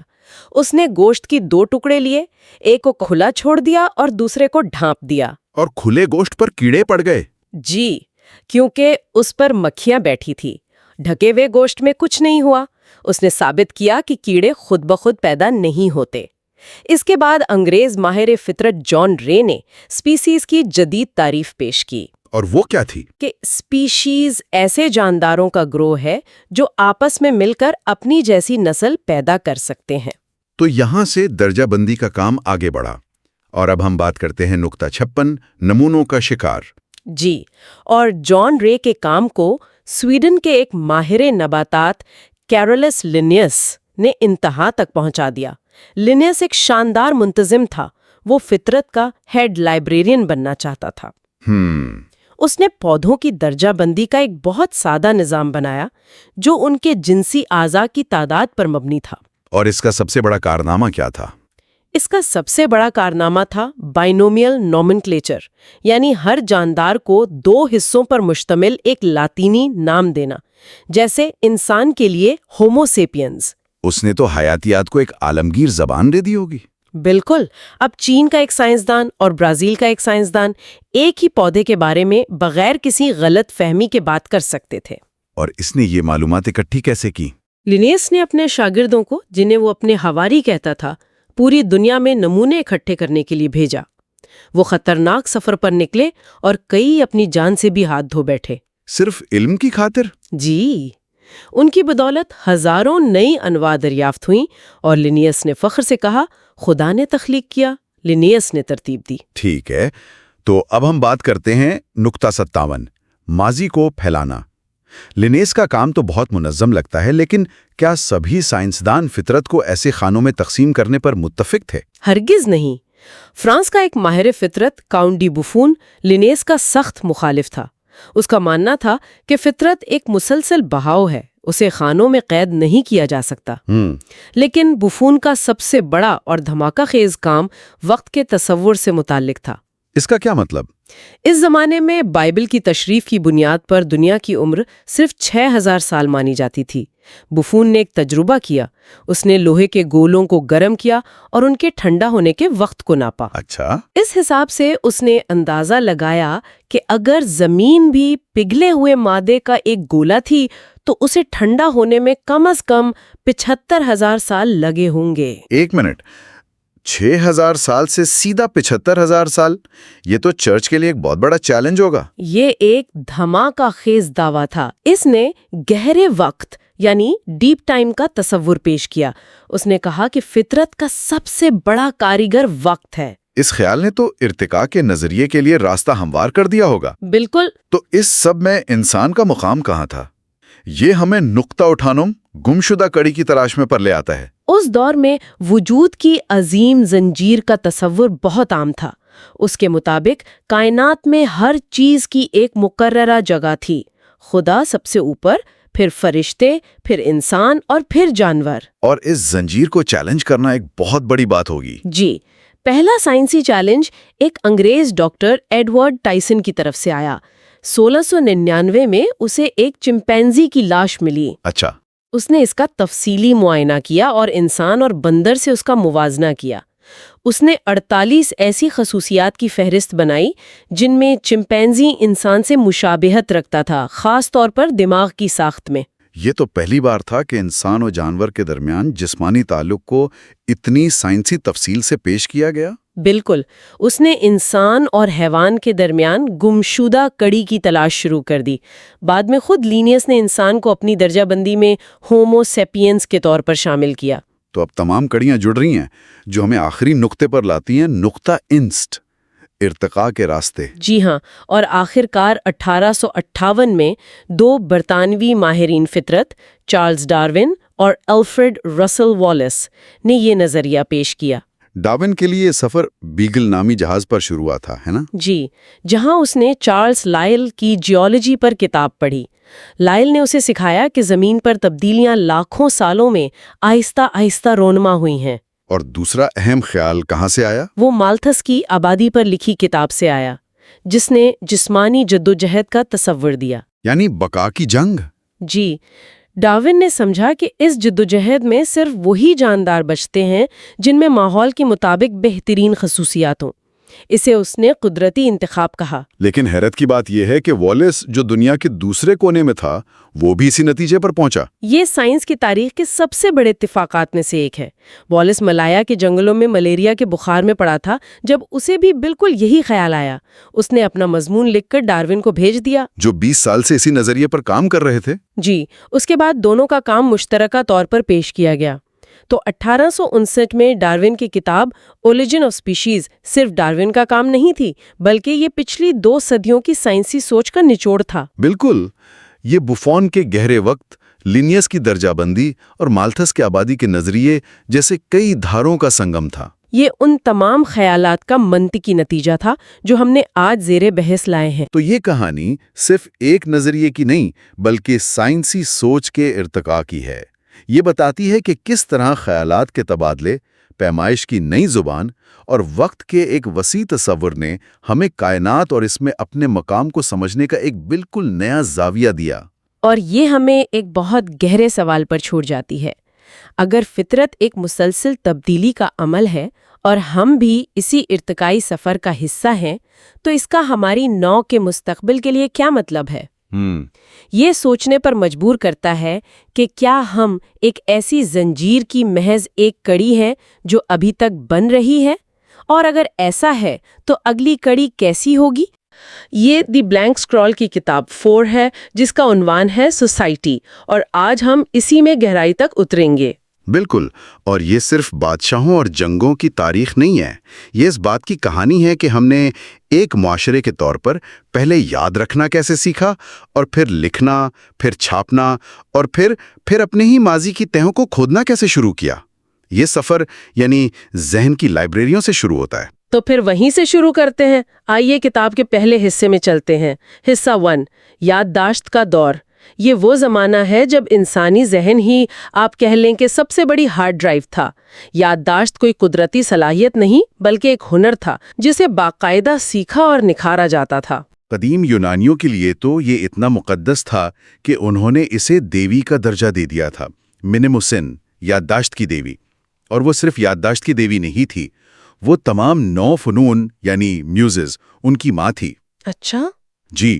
اس نے گوشت کی 2 ٹکڑے لیے، ایک کو کھلا چھوڑ دیا اور دوسرے کو ڈھانپ دیا۔ اور کھلے گوشت پر کیڑے پڑ گئے؟ جی، کیونکہ اس پر مکھیاں بیٹھی تھی۔ ڈھکے ہوئے گوشت میں کچھ نہیں ہوا۔ اس نے ثابت کیا کہ کیڑے خود بخود پیدا نہیں ہوتے۔ اس کے بعد انگریز ماہر فطرت جان رے نے سپیسیز کی جدید تعریف پیش کی۔ اور وہ کیا تھی؟ کہ سپیشیز ایسے جانداروں کا گروہ ہے جو آپس میں مل کر اپنی جیسی نسل پیدا کر سکتے ہیں۔ تو یہاں سے درجہ بندی کا کام آگے بڑھا، اور اب ہم بات کرتے ہیں نقطہ 56، نمونوں کا شکار۔ جی، اور جان رے کے کام کو سویڈن کے ایک ماہر نباتات کیرولس لینیس نے انتہا تک پہنچا دیا۔ لینیس ایک شاندار منتظم تھا، وہ فطرت کا ہیڈ لائبریرین بننا چاہتا تھا۔ اس نے پودوں کی درجہ بندی کا ایک بہت سادہ نظام بنایا جو ان کے جنسی اعضاء کی تعداد پر مبنی تھا۔ اور اس کا سب سے بڑا کارنامہ کیا تھا؟ اس کا سب سے بڑا کارنامہ تھا بائنومیل نومنکلیچر، یعنی ہر جاندار کو 2 حصوں پر مشتمل ایک لاطینی نام دینا، جیسے انسان کے لیے ہومو سیپینز۔ اس نے تو حیاتیات کو ایک عالمگیر زبان دے دی ہوگی۔ بالکل، اب چین کا ایک سائنسدان اور برازیل کا ایک سائنسدان ایک ہی پودے کے بارے میں بغیر کسی غلط فہمی کے بات کر سکتے تھے۔ اور اس نے یہ معلومات اکٹھی کیسے کی؟ لینیس نے اپنے شاگردوں کو، جنہیں وہ اپنے حواری کہتا تھا، پوری دنیا میں نمونے اکٹھے کرنے کے لیے بھیجا۔ وہ خطرناک سفر پر نکلے اور کئی اپنی جان سے بھی ہاتھ دھو بیٹھے۔ صرف علم کی خاطر؟ جی، ان کی بدولت ہزاروں نئی انواع دریافت ہوئیں، اور لینیس نے فخر سے کہا، خدا نے تخلیق کیا، لینیس نے ترتیب دی۔ ٹھیک ہے، تو اب ہم بات کرتے ہیں نقطہ 57، ماضی کو پھیلانا۔ لینیس کا کام تو بہت منظم لگتا ہے، لیکن کیا سبھی سائنسدان فطرت کو ایسے خانوں میں تقسیم کرنے پر متفق تھے؟ ہرگز نہیں۔ فرانس کا ایک ماہر فطرت کاؤنٹ ڈی بوفون لینیس کا سخت مخالف تھا۔ اس کا ماننا تھا کہ فطرت ایک مسلسل بہاؤ ہے، اسے خانوں میں قید نہیں کیا جا سکتا۔ لیکن بوفون کا سب سے بڑا اور دھماکہ خیز کام وقت کے تصور سے متعلق تھا۔ اس کا کیا مطلب؟ اس زمانے میں بائبل کی تشریف کی بنیاد پر دنیا کی عمر صرف 6000 سال مانی جاتی تھی۔ بفون نے ایک تجربہ کیا۔ اس نے لوہے کے گولوں کو گرم کیا اور ان کے ٹھنڈا ہونے کے وقت کو ناپا۔ اچھا، اس حساب سے اس نے اندازہ لگایا کہ اگر زمین بھی پگھلے ہوئے مادے کا ایک گولا تھی تو اسے ٹھنڈا ہونے میں کم از کم 75,000 سال لگے ہوں گے۔ ایک منٹ، 6000 سال سے سیدھا 75,000 سال؟ یہ تو چرچ کے لیے ایک بہت بڑا چیلنج ہوگا۔ یہ ایک دھماکہ خیز دعویٰ تھا۔ اس نے گہرے وقت یعنی ڈیپ ٹائم کا تصور پیش کیا۔ اس نے کہا کہ فطرت کا سب سے بڑا کاریگر وقت ہے۔ اس خیال نے تو ارتقاء کے نظریے کے لیے راستہ ہموار کر دیا ہوگا۔ بالکل۔ تو اس سب میں انسان کا مقام کہاں تھا؟ یہ ہمیں نقطہ اٹھانم، گمشدہ کڑی کی تلاش میں پر لے آتا ہے۔ اس دور میں وجود کی عظیم زنجیر کا تصور بہت عام تھا۔ اس کے مطابق کائنات میں ہر چیز کی ایک مقررہ جگہ تھی۔ خدا سب سے اوپر، پھر فرشتے، پھر انسان اور پھر جانور۔ اور اس زنجیر کو چیلنج کرنا ایک بہت بڑی بات ہوگی۔ جی، پہلا سائنسی چیلنج ایک انگریز ڈاکٹر ایڈورڈ ٹائسن کی طرف سے آیا۔ 1699 میں اسے ایک چمپینزی کی لاش ملی۔ اچھا۔ اس نے اس کا تفصیلی معائنہ کیا اور انسان اور بندر سے اس کا موازنہ کیا۔ اس نے 48 ایسی خصوصیات کی فہرست بنائی جن میں چمپینزی انسان سے مشابہت رکھتا تھا، خاص طور پر دماغ کی ساخت میں۔ یہ تو پہلی بار تھا کہ انسان اور جانور کے درمیان جسمانی تعلق کو اتنی سائنسی تفصیل سے پیش کیا گیا۔ بالکل۔ اس نے انسان اور حیوان کے درمیان گمشدہ کڑی کی تلاش شروع کر دی۔ بعد میں خود لینیس نے انسان کو اپنی درجہ بندی میں ہومو سیپینس کے طور پر شامل کیا۔ تو اب تمام کڑیاں جڑ رہی ہیں جو ہمیں آخری نقطے پر لاتی ہیں، نقطہ انسٹ، ارتقاء کے راستے۔ جی ہاں، اور آخر کار 1858 میں 2 برطانوی ماہرین فطرت، چارلز ڈارون اور الفریڈ رسل والیس نے یہ نظریہ پیش کیا۔ ڈارون کے لیے یہ سفر بیگل نامی جہاز پر شروع ہوا تھا، ہے نا؟ جی، جہاں اس نے چارلز لائل کی جیولوجی پر کتاب پڑھی۔ لائل نے اسے سکھایا کہ زمین پر تبدیلیاں لاکھوں سالوں میں آہستہ آہستہ رونما ہوئی ہیں۔ اور دوسرا اہم خیال کہاں سے آیا؟ وہ مالتھس کی آبادی پر لکھی کتاب سے آیا، جس نے جسمانی جدوجہد کا تصور دیا۔ یعنی بقا کی جنگ۔ جی، ڈارون نے سمجھا کہ اس جدوجہد میں صرف وہی جاندار بچتے ہیں جن میں ماحول کے مطابق بہترین خصوصیات ہوں۔ اسے اس نے قدرتی انتخاب کہا۔ لیکن حیرت کی بات یہ ہے کہ والیس جو دنیا کے دوسرے کونے میں تھا وہ بھی اسی نتیجے پر پہنچا۔ یہ سائنس کی تاریخ کے سب سے بڑے اتفاقات میں سے ایک ہے۔ والیس ملایا کے جنگلوں میں ملیریا کے بخار میں پڑا تھا جب اسے بھی بالکل یہی خیال آیا۔ اس نے اپنا مضمون لکھ کر ڈارون کو بھیج دیا، جو 20 سال سے اسی نظریے پر کام کر رہے تھے۔ جی، اس کے بعد دونوں کا کام مشترکہ طور پر پیش کیا گیا۔ تو 1859 میں ڈارون کی کتاب اوریجن آف اسپیشیز صرف ڈارون کا کام نہیں تھی، بلکہ یہ پچھلی 2 صدیوں کی سائنسی سوچ کا نچوڑ تھا۔ بالکل، یہ بفون کے گہرے وقت، لینیس کی درجہ بندی اور مالتھس کے آبادی کے نظریے جیسے کئی دھاروں کا سنگم تھا۔ یہ ان تمام خیالات کا منطقی نتیجہ تھا جو ہم نے آج زیر بحث لائے ہیں۔ تو یہ کہانی صرف ایک نظریے کی نہیں بلکہ سائنسی سوچ کے ارتقاء کی ہے۔ یہ بتاتی ہے کہ کس طرح خیالات کے تبادلے، پیمائش کی نئی زبان اور وقت کے ایک وسیع تصور نے ہمیں کائنات اور اس میں اپنے مقام کو سمجھنے کا ایک بالکل نیا زاویہ دیا۔ اور یہ ہمیں ایک بہت گہرے سوال پر چھوڑ جاتی ہے۔ اگر فطرت ایک مسلسل تبدیلی کا عمل ہے اور ہم بھی اسی ارتقائی سفر کا حصہ ہیں، تو اس کا ہماری نو کے مستقبل کے لیے کیا مطلب ہے؟ یہ سوچنے پر مجبور کرتا ہے کہ کیا ہم ایک ایسی زنجیر کی محض ایک کڑی ہے جو ابھی تک بن رہی ہے؟ اور اگر ایسا ہے تو اگلی کڑی کیسی ہوگی؟ یہ دی بلینک اسکرول کی کتاب 4 ہے جس کا عنوان ہے سوسائٹی، اور آج ہم اسی میں گہرائی تک اتریں گے۔ بالکل، اور یہ صرف بادشاہوں اور جنگوں کی تاریخ نہیں ہے، یہ اس بات کی کہانی ہے کہ ہم نے ایک معاشرے کے طور پر پہلے یاد رکھنا کیسے سیکھا، اور پھر لکھنا، پھر چھاپنا، اور پھر اپنے ہی ماضی کی تہوں کو کھودنا کیسے شروع کیا۔ یہ سفر یعنی ذہن کی لائبریریوں سے شروع ہوتا ہے۔ تو پھر وہیں سے شروع کرتے ہیں۔ آئیے کتاب کے پہلے حصے میں چلتے ہیں۔ حصہ 1، یادداشت کا دور۔ یہ وہ زمانہ ہے جب انسانی ذہن ہی آپ کہہ لیں کہ سب سے بڑی ہارڈ ڈرائیو تھا۔ یادداشت کوئی قدرتی صلاحیت نہیں بلکہ ایک ہنر تھا جسے باقاعدہ سیکھا اور نکھارا جاتا تھا۔ قدیم یونانیوں کے لیے تو یہ اتنا مقدس تھا کہ انہوں نے اسے دیوی کا درجہ دے دیا تھا، منیموسن، یادداشت کی دیوی۔ اور وہ صرف یادداشت کی دیوی نہیں تھی، وہ تمام 9 فنون یعنی میوزز ان کی ماں تھی۔ اچھا؟ جی،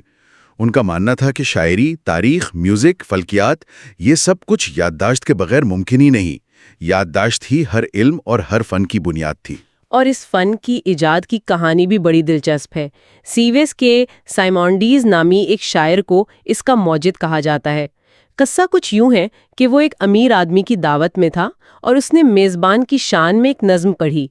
ان کا ماننا تھا کہ شاعری، تاریخ، میوزک، فلکیات یہ سب کچھ یادداشت کے بغیر ممکن ہی نہیں۔ یادداشت ہی ہر علم اور ہر فن کی بنیاد تھی۔ اور اس فن کی ایجاد کی کہانی بھی بڑی دلچسپ ہے۔ سیویس کے سائمونڈیز نامی ایک شاعر کو اس کا موجد کہا جاتا ہے۔ قصہ کچھ یوں ہے کہ وہ ایک امیر آدمی کی دعوت میں تھا اور اس نے میزبان کی شان میں ایک نظم پڑھی،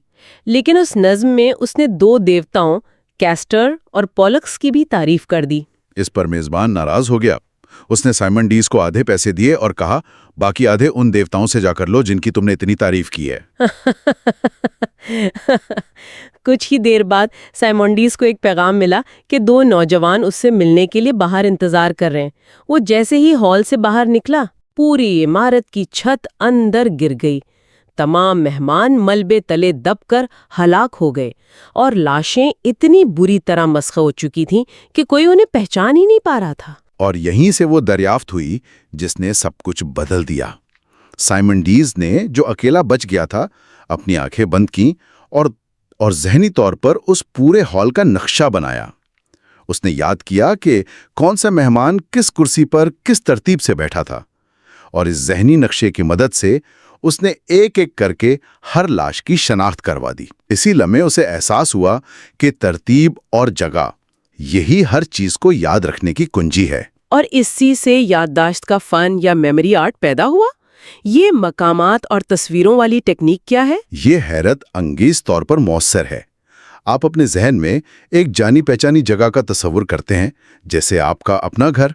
لیکن اس نظم میں اس نے 2 دیوتاؤں کیسٹر اور پولکس کی بھی تعریف کر دی۔ اس پر میزبان ناراض ہو گیا۔ اس نے سائمنڈیز کو آدھے پیسے دیے اور کہا، باقی آدھے ان دیوتاؤں سے جا کر لو جن کی تم نے اتنی تعریف کی ہے۔ کچھ ہی دیر بعد سائمونڈیز کو ایک پیغام ملا کہ 2 نوجوان اس سے ملنے کے لیے باہر انتظار کر رہے ہیں۔ وہ جیسے ہی ہال سے باہر نکلا، پوری عمارت کی چھت اندر گر گئی۔ تمام مہمان ملبے تلے دب کر ہلاک ہو گئے اور لاشیں اتنی بری طرح مسخ ہو چکی تھیں کہ کوئی انہیں پہچان ہی نہیں پا رہا تھا۔ اور یہیں سے وہ دریافت ہوئی جس نے سب کچھ بدل دیا۔ سائمنڈیز نے، جو اکیلا بچ گیا تھا، اپنی آنکھیں بند کیں اور ذہنی طور پر اس پورے ہال کا نقشہ بنایا۔ اس نے یاد کیا کہ کون سا مہمان کس کرسی پر کس ترتیب سے بیٹھا تھا، اور اس ذہنی نقشے کی مدد سے اس نے ایک ایک کر کے ہر لاش کی شناخت کروا دی۔ اسی لمحے اسے احساس ہوا کہ ترتیب اور جگہ یہی ہر چیز کو یاد رکھنے کی کنجی ہے۔ اور اسی سے یادداشت کا فن یا میموری آرٹ پیدا ہوا۔ یہ مقامات اور تصویروں والی ٹیکنیک کیا ہے؟ یہ حیرت انگیز طور پر مؤثر ہے۔ آپ اپنے ذہن میں ایک جانی پہچانی جگہ کا تصور کرتے ہیں، جیسے آپ کا اپنا گھر۔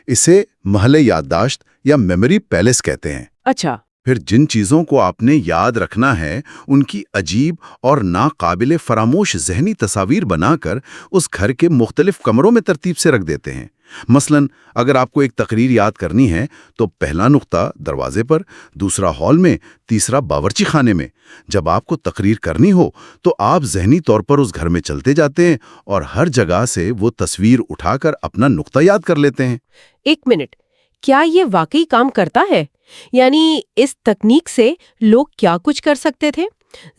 اسے محل یادداشت یا میموری پیلس کہتے ہیں۔ اچھا۔ پھر جن چیزوں کو آپ نے یاد رکھنا ہے، ان کی عجیب اور ناقابل فراموش ذہنی تصاویر بنا کر اس گھر کے مختلف کمروں میں ترتیب سے رکھ دیتے ہیں۔ مثلا اگر آپ کو ایک تقریر یاد کرنی ہے تو پہلا نقطہ دروازے پر، دوسرا ہال میں، تیسرا باورچی خانے میں۔ جب آپ کو تقریر کرنی ہو تو آپ ذہنی طور پر اس گھر میں چلتے جاتے ہیں اور ہر جگہ سے وہ تصویر اٹھا کر اپنا نقطہ یاد کر لیتے ہیں۔ ایک منٹ، کیا یہ واقعی کام کرتا ہے؟ یعنی اس تکنیک سے لوگ کیا کچھ کر سکتے تھے؟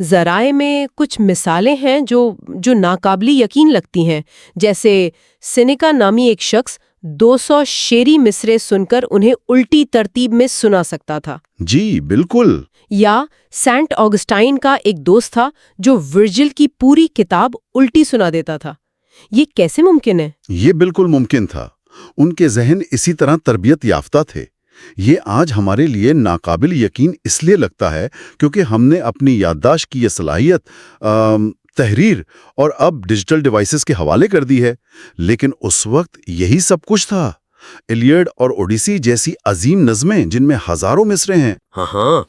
ذرائع میں کچھ مثالیں ہیں جو ناقابل یقین لگتی ہیں، جیسے سینیکا نامی ایک شخص 200 شعری مصرے سن کر انہیں الٹی ترتیب میں سنا سکتا تھا۔ جی بالکل۔ یا سینٹ آگسٹائن کا ایک دوست تھا جو ورجل کی پوری کتاب الٹی سنا دیتا تھا۔ یہ کیسے ممکن ہے؟ یہ بالکل ممکن تھا۔ ان کے ذہن اسی طرح تربیت یافتہ تھے۔ یہ آج ہمارے لیے ناقابل یقین اس لیے لگتا ہے کیونکہ ہم نے اپنی یادداشت کی یہ صلاحیت تحریر اور اب ڈیجیٹل ڈیوائسز کے حوالے کر دی ہے، لیکن اس وقت یہی سب کچھ تھا۔ ایلیاڈ اور اوڈیسی جیسی عظیم نظمیں جن میں ہزاروں مصرے ہیں، ہاں،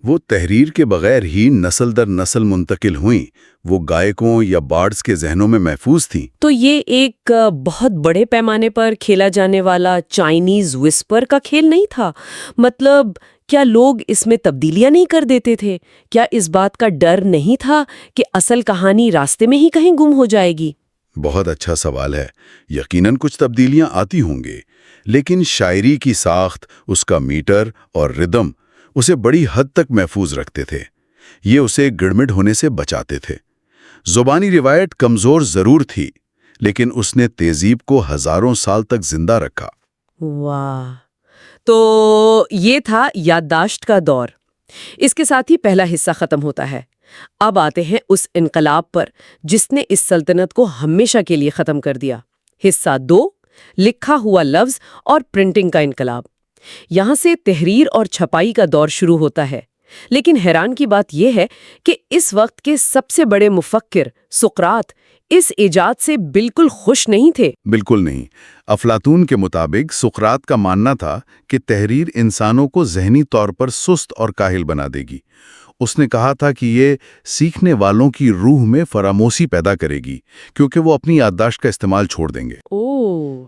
وہ تحریر کے بغیر ہی نسل در نسل منتقل ہوئیں۔ وہ گائکوں یا بارڈز کے ذہنوں میں محفوظ تھیں۔ تو یہ ایک بہت بڑے پیمانے پر کھیلا جانے والا چائنیز وسپر کا کھیل نہیں تھا؟ مطلب کیا لوگ اس میں تبدیلیاں نہیں کر دیتے تھے؟ کیا اس بات کا ڈر نہیں تھا کہ اصل کہانی راستے میں ہی کہیں گم ہو جائے گی؟ بہت اچھا سوال ہے۔ یقیناً کچھ تبدیلیاں آتی ہوں گے، لیکن شاعری کی ساخت، اس کا میٹر اور ردم اسے بڑی حد تک محفوظ رکھتے تھے۔ یہ اسے گڑمڑ ہونے سے بچاتے تھے۔ زبانی روایت کمزور ضرور تھی، لیکن اس نے تہذیب کو ہزاروں سال تک زندہ رکھا۔ واہ! تو یہ تھا یادداشت کا دور۔ اس کے ساتھ ہی پہلا حصہ ختم ہوتا ہے۔ اب آتے ہیں اس انقلاب پر جس نے اس سلطنت کو ہمیشہ کے لیے ختم کر دیا۔ حصہ 2، لکھا ہوا لفظ اور پرنٹنگ کا انقلاب۔ یہاں سے تحریر اور چھپائی کا دور شروع ہوتا ہے۔ لیکن حیران کی بات یہ ہے کہ اس وقت کے سب سے بڑے مفکر سقراط اس ایجاد سے بالکل خوش نہیں تھے۔ بالکل نہیں۔ افلاطون کے مطابق سقراط کا ماننا تھا کہ تحریر انسانوں کو ذہنی طور پر سست اور کاہل بنا دے گی۔ اس نے کہا تھا کہ یہ سیکھنے والوں کی روح میں فراموشی پیدا کرے گی کیونکہ وہ اپنی یادداشت کا استعمال چھوڑ دیں گے۔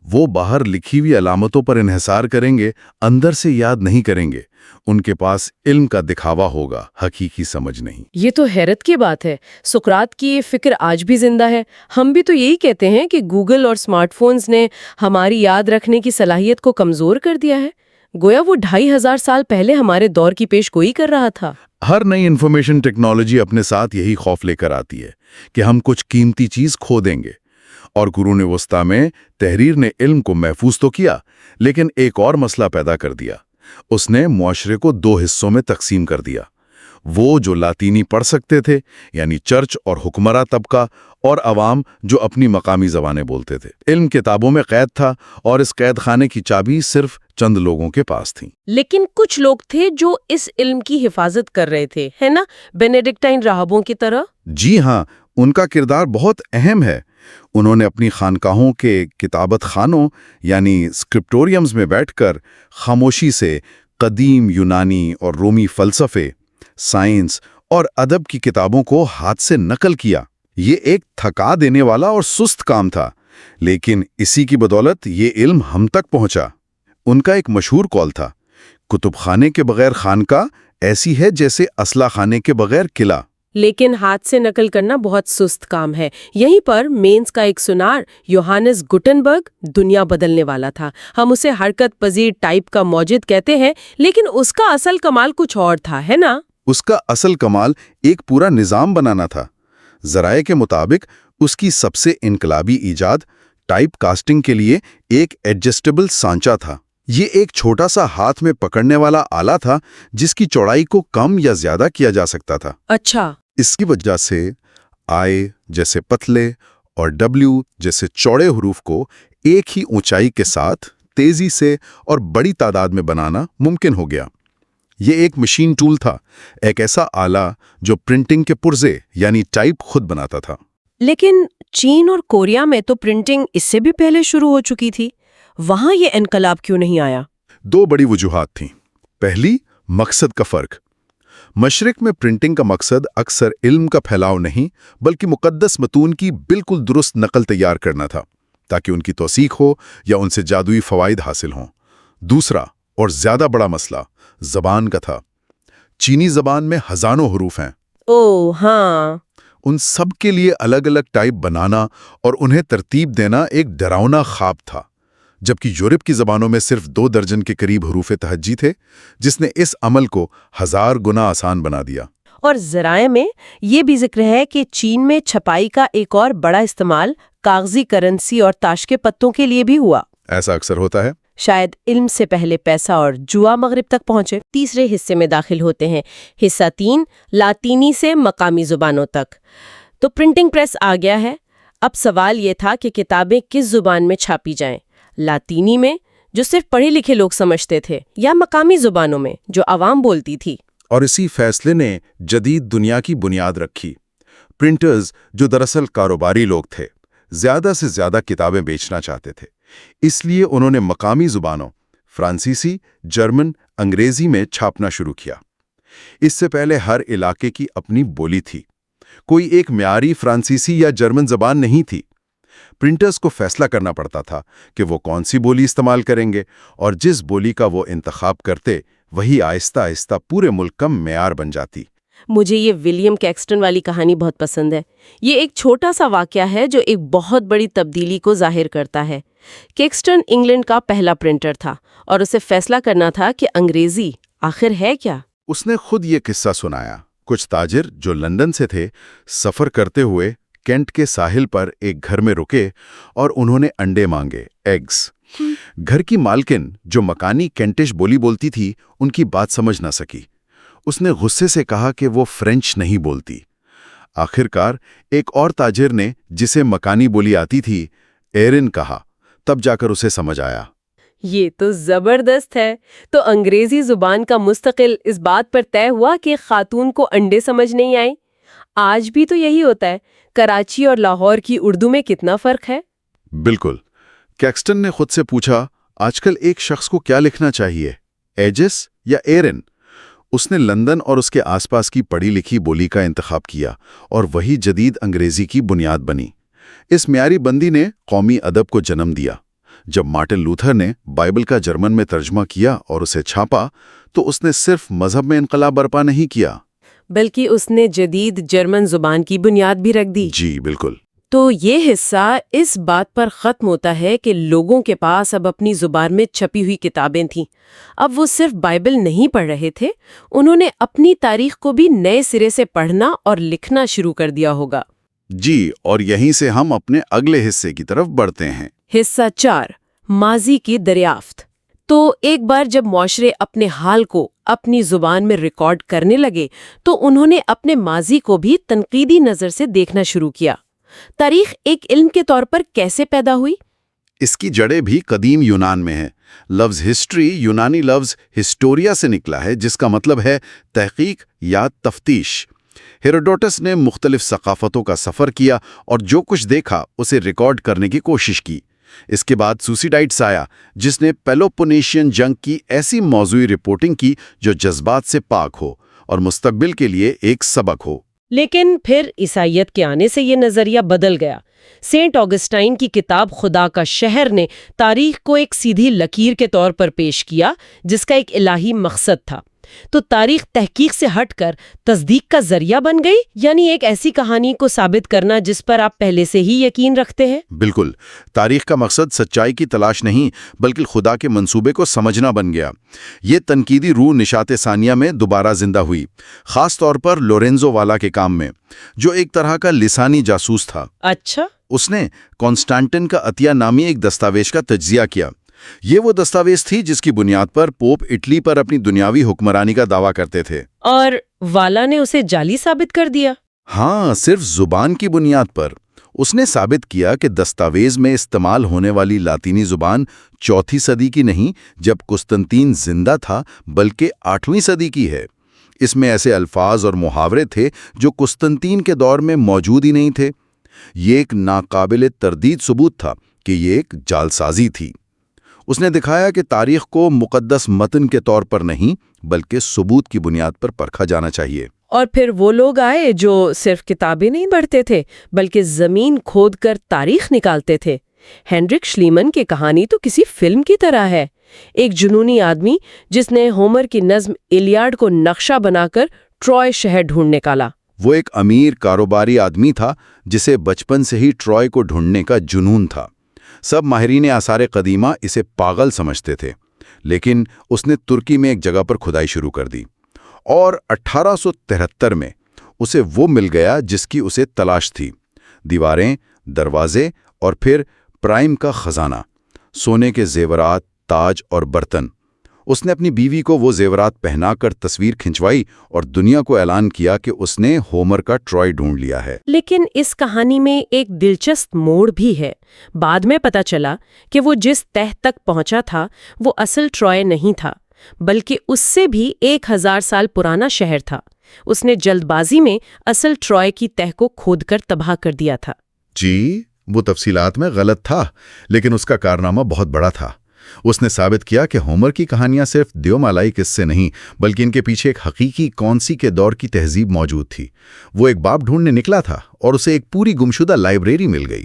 وہ باہر لکھی ہوئی علامتوں پر انحصار کریں گے، اندر سے یاد نہیں کریں گے۔ ان کے پاس علم کا دکھاوا ہوگا، حقیقی سمجھ نہیں۔ یہ تو حیرت کی بات ہے۔ سقراط کی یہ فکر آج بھی زندہ ہے۔ ہم بھی تو یہی کہتے ہیں کہ گوگل اور سمارٹ فونز نے ہماری یاد رکھنے کی صلاحیت کو کمزور کر دیا ہے۔ گویا وہ 2500 سال پہلے ہمارے دور کی پیش گوئی کر رہا تھا۔ ہر نئی انفارمیشن ٹیکنالوجی اپنے ساتھ یہی خوف لے کر آتی ہے کہ ہم کچھ قیمتی چیز کھو دیں گے، اور قرون وسطیٰ میں تحریر نے علم کو محفوظ تو کیا، لیکن ایک اور مسئلہ پیدا کر دیا۔ اس نے معاشرے کو 2 حصوں میں تقسیم کر دیا، وہ جو لاطینی پڑھ سکتے تھے یعنی چرچ اور حکمراں طبقہ، اور عوام جو اپنی مقامی زبانیں بولتے تھے۔ علم کتابوں میں قید تھا، اور اس قید خانے کی چابی صرف چند لوگوں کے پاس تھی۔ لیکن کچھ لوگ تھے جو اس علم کی حفاظت کر رہے تھے، ہے نا؟ بینیڈکٹائن راہبوں کی طرح۔ جی ہاں، ان کا کردار بہت اہم ہے۔ انہوں نے اپنی خانقاہوں کے کتابت خانوں یعنی اسکرپٹوریمز میں بیٹھ کر خاموشی سے قدیم یونانی اور رومی فلسفے، سائنس اور ادب کی کتابوں کو ہاتھ سے نقل کیا۔ یہ ایک تھکا دینے والا اور سست کام تھا، لیکن اسی کی بدولت یہ علم ہم تک پہنچا۔ ان کا ایک مشہور قول تھا، کتب خانے کے بغیر خانقاہ ایسی ہے جیسے اسلحہ خانے کے بغیر قلعہ۔ لیکن ہاتھ سے نقل کرنا بہت سست کام ہے۔ یہیں پر مینز کا ایک سنار یوہانس گٹنبرگ دنیا بدلنے والا تھا۔ ہم اسے حرکت پذیر ٹائپ کا موجد کہتے ہیں، لیکن اس کا اصل کمال کچھ اور تھا، ہے نا؟ اس کا اصل کمال ایک پورا نظام بنانا تھا۔ ذرائع کے مطابق اس کی سب سے انقلابی ایجاد ٹائپ کاسٹنگ کے لیے ایک ایڈجسٹیبل سانچہ تھا۔ یہ ایک چھوٹا سا ہاتھ میں پکڑنے والا آلہ تھا جس کی چوڑائی کو کم یا زیادہ کیا جا سکتا تھا۔ اچھا۔ اس کی وجہ سے آئی جیسے پتلے اور ڈبلیو جیسے چوڑے حروف کو ایک ہی اونچائی کے ساتھ تیزی سے اور بڑی تعداد میں بنانا ممکن ہو گیا۔ یہ ایک مشین ٹول تھا، ایک ایسا آلہ جو پرنٹنگ کے پرزے یعنی ٹائپ خود بناتا تھا۔ لیکن چین اور کوریا میں تو پرنٹنگ اس سے بھی پہلے شروع ہو چکی تھی، وہاں یہ انقلاب کیوں نہیں آیا؟ 2 بڑی وجوہات تھیں۔ پہلی، مقصد کا فرق۔ مشرق میں پرنٹنگ کا مقصد اکثر علم کا پھیلاؤ نہیں بلکہ مقدس متون کی بالکل درست نقل تیار کرنا تھا تاکہ ان کی توثیق ہو یا ان سے جادوئی فوائد حاصل ہوں۔ دوسرا اور زیادہ بڑا مسئلہ زبان کا تھا۔ چینی زبان میں ہزاروں حروف ہیں۔ ہاں۔ ان سب کے لیے الگ الگ ٹائپ بنانا اور انہیں ترتیب دینا ایک ڈراؤنا خواب تھا، جبکہ یورپ کی زبانوں میں صرف 2 درجن کے قریب حروف تہجی تھے، جس نے اس عمل کو 1000 گنا آسان بنا دیا۔ اور ذرائع میں یہ بھی ذکر ہے کہ چین میں چھپائی کا ایک اور بڑا استعمال کاغذی کرنسی اور تاش کے پتوں کے لیے بھی ہوا۔ ایسا اکثر ہوتا ہے۔ شاید علم سے پہلے پیسہ اور جوا مغرب تک پہنچے۔ تیسرے حصے میں داخل ہوتے ہیں، حصہ 3، لاطینی سے مقامی زبانوں تک۔ تو پرنٹنگ پریس آ گیا ہے۔ اب سوال یہ تھا کہ کتابیں کس زبان میں چھاپی جائیں، لاطینی میں جو صرف پڑھے لکھے لوگ سمجھتے تھے، یا مقامی زبانوں میں جو عوام بولتی تھی۔ اور اسی فیصلے نے جدید دنیا کی بنیاد رکھی۔ پرنٹرز جو دراصل کاروباری لوگ تھے، زیادہ سے زیادہ کتابیں بیچنا چاہتے تھے، اس لیے انہوں نے مقامی زبانوں فرانسیسی، جرمن، انگریزی میں چھاپنا شروع کیا۔ اس سے پہلے ہر علاقے کی اپنی بولی تھی، کوئی ایک معیاری فرانسیسی یا جرمن زبان نہیں تھی۔ پرنٹرز کو فیصلہ کرنا پڑتا تھا کہ وہ کون سی بولی استعمال کریں گے، اور جس بولی کا وہ انتخاب کرتے وہی آہستہ آہستہ پورے ملک کا معیار بن جاتی۔ مجھے یہ ولیم کیکسٹن والی کہانی بہت پسند ہے۔ یہ ایک چھوٹا سا واقعہ ہے جو ایک بہت بڑی تبدیلی کو ظاہر کرتا ہے۔ کیکسٹن انگلینڈ کا پہلا پرنٹر تھا، اور اسے فیصلہ کرنا تھا کہ انگریزی آخر ہے کیا۔ اس نے خود یہ قصہ سنایا۔ کچھ تاجر جو لندن سے تھے، سفر کرتے ہوئے کینٹ کے ساحل پر ایک گھر میں رکے اور انہوں نے انڈے مانگے، ایگز۔ گھر کی مالکن جو مکانی کینٹش بولی بولتی تھی، ان کی بات سمجھ نہ سکی۔ اس نے غصے سے کہا کہ وہ فرینچ نہیں بولتی۔ آخرکار ایک اور تاجر نے، جسے مکانی بولی آتی تھی، ایرن کہا، تب جا کر اسے سمجھ آیا۔ یہ تو زبردست ہے۔ تو انگریزی زبان کا مستقل اس بات پر طے ہوا کہ خاتون کو انڈے سمجھ نہیں آئے۔ آج بھی تو یہی ہوتا ہے۔ کراچی اور لاہور کی اردو میں کتنا فرق ہے۔ بالکل۔ کیکسٹن نے خود سے پوچھا، آج کل ایک شخص کو کیا لکھنا چاہیے، ایجس یا ایرن؟ اس نے لندن اور اس کے آس پاس کی پڑھی لکھی بولی کا انتخاب کیا اور وہی جدید انگریزی کی بنیاد بنی۔ اس معیاری بندی نے قومی ادب کو جنم دیا۔ جب مارٹن لوتھر نے بائبل کا جرمن میں ترجمہ کیا اور اسے چھاپا تو اس نے صرف مذہب میں انقلاب برپا نہیں کیا بلکہ اس نے جدید جرمن زبان کی بنیاد بھی رکھ دی۔ جی بالکل۔ تو یہ حصہ اس بات پر ختم ہوتا ہے کہ لوگوں کے پاس اب اپنی زبان میں چھپی ہوئی کتابیں تھیں۔ اب وہ صرف بائبل نہیں پڑھ رہے تھے، انہوں نے اپنی تاریخ کو بھی نئے سرے سے پڑھنا اور لکھنا شروع کر دیا ہوگا۔ جی، اور یہیں سے ہم اپنے اگلے حصے کی طرف بڑھتے ہیں۔ حصہ 4، ماضی کی دریافت۔ تو ایک بار جب معاشرے اپنے حال کو اپنی زبان میں ریکارڈ کرنے لگے تو انہوں نے اپنے ماضی کو بھی تنقیدی نظر سے دیکھنا شروع کیا۔ تاریخ ایک علم کے طور پر کیسے پیدا ہوئی؟ اس کی جڑیں بھی قدیم یونان میں ہیں۔ لفظ ہسٹری یونانی لفظ ہسٹوریا سے نکلا ہے، جس کا مطلب ہے تحقیق یا تفتیش۔ ہیروڈوٹس نے مختلف ثقافتوں کا سفر کیا اور جو کچھ دیکھا اسے ریکارڈ کرنے کی کوشش کی۔ اس کے بعد سوسیڈائٹس آیا، جس نے پیلوپونیشین جنگ کی ایسی موضوعی رپورٹنگ کی جو جذبات سے پاک ہو اور مستقبل کے لیے ایک سبق ہو۔ لیکن پھر عیسائیت کے آنے سے یہ نظریہ بدل گیا۔ سینٹ آگسٹائن کی کتاب خدا کا شہر نے تاریخ کو ایک سیدھی لکیر کے طور پر پیش کیا جس کا ایک الہی مقصد تھا۔ تو تاریخ تحقیق سے ہٹ کر تصدیق کا ذریعہ بن گئی، یعنی ایک ایسی کہانی کو ثابت کرنا جس پر آپ پہلے سے ہی یقین رکھتے ہیں۔ بالکل، تاریخ کا مقصد سچائی کی تلاش نہیں بلکہ خدا کے منصوبے کو سمجھنا بن گیا۔ یہ تنقیدی روح نشاط ثانیہ میں دوبارہ زندہ ہوئی، خاص طور پر لورینزو والا کے کام میں، جو ایک طرح کا لسانی جاسوس تھا۔ اچھا۔ اس نے کانسٹانٹن کا عطیہ نامی ایک دستاویز کا تجزیہ کیا۔ یہ وہ دستاویز تھی جس کی بنیاد پر پوپ اٹلی پر اپنی دنیاوی حکمرانی کا دعویٰ کرتے تھے۔ اور والا نے اسے جعلی ثابت کر دیا؟ ہاں، صرف زبان کی بنیاد پر۔ اس نے ثابت کیا کہ دستاویز میں استعمال ہونے والی لاطینی زبان 4 صدی کی نہیں جب قسطنطین زندہ تھا بلکہ 8ویں صدی کی ہے۔ اس میں ایسے الفاظ اور محاورے تھے جو قسطنطین کے دور میں موجود ہی نہیں تھے۔ یہ ایک ناقابل تردید ثبوت تھا کہ یہ ایک جعلسازی تھی۔ اس نے دکھایا کہ تاریخ کو مقدس متن کے طور پر نہیں بلکہ ثبوت کی بنیاد پر پرکھا جانا چاہیے۔ اور پھر وہ لوگ آئے جو صرف کتابیں نہیں پڑھتے تھے بلکہ زمین کھود کر تاریخ نکالتے تھے۔ ہینڈرک شلیمن کی کہانی تو کسی فلم کی طرح ہے۔ ایک جنونی آدمی جس نے ہومر کی نظم ایلیاڈ کو نقشہ بنا کر ٹروائے شہر ڈھونڈ نکالا۔ وہ ایک امیر کاروباری آدمی تھا جسے بچپن سے ہی ٹروائے کو ڈھونڈنے کا جنون تھا۔ سب ماہرین آثار قدیمہ اسے پاگل سمجھتے تھے، لیکن اس نے ترکی میں ایک جگہ پر کھدائی شروع کر دی اور 1873 میں اسے وہ مل گیا جس کی اسے تلاش تھی۔ دیواریں، دروازے اور پھر پرائم کا خزانہ، سونے کے زیورات، تاج اور برتن۔ اس نے اپنی بیوی کو وہ زیورات پہنا کر تصویر کھنچوائی اور دنیا کو اعلان کیا کہ اس نے ہومر کا ٹروائے ڈھونڈ لیا ہے۔ لیکن اس کہانی میں ایک دلچسپ موڑ بھی ہے۔ بعد میں پتہ چلا کہ وہ جس تہ تک پہنچا تھا وہ اصل ٹروائے نہیں تھا بلکہ اس سے بھی 1000 سال پرانا شہر تھا۔ اس نے جلد بازی میں اصل ٹروائے کی تہ کو کھود کر تباہ کر دیا تھا۔ جی، وہ تفصیلات میں غلط تھا، لیکن اس کا کارنامہ بہت بڑا تھا۔ اس نے ثابت کیا کہ ہومر کی کہانیاں صرف دیومالائی قصے نہیں بلکہ ان کے پیچھے ایک حقیقی کونسی کے دور کی تہذیب موجود تھی۔ وہ ایک باپ ڈھونڈنے نکلا تھا اور اسے ایک پوری گمشدہ لائبریری مل گئی۔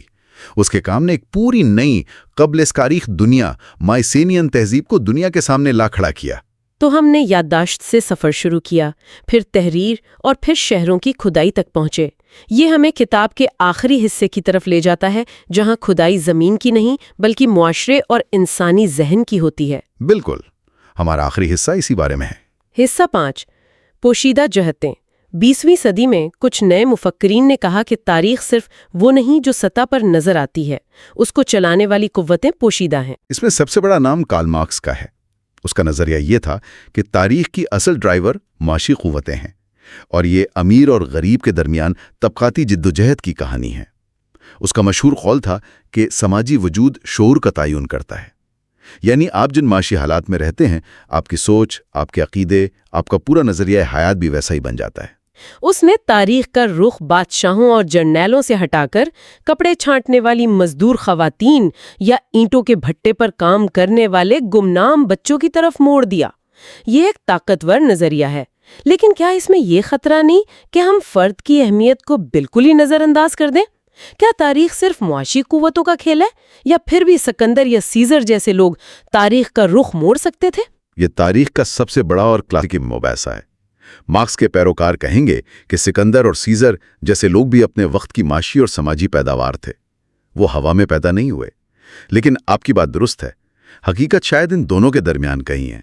اس کے کام نے ایک پوری نئی قبل اس تاریخ دنیا مائسینین تہذیب کو دنیا کے سامنے لا کھڑا کیا۔ تو ہم نے یادداشت سے سفر شروع کیا، پھر تحریر اور پھر شہروں کی کھدائی تک پہنچے۔ یہ ہمیں کتاب کے آخری حصے کی طرف لے جاتا ہے جہاں کھدائی زمین کی نہیں بلکہ معاشرے اور انسانی ذہن کی ہوتی ہے۔ بالکل، ہمارا آخری حصہ اسی بارے میں ہے۔ حصہ 5، پوشیدہ جہتیں۔ 20ویں صدی میں کچھ نئے مفکرین نے کہا کہ تاریخ صرف وہ نہیں جو سطح پر نظر آتی ہے، اس کو چلانے والی قوتیں پوشیدہ ہیں۔ اس میں سب سے بڑا نام کارل مارکس کا ہے۔ اس کا نظریہ یہ تھا کہ تاریخ کی اصل ڈرائیور معاشی قوتیں ہیں اور یہ امیر اور غریب کے درمیان طبقاتی جدوجہد کی کہانی ہے۔ اس کا مشہور قول تھا کہ سماجی وجود شعور کا تعین کرتا ہے، یعنی آپ جن معاشی حالات میں رہتے ہیں، آپ کی سوچ، آپ کے عقیدے، آپ کا پورا نظریہ حیات بھی ویسا ہی بن جاتا ہے۔ اس نے تاریخ کا رخ بادشاہوں اور جرنیلوں سے ہٹا کر کپڑے چھانٹنے والی مزدور خواتین یا اینٹوں کے بھٹے پر کام کرنے والے گمنام بچوں کی طرف موڑ دیا۔ یہ ایک طاقتور نظریہ ہے، لیکن کیا اس میں یہ خطرہ نہیں کہ ہم فرد کی اہمیت کو بالکل ہی نظر انداز کر دیں؟ کیا تاریخ صرف معاشی قوتوں کا کھیل ہے یا پھر بھی سکندر یا سیزر جیسے لوگ تاریخ کا رخ موڑ سکتے تھے؟ یہ تاریخ کا سب سے بڑا اور کلاسیکی مباحثہ ہے۔ مارکس کے پیروکار کہیں گے کہ سکندر اور سیزر جیسے لوگ بھی اپنے وقت کی معاشی اور سماجی پیداوار تھے، وہ ہوا میں پیدا نہیں ہوئے۔ لیکن آپ کی بات درست ہے، حقیقت شاید ان دونوں کے درمیان کہیں ہے۔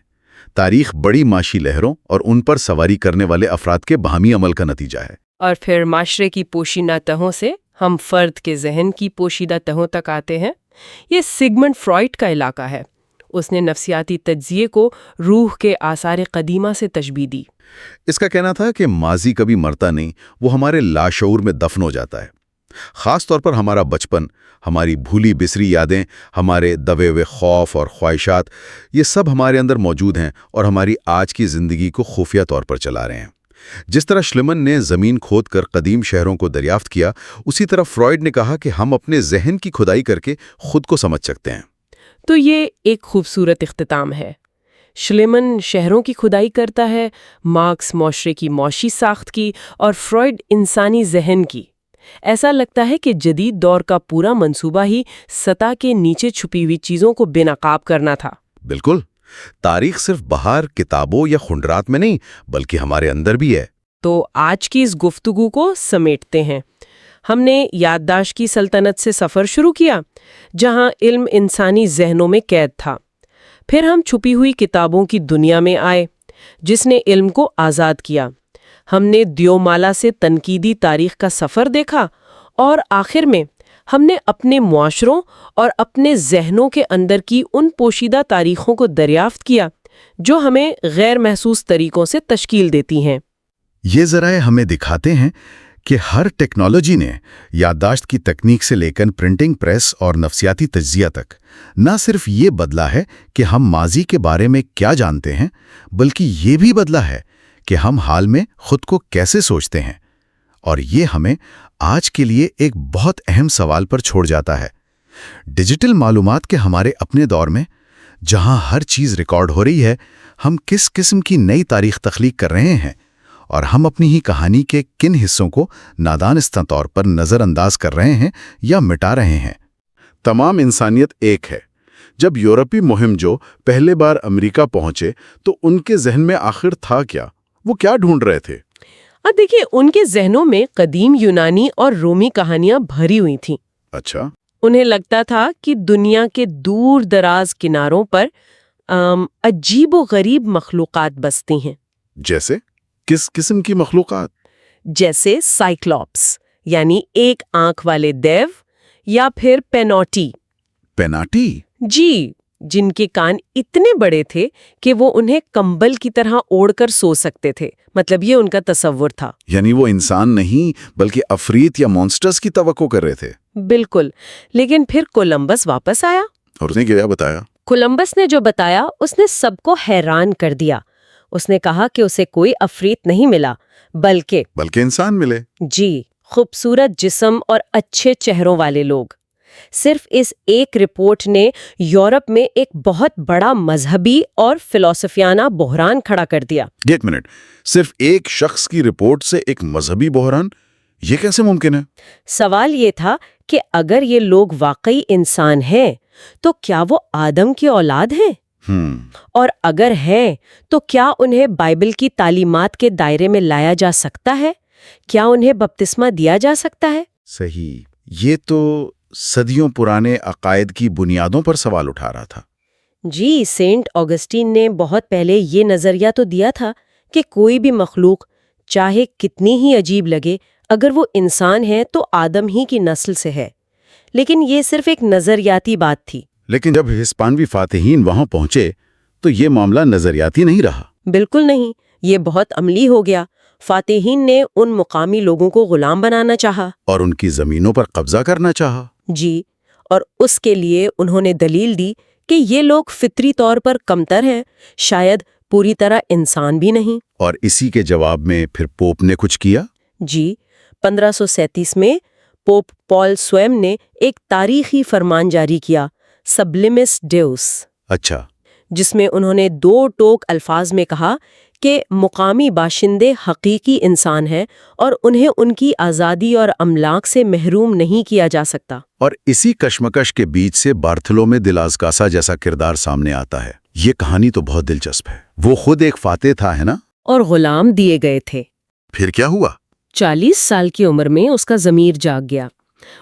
تاریخ بڑی معاشی لہروں اور ان پر سواری کرنے والے افراد کے باہمی عمل کا نتیجہ ہے۔ اور پھر معاشرے کی پوشیدہ تہوں سے ہم فرد کے ذہن کی پوشیدہ تہوں تک آتے ہیں۔ یہ سگمنڈ فرائڈ کا علاقہ ہے۔ اس نے نفسیاتی تجزیے کو روح کے آثار قدیمہ سے تشبیہ دی۔ اس کا کہنا تھا کہ ماضی کبھی مرتا نہیں، وہ ہمارے لاشعور میں دفن ہو جاتا ہے۔ خاص طور پر ہمارا بچپن، ہماری بھولی بسری یادیں، ہمارے دبے ہوئے خوف اور خواہشات، یہ سب ہمارے اندر موجود ہیں اور ہماری آج کی زندگی کو خفیہ طور پر چلا رہے ہیں۔ جس طرح شلیمن نے زمین کھود کر قدیم شہروں کو دریافت کیا، اسی طرح فرائڈ نے کہا کہ ہم اپنے ذہن کی کھدائی کر کے خود کو سمجھ سکتے ہیں۔ تو یہ ایک خوبصورت اختتام ہے۔ شلیمن شہروں کی کھدائی کرتا ہے، مارکس معاشرے کی معاشی ساخت کی، اور فرائڈ انسانی ذہن کی۔ ایسا لگتا ہے کہ جدید دور کا پورا منصوبہ ہی سطح کے نیچے چھپی ہوئی چیزوں کو بے نقاب کرنا تھا۔ بالکل، تاریخ صرف باہر کتابوں یا خنڈرات میں نہیں بلکہ ہمارے اندر بھی ہے۔ تو آج کی اس گفتگو کو سمیٹتے ہیں۔ ہم نے یادداشت کی سلطنت سے سفر شروع کیا، جہاں علم انسانی ذہنوں میں قید تھا۔ پھر ہم چھپی ہوئی کتابوں کی دنیا میں آئے، جس نے علم کو آزاد کیا۔ ہم نے دیومالا سے تنقیدی تاریخ کا سفر دیکھا، اور آخر میں ہم نے اپنے معاشروں اور اپنے ذہنوں کے اندر کی ان پوشیدہ تاریخوں کو دریافت کیا جو ہمیں غیر محسوس طریقوں سے تشکیل دیتی ہیں۔ یہ ذرائع ہمیں دکھاتے ہیں کہ ہر ٹیکنالوجی نے یادداشت کی تکنیک سے لے کر پرنٹنگ پریس اور نفسیاتی تجزیہ تک نہ صرف یہ بدلا ہے کہ ہم ماضی کے بارے میں کیا جانتے ہیں، بلکہ یہ بھی بدلا ہے کہ ہم حال میں خود کو کیسے سوچتے ہیں۔ اور یہ ہمیں آج کے لیے ایک بہت اہم سوال پر چھوڑ جاتا ہے۔ ڈیجیٹل معلومات کے ہمارے اپنے دور میں، جہاں ہر چیز ریکارڈ ہو رہی ہے، ہم کس قسم کی نئی تاریخ تخلیق کر رہے ہیں، اور ہم اپنی ہی کہانی کے کن حصوں کو نادانستہ طور پر نظر انداز کر رہے ہیں یا مٹا رہے ہیں۔ تمام انسانیت ایک ہے۔ جب یورپی مہم جو پہلے بار امریکہ پہنچے تو ان کے ذہن میں آخر تھا کیا؟ وہ کیا ڈھونڈ رہے تھے؟ دیکھیے، ان کے ذہنوں میں قدیم یونانی اور رومی کہانیاں بھری ہوئی تھیں۔ اچھا۔ انہیں لگتا تھا کہ دنیا کے دور دراز کناروں پر عجیب و غریب مخلوقات بستی ہیں۔ جیسے کس قسم کی مخلوقات؟ جیسے سائیکلوپس، یعنی ایک آنکھ والے دیو، یا پھر پینوٹی۔ پیناٹی؟ جی، جن کے کان اتنے بڑے تھے کہ وہ انہیں کمبل کی طرح اوڑھ کر سو سکتے تھے۔ مطلب یہ ان کا تصور تھا۔ یعنی وہ انسان نہیں بلکہ عفریت یا مونسٹرز کی توقع کر رہے تھے۔ بالکل۔ لیکن پھر کولمبس واپس آیا، اور اس نے کیا بتایا؟ کولمبس نے جو بتایا اس نے سب کو حیران کر دیا۔ اس نے کہا کہ اسے کوئی عفریت نہیں ملا، بلکہ انسان ملے۔ جی، خوبصورت جسم اور اچھے چہروں والے لوگ۔ صرف اس ایک رپورٹ نے یورپ میں ایک بہت بڑا مذہبی اور فلسفیانہ بحران کھڑا کر دیا۔ ایک منٹ، صرف ایک شخص کی رپورٹ سے ایک مذہبی بحران؟ یہ کیسے ممکن ہے؟ سوال یہ تھا کہ اگر یہ لوگ واقعی انسان ہیں تو کیا وہ آدم کی اولاد ہیں؟ اور اگر ہیں تو کیا انہیں بائبل کی تعلیمات کے دائرے میں لایا جا سکتا ہے؟ کیا انہیں بپتسمہ دیا جا سکتا ہے؟ صحیح، یہ تو صدیوں پرانے عقائد کی بنیادوں پر سوال اٹھا رہا تھا۔ جی، سینٹ آگسٹین نے بہت پہلے یہ نظریہ تو دیا تھا کہ کوئی بھی مخلوق چاہے کتنی ہی عجیب لگے، اگر وہ انسان ہے تو آدم ہی کی نسل سے ہے۔ لیکن یہ صرف ایک نظریاتی بات تھی۔ لیکن جب ہسپانوی فاتحین وہاں پہنچے تو یہ معاملہ نظریاتی نہیں رہا۔ بالکل نہیں، یہ بہت عملی ہو گیا۔ فاتحین نے ان مقامی لوگوں کو غلام بنانا چاہا اور ان کی زمینوں پر قبضہ کرنا چاہا۔ جی، اور اس کے لیے انہوں نے دلیل دی کہ یہ لوگ فطری طور پر کمتر ہیں، شاید پوری طرح انسان بھی نہیں۔ اور اسی کے جواب میں پھر پوپ نے کچھ کیا؟ جی، 1537 میں پوپ پال سویم نے ایک تاریخی فرمان جاری کیا، سبلیمس ڈیوس۔ اچھا۔ جس میں انہوں نے 2 ٹوک الفاظ میں کہا کہ مقامی باشندے حقیقی انسان ہیں اور انہیں ان کی آزادی اور املاک سے محروم نہیں کیا جا سکتا۔ اور اسی کشمکش کے بیچ سے بارتھولومے دی لاس کاسا جیسا کردار سامنے آتا ہے۔ یہ کہانی تو بہت دلچسپ ہے۔ وہ خود ایک فاتح تھا، ہے نا؟ اور غلام دیے گئے تھے۔ پھر کیا ہوا؟ 40 سال کی عمر میں اس کا ضمیر جاگ گیا۔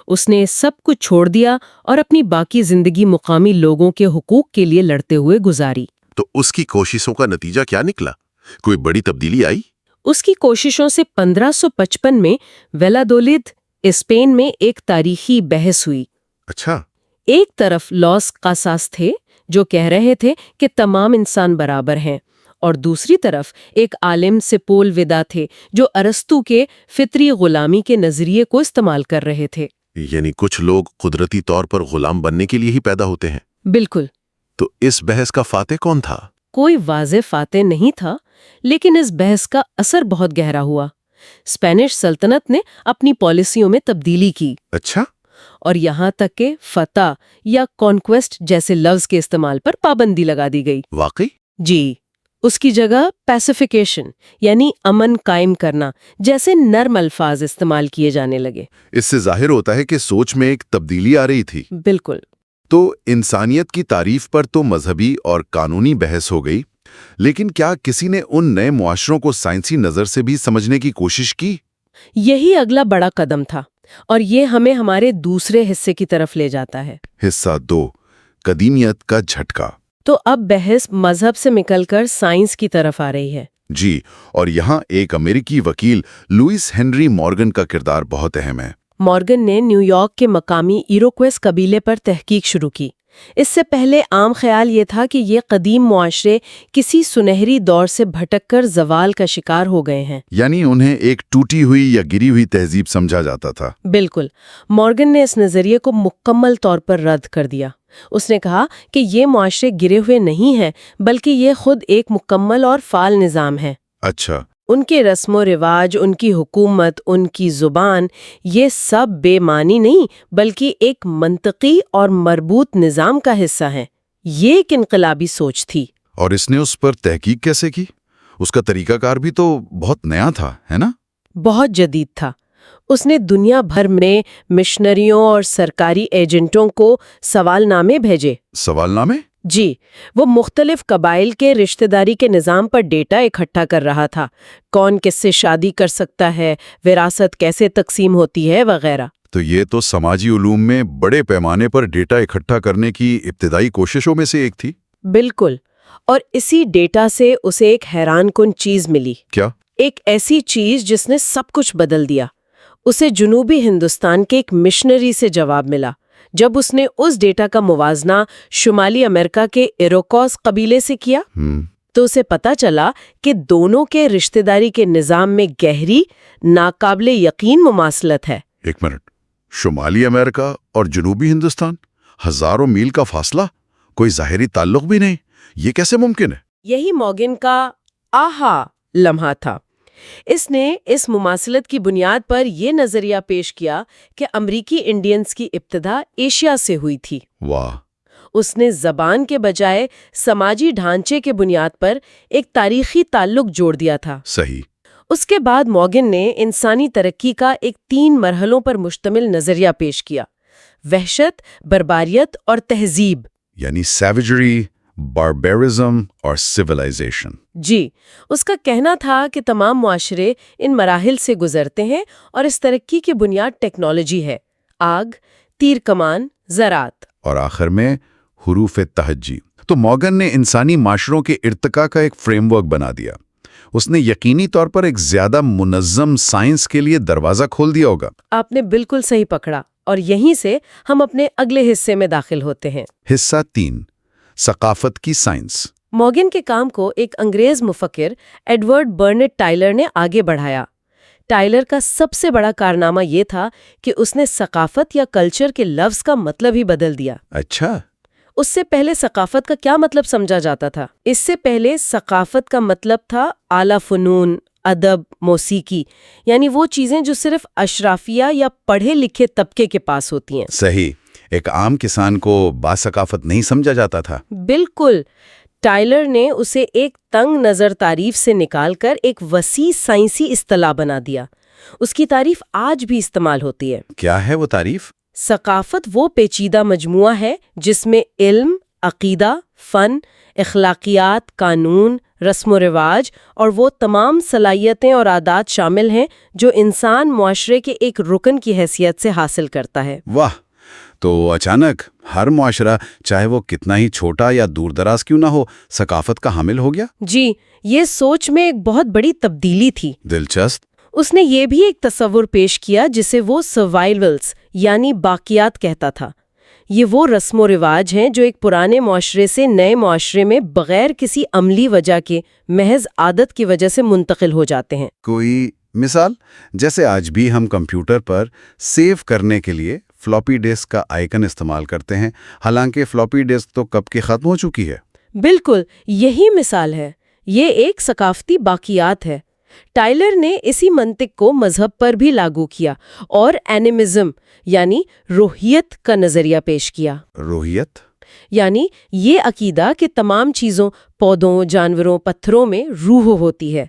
اس نے سب کچھ چھوڑ دیا اور اپنی باقی زندگی مقامی لوگوں کے حقوق کے لیے لڑتے ہوئے گزاری۔ تو اس کی کوششوں کا نتیجہ کیا نکلا؟ کوئی بڑی تبدیلی آئی؟ اس کی کوششوں سے 1555 میں ویلادولید، اسپین میں ایک تاریخی بحث ہوئی۔ اچھا۔ ایک طرف لاس کاساس تھے جو کہہ رہے تھے کہ تمام انسان برابر ہیں، اور دوسری طرف ایک عالم سپول ودا تھے جو ارسطو کے فطری غلامی کے نظریے کو استعمال کر رہے تھے۔ یعنی کچھ لوگ قدرتی طور پر غلام بننے کے لیے ہی پیدا ہوتے ہیں۔ بالکل۔ تو اس بحث کا فاتح کون تھا؟ کوئی واضح فاتح نہیں تھا، لیکن اس بحث کا اثر بہت گہرا ہوا۔ اسپینش سلطنت نے اپنی پالیسیوں میں تبدیلی کی۔ اچھا۔ اور یہاں تک کہ فتح یا کانکویسٹ جیسے لفظ کے استعمال پر پابندی لگا دی گئی۔ واقعی؟ جی، اس کی جگہ پیسیفیکیشن یعنی امن قائم کرنا جیسے نرم الفاظ استعمال کیے جانے لگے۔ اس سے ظاہر ہوتا ہے کہ سوچ میں ایک تبدیلی آ رہی تھی۔ بالکل۔ تو انسانیت کی تعریف پر تو مذہبی اور قانونی بحث ہو گئی، لیکن کیا کسی نے ان نئے معاشروں کو سائنسی نظر سے بھی سمجھنے کی کوشش کی؟ یہی اگلا بڑا قدم تھا، اور یہ ہمیں ہمارے دوسرے حصے کی طرف لے جاتا ہے۔ حصہ 2، قدیمیت کا جھٹکا۔ تو اب بحث مذہب سے نکل کر سائنس کی طرف آ رہی ہے۔ جی، اور یہاں ایک امریکی وکیل لوئس ہنری مورگن کا کردار بہت اہم ہے۔ مورگن نے نیو یارک کے مقامی ایروکویس قبیلے پر تحقیق شروع کی۔ اس سے پہلے عام خیال یہ تھا کہ یہ قدیم معاشرے کسی سنہری دور سے بھٹک کر زوال کا شکار ہو گئے ہیں۔ یعنی انہیں ایک ٹوٹی ہوئی یا گری ہوئی تہذیب سمجھا جاتا تھا۔ بالکل۔ مورگن نے اس نظریے کو مکمل طور پر رد کر دیا۔ اس نے کہا کہ یہ معاشرے گرے ہوئے نہیں ہیں، بلکہ یہ خود ایک مکمل اور فعال نظام ہے۔ اچھا۔ ان کے رسم و رواج، ان کی حکومت، ان کی زبان، یہ سب بے معنی نہیں بلکہ ایک منطقی اور مربوط نظام کا حصہ ہیں۔ یہ ایک انقلابی سوچ تھی۔ اور اس نے اس پر تحقیق کیسے کی؟ اس کا طریقہ کار بھی تو بہت نیا تھا، ہے نا؟ بہت جدید تھا۔ اس نے دنیا بھر میں مشنریوں اور سرکاری ایجنٹوں کو سوال نامے بھیجے۔ سوال نامے؟ جی، وہ مختلف قبائل کے رشتہ داری کے نظام پر ڈیٹا اکٹھا کر رہا تھا، کون کس سے شادی کر سکتا ہے، وراثت کیسے تقسیم ہوتی ہے، وغیرہ۔ تو یہ تو سماجی علوم میں بڑے پیمانے پر ڈیٹا اکٹھا کرنے کی ابتدائی کوششوں میں سے ایک تھی۔ بالکل۔ اور اسی ڈیٹا سے اسے ایک حیران کن چیز ملی۔ کیا؟ ایک ایسی چیز جس نے سب کچھ بدل دیا۔ اسے جنوبی ہندوستان کے ایک مشنری سے جواب ملا۔ جب اس نے اس ڈیٹا کا موازنہ شمالی امریکہ کے ایروکوس قبیلے سے کیا تو اسے پتا چلا کہ دونوں کے رشتہ داری کے نظام میں گہری، ناقابل یقین مماثلت ہے۔ ایک منٹ، شمالی امریکہ اور جنوبی ہندوستان، ہزاروں میل کا فاصلہ، کوئی ظاہری تعلق بھی نہیں، یہ کیسے ممکن ہے؟ یہی مورگن کا آہا لمحہ تھا۔ اس نے اس مماثلت کی بنیاد پر یہ نظریہ پیش کیا کہ امریکی انڈینز کی ابتدا ایشیا سے ہوئی تھی۔ واہ! اس نے زبان کے بجائے سماجی ڈھانچے کے بنیاد پر ایک تاریخی تعلق جوڑ دیا تھا۔ صحیح۔ اس کے بعد مورگن نے انسانی ترقی کا ایک 3 مرحلوں پر مشتمل نظریہ پیش کیا: وحشت، بربریت اور تہذیب۔ یعنی سیویجری، باربیرزم اور سویلائزیشن۔ جی، اس کا کہنا تھا کہ تمام معاشرے ان مراحل سے گزرتے ہیں اور اس ترقی کی بنیاد ٹیکنالوجی ہے: آگ، تیر کمان، زراعت۔ اور آخر میں حروف تہجی۔ تو مورگن نے انسانی معاشروں کے ارتقاء کا ایک فریم ورک بنا دیا۔ اس نے یقینی طور پر ایک زیادہ منظم سائنس کے لیے دروازہ کھول دیا ہوگا۔ آپ نے بالکل صحیح پکڑا، اور یہیں سے ہم اپنے اگلے حصے میں داخل ہوتے ہیں۔ حصہ 3، ثقافت کی سائنس۔ مورگن کے کام کو ایک انگریز مفکر ایڈورڈ برنٹ ٹائلر نے آگے بڑھایا۔ ٹائلر کا سب سے بڑا کارنامہ یہ تھا کہ اس نے ثقافت یا کلچر کے لفظ کا مطلب ہی بدل دیا۔ اچھا۔ اس سے پہلے ثقافت کا کیا مطلب سمجھا جاتا تھا؟ اس سے پہلے ثقافت کا مطلب تھا اعلیٰ فنون، ادب، موسیقی، یعنی وہ چیزیں جو صرف اشرافیہ یا پڑھے لکھے طبقے کے پاس ہوتی ہیں۔ صحیح، ایک عام کسان کو باثقافت نہیں سمجھا جاتا تھا۔ بالکل۔ ٹائلر نے اسے ایک تنگ نظر تعریف سے نکال کر ایک وسیع سائنسی اصطلاح بنا دیا۔ اس کی تعریف آج بھی استعمال ہوتی ہے۔ کیا ہے وہ تعریف؟ ثقافت وہ پیچیدہ مجموعہ ہے جس میں علم، عقیدہ، فن، اخلاقیات، قانون، رسم و رواج اور وہ تمام صلاحیتیں اور عادات شامل ہیں جو انسان معاشرے کے ایک رکن کی حیثیت سے حاصل کرتا ہے۔ واہ! تو اچانک ہر معاشرہ، چاہے وہ کتنا ہی چھوٹا یا دور دراز کیوں نہ ہو، ثقافت کا حامل ہو گیا؟ جی، یہ سوچ میں ایک بہت بڑی تبدیلی تھی۔ دلچسپ۔ اس نے یہ بھی ایک تصور پیش کیا جسے وہ سروائیولز یعنی باقیات کہتا تھا۔ یہ وہ رسم و رواج ہیں جو ایک پرانے معاشرے سے نئے معاشرے میں بغیر کسی عملی وجہ کے محض عادت کی وجہ سے منتقل ہو جاتے ہیں۔ کوئی مثال؟ جیسے آج بھی ہم کمپیوٹر پر سیو کرنے کے لیے فلاپی ڈسک کا آئیکن استعمال کرتے ہیں، حالانکہ فلاپی ڈسک تو کب کی ختم ہو چکی ہے۔ بالکل یہی مثال ہے۔ یہ ایک ثقافتی باقیات ہے۔ ٹائلر نے اسی منطق کو مذہب پر بھی لاگو کیا اور اینیمزم یعنی روحیت کا نظریہ پیش کیا۔ روحیت؟ یعنی یہ عقیدہ کہ تمام چیزوں، پودوں، جانوروں، پتھروں میں روح ہوتی ہے۔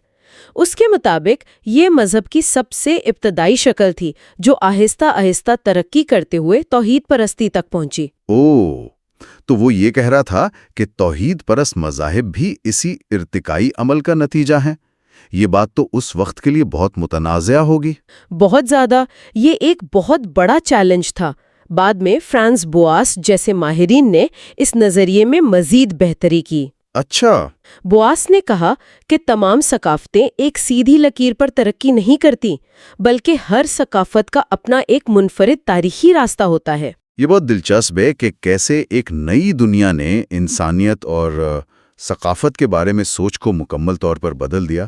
اس کے مطابق یہ مذہب کی سب سے ابتدائی شکل تھی جو آہستہ آہستہ ترقی کرتے ہوئے توحید پرستی تک پہنچی۔ اوہ! تو وہ یہ کہہ رہا تھا کہ توحید پرست مذاہب بھی اسی ارتقائی عمل کا نتیجہ ہیں۔ یہ بات تو اس وقت کے لیے بہت متنازعہ ہوگی۔ بہت زیادہ۔ یہ ایک بہت بڑا چیلنج تھا۔ بعد میں فرانس بواس جیسے ماہرین نے اس نظریے میں مزید بہتری کی۔ اچھا۔ بواس نے کہا کہ تمام ثقافتیں ایک سیدھی لکیر پر ترقی نہیں کرتی، بلکہ ہر ثقافت کا اپنا ایک منفرد تاریخی راستہ ہوتا ہے۔ یہ بہت دلچسپ ہے کہ کیسے ایک نئی دنیا نے انسانیت اور ثقافت کے بارے میں سوچ کو مکمل طور پر بدل دیا۔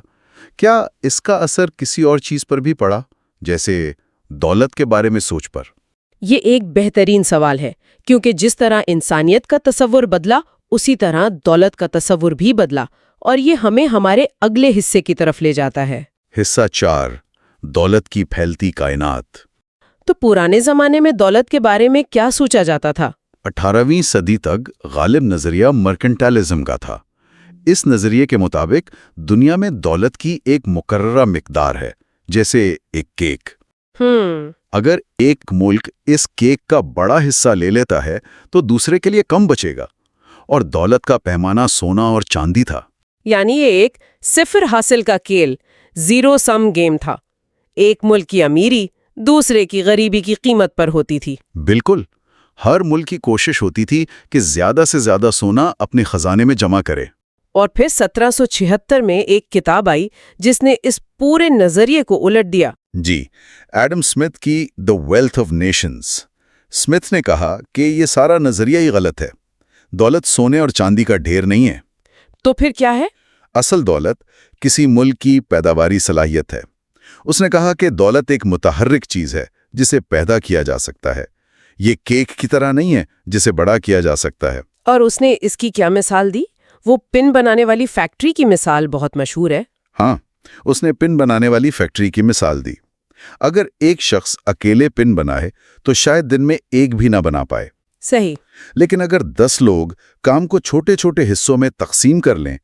کیا اس کا اثر کسی اور چیز پر بھی پڑا، جیسے دولت کے بارے میں سوچ پر؟ یہ ایک بہترین سوال ہے، کیونکہ جس طرح انسانیت کا تصور بدلا، اسی طرح دولت کا تصور بھی بدلا، اور یہ ہمیں ہمارے اگلے حصے کی طرف لے جاتا ہے۔ حصہ 4، دولت کی پھیلتی کائنات۔ تو پرانے زمانے میں دولت کے بارے میں کیا سوچا جاتا تھا؟ 18ویں صدی تک غالب نظریہ مرکنٹائلزم کا تھا۔ اس نظریے کے مطابق دنیا میں دولت کی ایک مقررہ مقدار ہے، جیسے ایک کیک۔ اگر ایک ملک اس کیک کا بڑا حصہ لے لیتا ہے تو دوسرے کے لیے کم بچے گا، اور دولت کا پیمانہ سونا اور چاندی تھا۔ یعنی یہ ایک صفر حاصل کا کھیل، زیرو سم گیم تھا۔ ایک ملک کی امیری دوسرے کی غریبی کی قیمت پر ہوتی تھی۔ بالکل۔ ہر ملک کی کوشش ہوتی تھی کہ زیادہ سے زیادہ سونا اپنے خزانے میں جمع کرے۔ اور پھر 1776 میں ایک کتاب آئی جس نے اس پورے نظریے کو الٹ دیا۔ جی، ایڈم اسمتھ کی the wealth of nations. Smith نے کہا کہ یہ سارا نظریہ ہی غلط ہے۔ دولت سونے اور چاندی کا ڈھیر نہیں ہے۔ تو پھر کیا ہے؟ اصل دولت کسی ملک کی پیداواری صلاحیت ہے۔ اس نے کہا کہ دولت ایک متحرک چیز ہے جسے پیدا کیا جا سکتا ہے۔ یہ کیک کی طرح نہیں ہے جسے بڑا کیا جا سکتا ہے۔ اور اس نے اس کی کیا مثال دی؟ وہ پن بنانے والی فیکٹری کی مثال بہت مشہور ہے۔ ہاں، اس نے پن بنانے والی فیکٹری کی مثال دی۔ اگر ایک شخص اکیلے پن بنائے تو شاید دن میں ایک بھی نہ بنا پائے۔ صحیح۔ لیکن اگر 10 لوگ کام کو چھوٹے چھوٹے حصوں میں تقسیم کر لیں،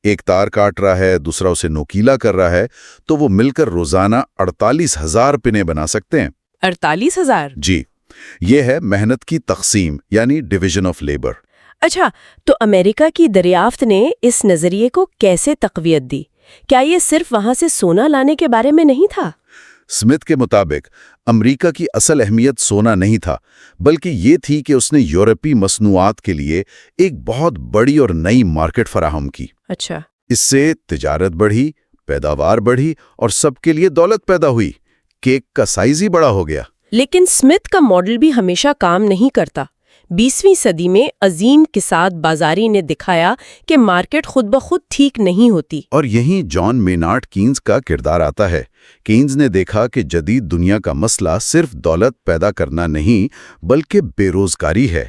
ایک تار کاٹ رہا ہے، دوسرا اسے نوکیلا کر رہا ہے، تو وہ مل کر روزانہ 48,000 پنیں بنا سکتے ہیں۔ 48,000؟ جی، یہ ہے محنت کی تقسیم، یعنی ڈویژن آف لیبر۔ اچھا، تو امریکہ کی دریافت نے اس نظریے کو کیسے تقویت دی؟ کیا یہ صرف وہاں سے سونا لانے کے بارے میں نہیں تھا؟ اسمتھ کے مطابق امریکہ کی اصل اہمیت سونا نہیں تھا، بلکہ یہ تھی کہ اس نے یورپی مصنوعات کے لیے ایک بہت بڑی اور نئی مارکیٹ فراہم کی۔ اچھا۔ اس سے تجارت بڑھی، پیداوار بڑھی، اور سب کے لیے دولت پیدا ہوئی۔ کیک کا سائز ہی بڑا ہو گیا۔ لیکن اسمتھ کا ماڈل بھی ہمیشہ کام نہیں کرتا۔ 20ویں صدی میں عظیم کساد بازاری نے دکھایا کہ مارکیٹ خود بخود ٹھیک نہیں ہوتی۔ اور یہیں جان مینارڈ کینز کا کردار آتا ہے۔ کینز نے دیکھا کہ جدید دنیا کا مسئلہ صرف دولت پیدا کرنا نہیں بلکہ بے روزگاری ہے۔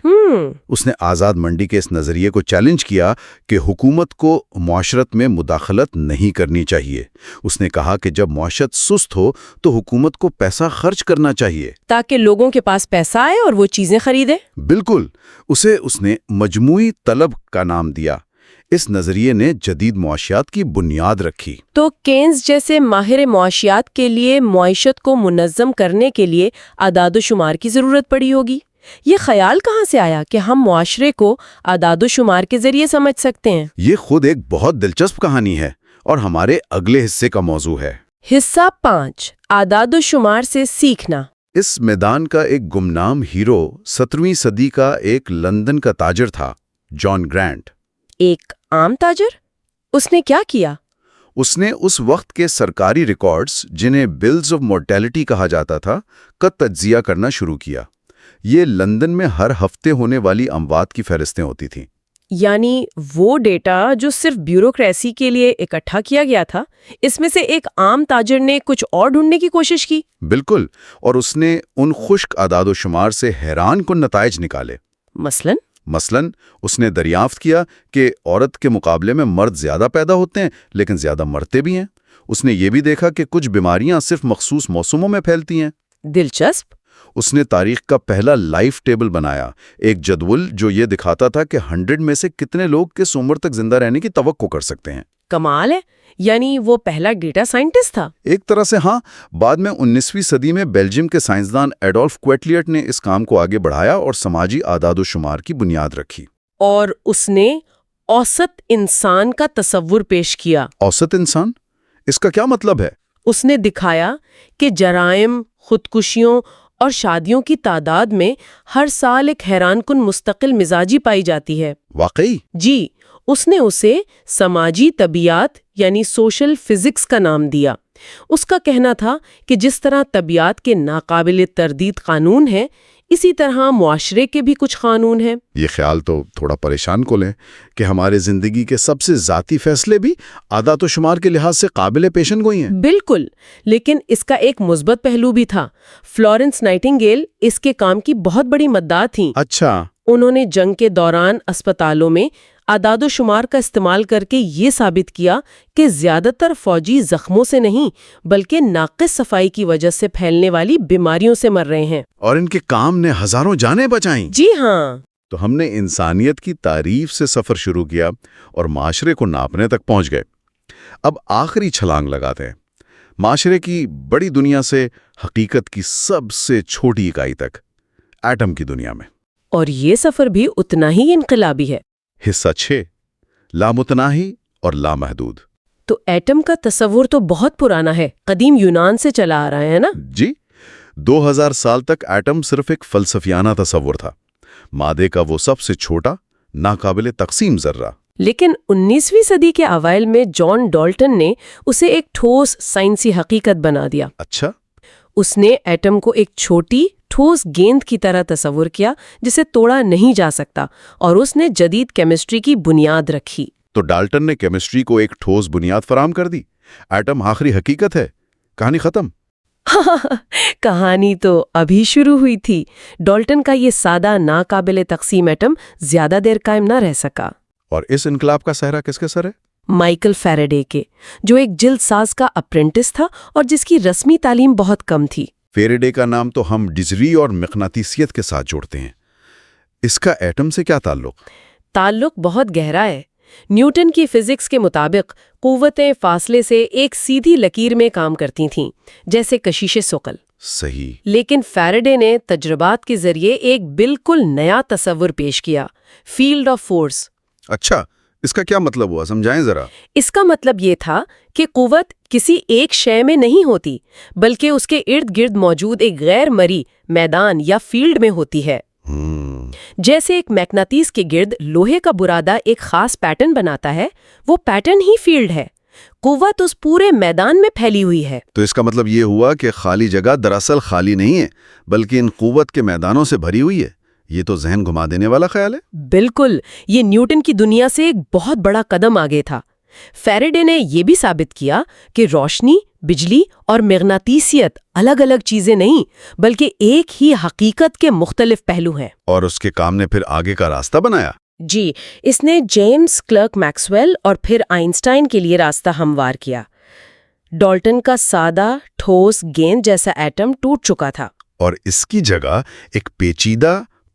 اس نے آزاد منڈی کے اس نظریے کو چیلنج کیا کہ حکومت کو معاشرت میں مداخلت نہیں کرنی چاہیے۔ اس نے کہا کہ جب معاشرت سست ہو تو حکومت کو پیسہ خرچ کرنا چاہیے تاکہ لوگوں کے پاس پیسہ آئے اور وہ چیزیں خریدے۔ بالکل۔ اس نے مجموعی طلب کا نام دیا۔ اس نظریے نے جدید معاشیات کی بنیاد رکھی۔ تو کینز جیسے ماہر معاشیات کے لیے معیشت کو منظم کرنے کے لیے اعداد و شمار کی ضرورت پڑی ہوگی۔ یہ خیال کہاں سے آیا کہ ہم معاشرے کو اعداد و شمار کے ذریعے سمجھ سکتے ہیں؟ یہ خود ایک بہت دلچسپ کہانی ہے اور ہمارے اگلے حصے کا موضوع ہے۔ حصہ 5، اعداد و شمار سے سیکھنا۔ اس میدان کا ایک گمنام ہیرو 17ویں صدی کا ایک لندن کا تاجر تھا، جان گرانٹ۔ ایک عام تاجر؟ اس نے کیا کیا؟ اس نے اس وقت کے سرکاری ریکارڈز، جنہیں بلز آف مورٹیلٹی کہا جاتا تھا، کا تجزیہ کرنا شروع کیا۔ یہ لندن میں ہر ہفتے ہونے والی اموات کی فہرستیں ہوتی تھیں۔ یعنی وہ ڈیٹا جو صرف بیوروکریسی کے لیے اکٹھا کیا گیا تھا، اس میں سے ایک عام تاجر نے کچھ اور ڈھونڈنے کی کوشش کی۔ بالکل، اور اس نے ان خشک اعداد و شمار سے حیران کن نتائج نکالے۔ مثلاً اس نے دریافت کیا کہ عورت کے مقابلے میں مرد زیادہ پیدا ہوتے ہیں لیکن زیادہ مرتے بھی ہیں۔ اس نے یہ بھی دیکھا کہ کچھ بیماریاں صرف مخصوص موسموں میں پھیلتی ہیں۔ دلچسپ۔ اس نے تاریخ کا پہلا لائف ٹیبل بنایا، ایک جدول جو یہ دکھاتا تھا کہ 100 میں سے کتنے لوگ کس عمر تک زندہ رہنے کی توقع کر سکتے ہیں۔ کمال ہے، یعنی وہ پہلا ڈیٹا سائنٹسٹ تھا۔ ایک طرح سے ہاں۔ بعد میں 19ویں صدی میں بیلجیم کے سائنسدان ایڈولف کویٹلیٹ نے اس کام کو آگے بڑھایا اور سماجی اعداد و شمار کی بنیاد رکھی۔ اور اس نے اوسط انسان کا تصور پیش کیا۔ اوسط انسان؟ اس کا کیا مطلب ہے؟ اس نے دکھایا کہ جرائم، خودکشیوں اور شادیوں کی تعداد میں ہر سال ایک حیران کن مستقل مزاجی پائی جاتی ہے۔ واقعی؟ جی، اس نے اسے سماجی طبیعیات یعنی سوشل فزکس کا نام دیا۔ اس کا کہنا تھا کہ جس طرح طبیعیات کے ناقابل تردید قانون ہیں، اسی طرح معاشرے کے بھی کچھ قانون ہیں۔ یہ خیال تو تھوڑا پریشان کو لیں کہ ہمارے زندگی کے سب سے ذاتی فیصلے بھی اعداد و شمار کے لحاظ سے قابل پیشن گوئی ہیں۔ بالکل، لیکن اس کا ایک مثبت پہلو بھی تھا۔ فلورنس نائٹنگیل اس کے کام کی بہت بڑی مداح تھیں۔ اچھا۔ انہوں نے جنگ کے دوران اسپتالوں میں اعداد و شمار کا استعمال کر کے یہ ثابت کیا کہ زیادہ تر فوجی زخموں سے نہیں بلکہ ناقص صفائی کی وجہ سے پھیلنے والی بیماریوں سے مر رہے ہیں۔ اور ان کے کام نے ہزاروں جانیں بچائیں۔ جی ہاں۔ تو ہم نے انسانیت کی تعریف سے سفر شروع کیا اور معاشرے کو ناپنے تک پہنچ گئے۔ اب آخری چھلانگ لگاتے ہیں، معاشرے کی بڑی دنیا سے حقیقت کی سب سے چھوٹی اکائی تک، ایٹم کی دنیا میں۔ اور یہ سفر بھی اتنا ہی انقلابی ہے۔ حصہ 6، لامتناہی اور لامحدود۔ تو ایٹم کا تصور تو بہت پرانا ہے، قدیم یونان سے چلا آ رہا ہے نا؟ جی، 2000 سال تک ایٹم صرف ایک فلسفیانہ تصور تھا، مادے کا وہ سب سے چھوٹا، ناقابل تقسیم ذرہ۔ لیکن 19ویں صدی کے اوائل میں جان ڈالٹن نے اسے ایک ٹھوس سائنسی حقیقت بنا دیا۔ اچھا؟ اس نے ایٹم کو ایک چھوٹی ٹھوس گیند کی طرح تصور کیا جسے توڑا نہیں جا سکتا، اور اس نے جدید کیمسٹری کی بنیاد رکھی۔ تو ڈالٹن نے کیمسٹری کو ایک ٹھوس بنیاد فراہم کر دی، ایٹم آخری حقیقت ہے، کہانی ختم۔ کہانی تو ابھی شروع ہوئی تھی۔ ڈالٹن کا یہ سادہ ناقابل تقسیم ایٹم زیادہ دیر قائم نہ رہ سکا۔ اور اس انقلاب کا سہرا کس کے سر ہے؟ مائیکل فیراڈے کے، جو ایک جلد ساز کا اپرینٹس تھا اور جس کی رسمی تعلیم بہت کم تھی۔ فیراڈے کا نام تو ہم ڈجری اور مقناطیسیت کے ساتھ جوڑتے ہیں، اس کا ایٹم سے کیا تعلق؟ تعلق بہت گہرا ہے۔ نیوٹن کی فزکس کے مطابق قوتیں فاصلے سے ایک سیدھی لکیر میں کام کرتی تھیں، جیسے کشش ثقل۔ صحیح۔ لیکن فیراڈے نے تجربات کے ذریعے ایک بالکل نیا تصور پیش کیا، فیلڈ آف فورس۔ اچھا، اس کا کیا مطلب ہوا؟ سمجھائیں ذرا۔ اس کا مطلب یہ تھا کہ قوت کسی ایک شے میں نہیں ہوتی، بلکہ اس کے ارد گرد موجود ایک غیر مرئی میدان یا فیلڈ میں ہوتی ہے۔ جیسے ایک مقناطیس کے گرد لوہے کا برادہ ایک خاص پیٹرن بناتا ہے، وہ پیٹرن ہی فیلڈ ہے۔ قوت اس پورے میدان میں پھیلی ہوئی ہے۔ تو اس کا مطلب یہ ہوا کہ خالی جگہ دراصل خالی نہیں ہے، بلکہ ان قوت کے میدانوں سے بھری ہوئی ہے۔ یہ تو ذہن گھما دینے والا خیال ہے۔ بالکل، یہ نیوٹن کی دنیا سے ایک بہت بڑا قدم آگے تھا۔ فیراڈے نے یہ بھی ثابت کیا کہ روشنی، بجلی اور مغناطیسیت الگ الگ چیزیں نہیں، بلکہ ایک ہی حقیقت کے مختلف پہلو ہیں۔ اور اس کے کام نے پھر آگے کا راستہ بنایا۔ جی، اس نے جیمز کلرک میکسویل اور پھر آئنسٹائن کے لیے راستہ ہموار کیا۔ ڈالٹن کا سادہ ٹھوس گیند جیسا ایٹم ٹوٹ چکا تھا، اور اس کی جگہ ایک پیچیدہ،